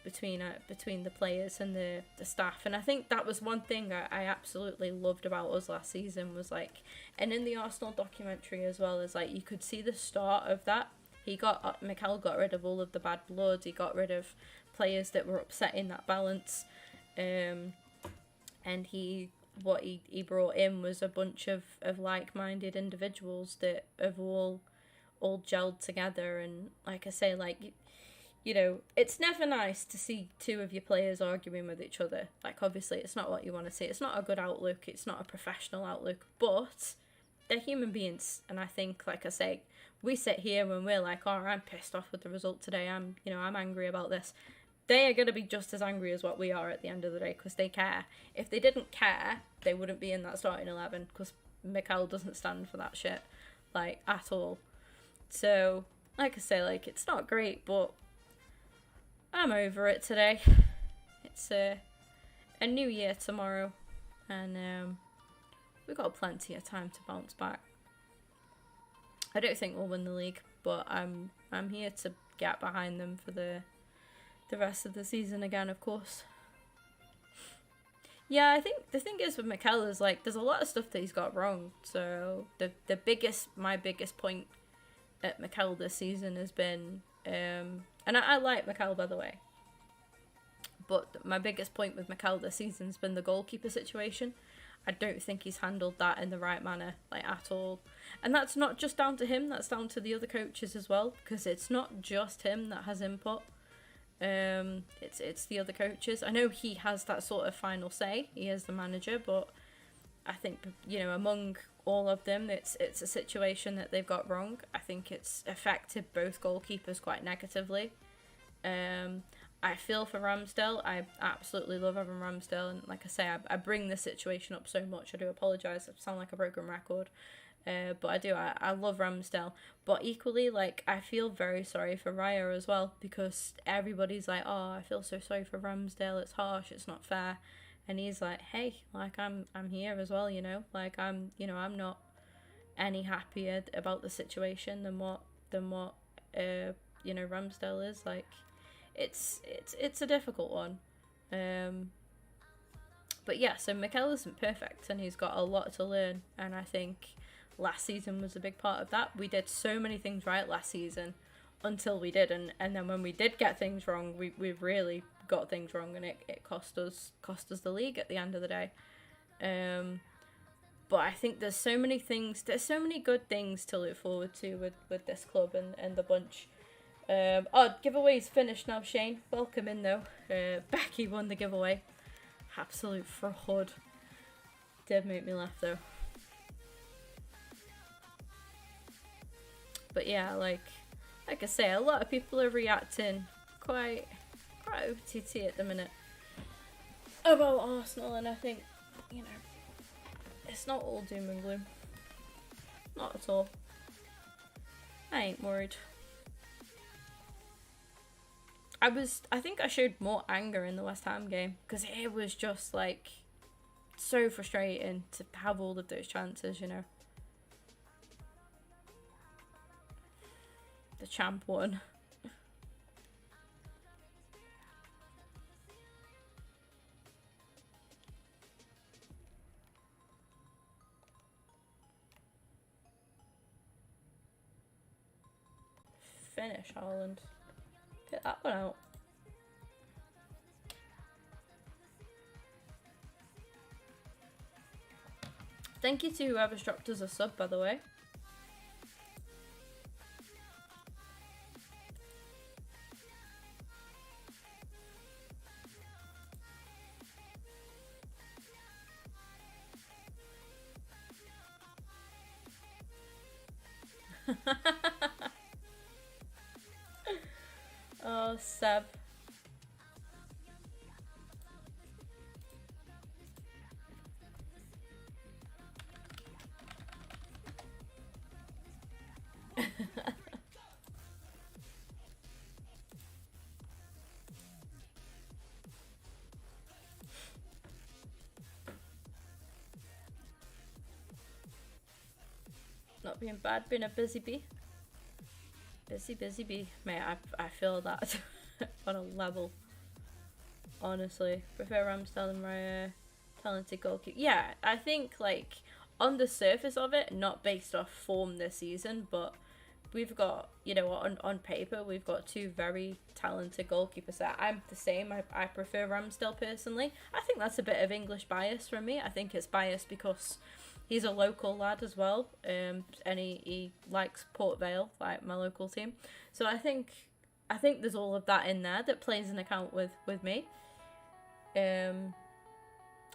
between the players and the staff, and I think that was one thing I absolutely loved about us last season, was like, and in the Arsenal documentary as well, as like you could see the start of that. Mikel got rid of all of the bad blood. He got rid of players that were upsetting that balance, and he brought in was a bunch of like-minded individuals that have all gelled together. And like I say, like, you know, it's never nice to see two of your players arguing with each other. Like, obviously, it's not what you want to see. It's not a good outlook. It's not a professional outlook. But they're human beings. And I think, like I say, we sit here when we're like, oh, I'm pissed off with the result today. I'm angry about this. They are going to be just as angry as what we are at the end of the day because they care. If they didn't care, they wouldn't be in that starting 11 because Mikel doesn't stand for that shit, like, at all. So, like I say, like, it's not great, but I'm over it today. It's a new year tomorrow, and we've got plenty of time to bounce back. I don't think we'll win the league, but I'm here to get behind them for the rest of the season again, of course. Yeah, I think the thing is with Mikel is, like, there's a lot of stuff that he's got wrong. So my biggest point at Mikel this season has been, and I like Mikel, by the way, but my biggest point with Mikel this season has been the goalkeeper situation. I don't think he's handled that in the right manner, like, at all. And that's not just down to him, that's down to the other coaches as well, because it's not just him that has input. It's the other coaches. I know he has that sort of final say, he is the manager, but I think, you know, among all of them, it's a situation that they've got wrong. I think it's affected both goalkeepers quite negatively. I feel for Ramsdale. I absolutely love having Ramsdale, and like I say, I bring this situation up so much. I do apologise. I sound like a broken record, but I do. I love Ramsdale, but equally, like, I feel very sorry for Raya as well, because everybody's like, oh, I feel so sorry for Ramsdale. It's harsh. It's not fair. And he's like, hey, like, I'm here as well, you know, like, I'm not any happier about the situation than what Ramsdale is. Like, it's a difficult one. But yeah, so Mikel isn't perfect, and he's got a lot to learn, and I think last season was a big part of that. We did so many things right last season until we didn't, and then when we did get things wrong, we really got things wrong, and it cost us the league at the end of the day. But I think there's so many good things to look forward to with this club and the bunch. Giveaway's finished now, Shane. Welcome in, though. Becky won the giveaway. Absolute fraud. Did make me laugh, though. But yeah, like I say, a lot of people are reacting quite OTT at the minute about Arsenal, and I think, you know, it's not all doom and gloom. Not at all. I ain't worried. I think I showed more anger in the West Ham game, because it was just, like, so frustrating to have all of those chances, you know. The champ won. Finish, Haaland. Get that one out. Thank you to whoever's dropped us a sub, by the way. Oh, Seb. Not being bad, being a busy bee. Busy bee. Mate, I feel that on a level. Honestly. Prefer Ramsdale and Raya. Talented goalkeeper. Yeah, I think, like, on the surface of it, not based off form this season, but we've got, you know, on paper, we've got two very talented goalkeepers there. I'm the same. I prefer Ramsdale personally. I think that's a bit of English bias from me. I think it's biased because he's a local lad as well, and he likes Port Vale, like my local team. So I think I think there's all of that in there that plays an account with me.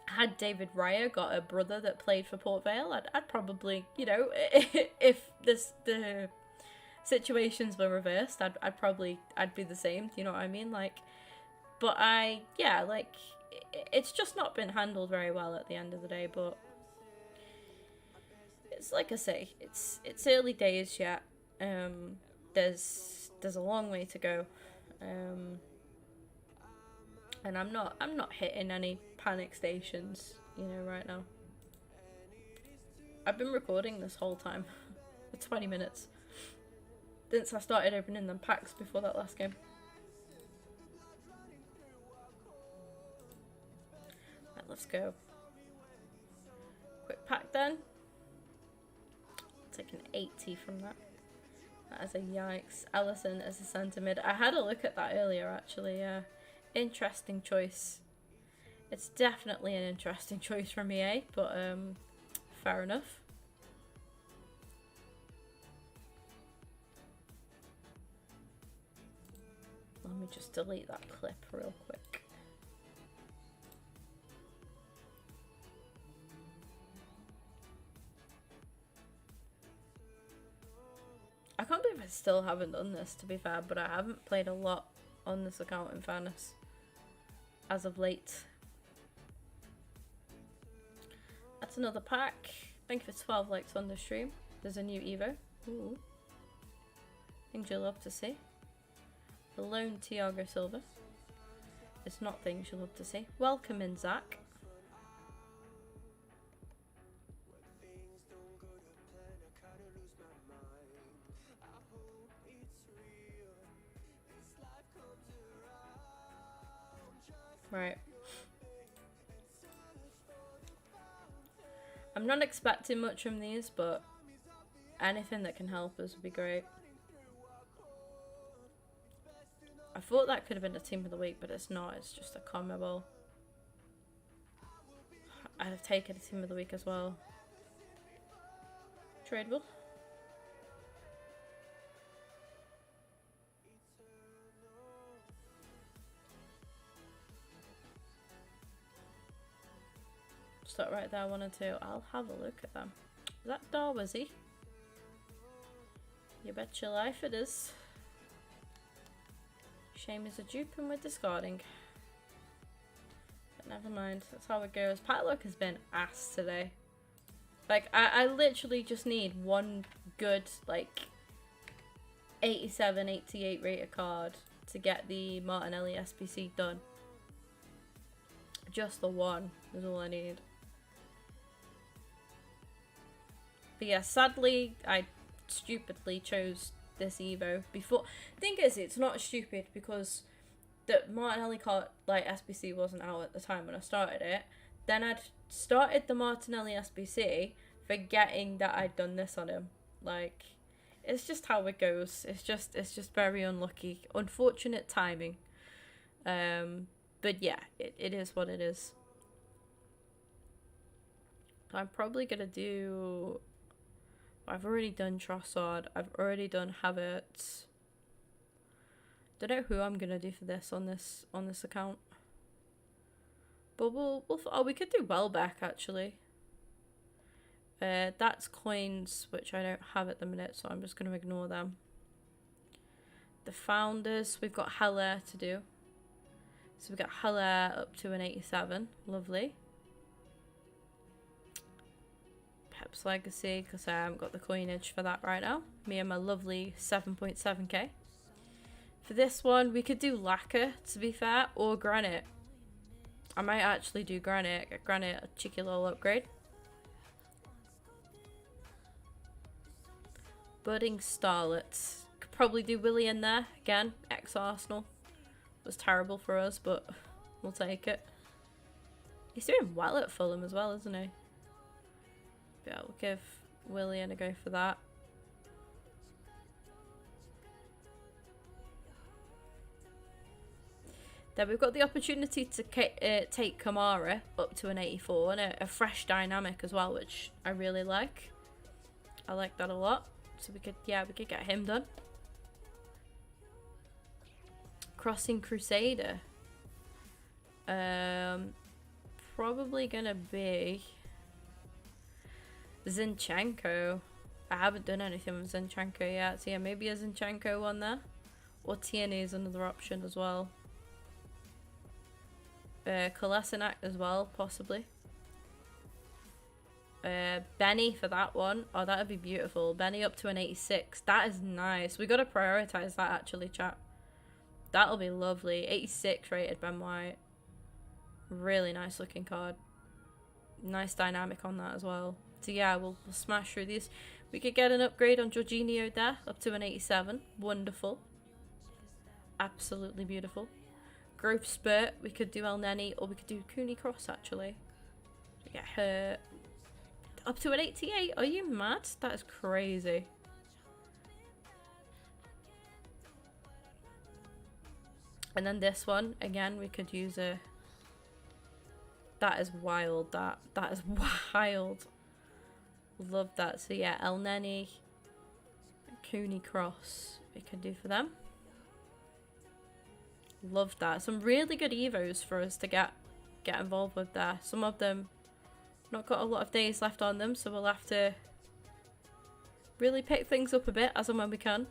Had David Raya got a brother that played for Port Vale, I'd probably, you know, if the situations were reversed, I'd be the same, you know what I mean? Like, but like, it's just not been handled very well at the end of the day, but it's like I say, it's early days yet. There's a long way to go. And I'm not hitting any panic stations, you know, right now. I've been recording this whole time for 20 minutes since I started opening them packs before that last game. Right, let's go. Quick pack then. Take an 80 from that. That is a yikes. Allison as a centre mid. I had a look at that earlier actually, yeah. Interesting choice. It's definitely an interesting choice from EA, but fair enough. Let me just delete that clip real quick. I can't believe I still haven't done this, to be fair, but I haven't played a lot on this account, in fairness, as of late. That's another pack. Thank you for 12 likes on the stream. There's a new Evo. Ooh. Things you'll love to see. The lone Thiago Silva. It's not things you'll love to see. Welcome in, Zach. Right. I'm not expecting much from these, but anything that can help us would be great. I thought that could have been a team of the week, but it's not. It's just a combo ball. I'd have taken a team of the week as well. Tradable. Stop right there, 1 and 2. I'll have a look at them. Is that Darwazy? You bet your life it is. Shame is a dupe and we're discarding. But never mind, that's how it goes. Padlock has been ass today. Like, I literally just need one good, like, 87, 88 rated card to get the Martinelli SBC done. Just the one is all I need. But yeah, sadly, I stupidly chose this Evo before. Thing is, it's not stupid because the Martinelli card, like, SBC wasn't out at the time when I started it. Then I'd started the Martinelli SBC forgetting that I'd done this on him. Like, it's just how it goes. It's just very unlucky. Unfortunate timing. But yeah, it is what it is. So I'm probably gonna do... I've already done Trossard. I've already done Havertz. Don't know who I'm gonna do for this on this account. But we could do Welbeck actually. That's coins which I don't have at the minute, so I'm just gonna ignore them. The founders, we've got Haller to do. So we've got Haller up to an 87. Lovely. Pep's Legacy, because I haven't got the coinage for that right now. Me and my lovely 7.7k. For this one, we could do Lacquer, to be fair, or Granite. I might actually do Granite. Get Granite a cheeky little upgrade. Budding Starlets. Could probably do Willie in there. Again, ex-Arsenal. Was terrible for us, but we'll take it. He's doing well at Fulham as well, isn't he? Yeah, we'll give Willian a go for that. Then we've got the opportunity to take Kamara up to an 84 and a fresh dynamic as well, which I really like. I like that a lot. So we could get him done. Crossing Crusader. Probably gonna be Zinchenko. I haven't done anything with Zinchenko yet, so yeah, maybe a Zinchenko one there. Or Tierney is another option as well. Kolasinac as well, possibly. Benny for that one. Oh, that would be beautiful. Benny up to an 86. That is nice. We got to prioritise that actually, chat. That'll be lovely. 86 rated Ben White. Really nice looking card. Nice dynamic on that as well. So yeah, we'll smash through these. We could get an upgrade on Jorginho there, up to an 87. Wonderful. Absolutely beautiful. Growth Spurt, we could do El Neni, or we could do Cooney Cross actually. We get her up to an 88. Are you mad? That is crazy. And then this one, again, we could use a... That is wild, that. That is wild. Love that. So yeah, El Neni, Cooney Cross, we could do for them. Love that. Some really good evos for us to get involved with there. Some of them not got a lot of days left on them, so we'll have to really pick things up a bit as and when we can.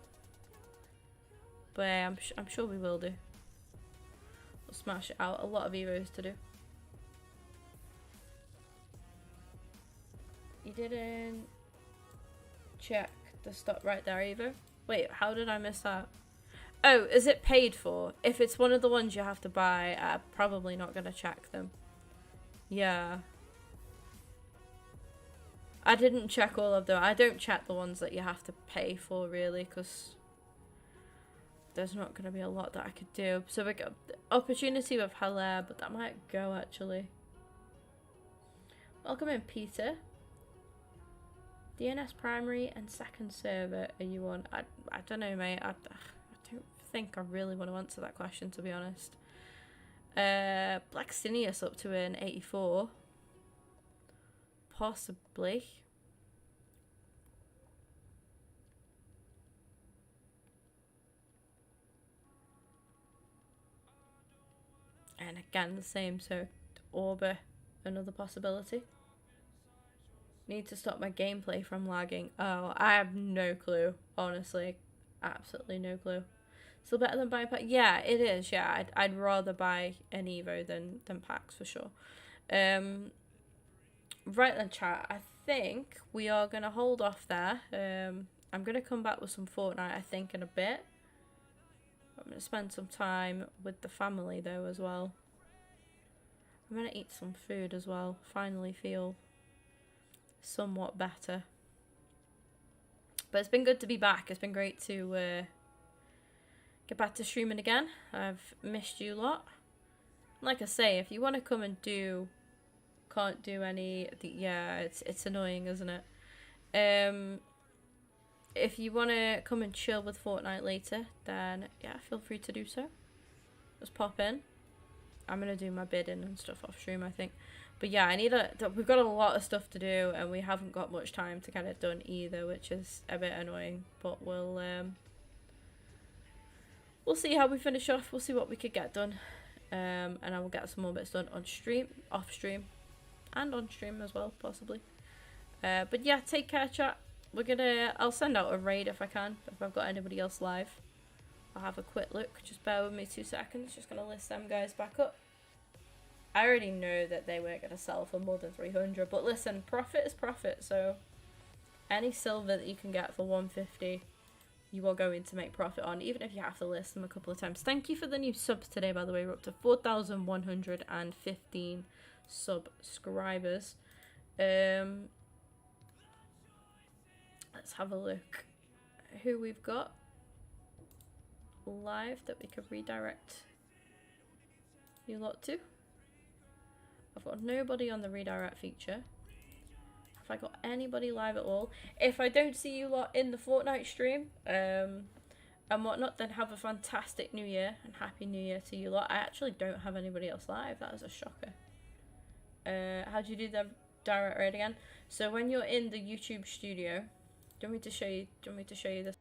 But I'm sure we will do. We'll smash it out. A lot of evos to do. You didn't check the stop right there, Evo. Wait, how did I miss that? Oh, is it paid for? If it's one of the ones you have to buy, I'm probably not going to check them. Yeah. I didn't check all of them. I don't check the ones that you have to pay for, really, because there's not going to be a lot that I could do. So we got opportunity with Haller, but that might go, actually. Welcome in, Peter. DNS primary and second server are you on? I don't know, mate. I don't think I really want to answer that question, to be honest. Blackstinius up to an 84. Possibly. And again, the same. So, Orber, another possibility. Need to stop my gameplay from lagging. Oh, I have no clue. Honestly, absolutely no clue. Still better than buying packs? Yeah, it is. Yeah, I'd rather buy an Evo than packs for sure. Right then, chat. I think we are gonna hold off there. I'm gonna come back with some Fortnite, I think, in a bit. I'm gonna spend some time with the family though as well. I'm gonna eat some food as well. Finally feel somewhat better. But it's been good to be back. It's been great to get back to streaming again. I've missed you a lot. Like I say, if you want to come and can't do any, yeah, it's annoying, isn't it? If you want to come and chill with Fortnite later, then yeah, feel free to do so. Just pop in. I'm gonna do my bidding and stuff off stream, I think. But yeah, we've got a lot of stuff to do, and we haven't got much time to get it done either, which is a bit annoying. But we'll see how we finish off. We'll see what we could get done, and I will get some more bits done on stream, off stream, and on stream as well, possibly. But yeah, take care, chat. I'll send out a raid if I can, if I've got anybody else live. I'll have a quick look. Just bear with me 2 seconds. Just gonna list them guys back up. I already know that they weren't gonna sell for more than 300, but listen, profit is profit. So any silver that you can get for 150, you are going to make profit on, even if you have to list them a couple of times. Thank you for the new subs today, by the way. We're up to 4,115 subscribers. Let's have a look who we've got live that we could redirect you lot to. I've got nobody on the redirect feature. Have I got anybody live at all? If I don't see you lot in the Fortnite stream and whatnot, then have a fantastic new year and happy new year to you lot. I actually don't have anybody else live. That is a shocker. How do you do the direct raid again? So when you're in the YouTube studio, do you want me to show you? Do you want me to show you this?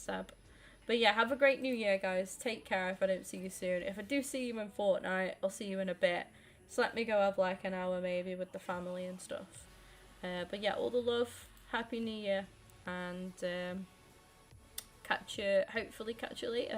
Seb. But yeah, have a great new year, guys. Take care if I don't see you soon. If I do see you in Fortnite, I'll see you in a bit. Just let me go have like an hour maybe with the family and stuff. But yeah, all the love. Happy New Year. And hopefully catch you later.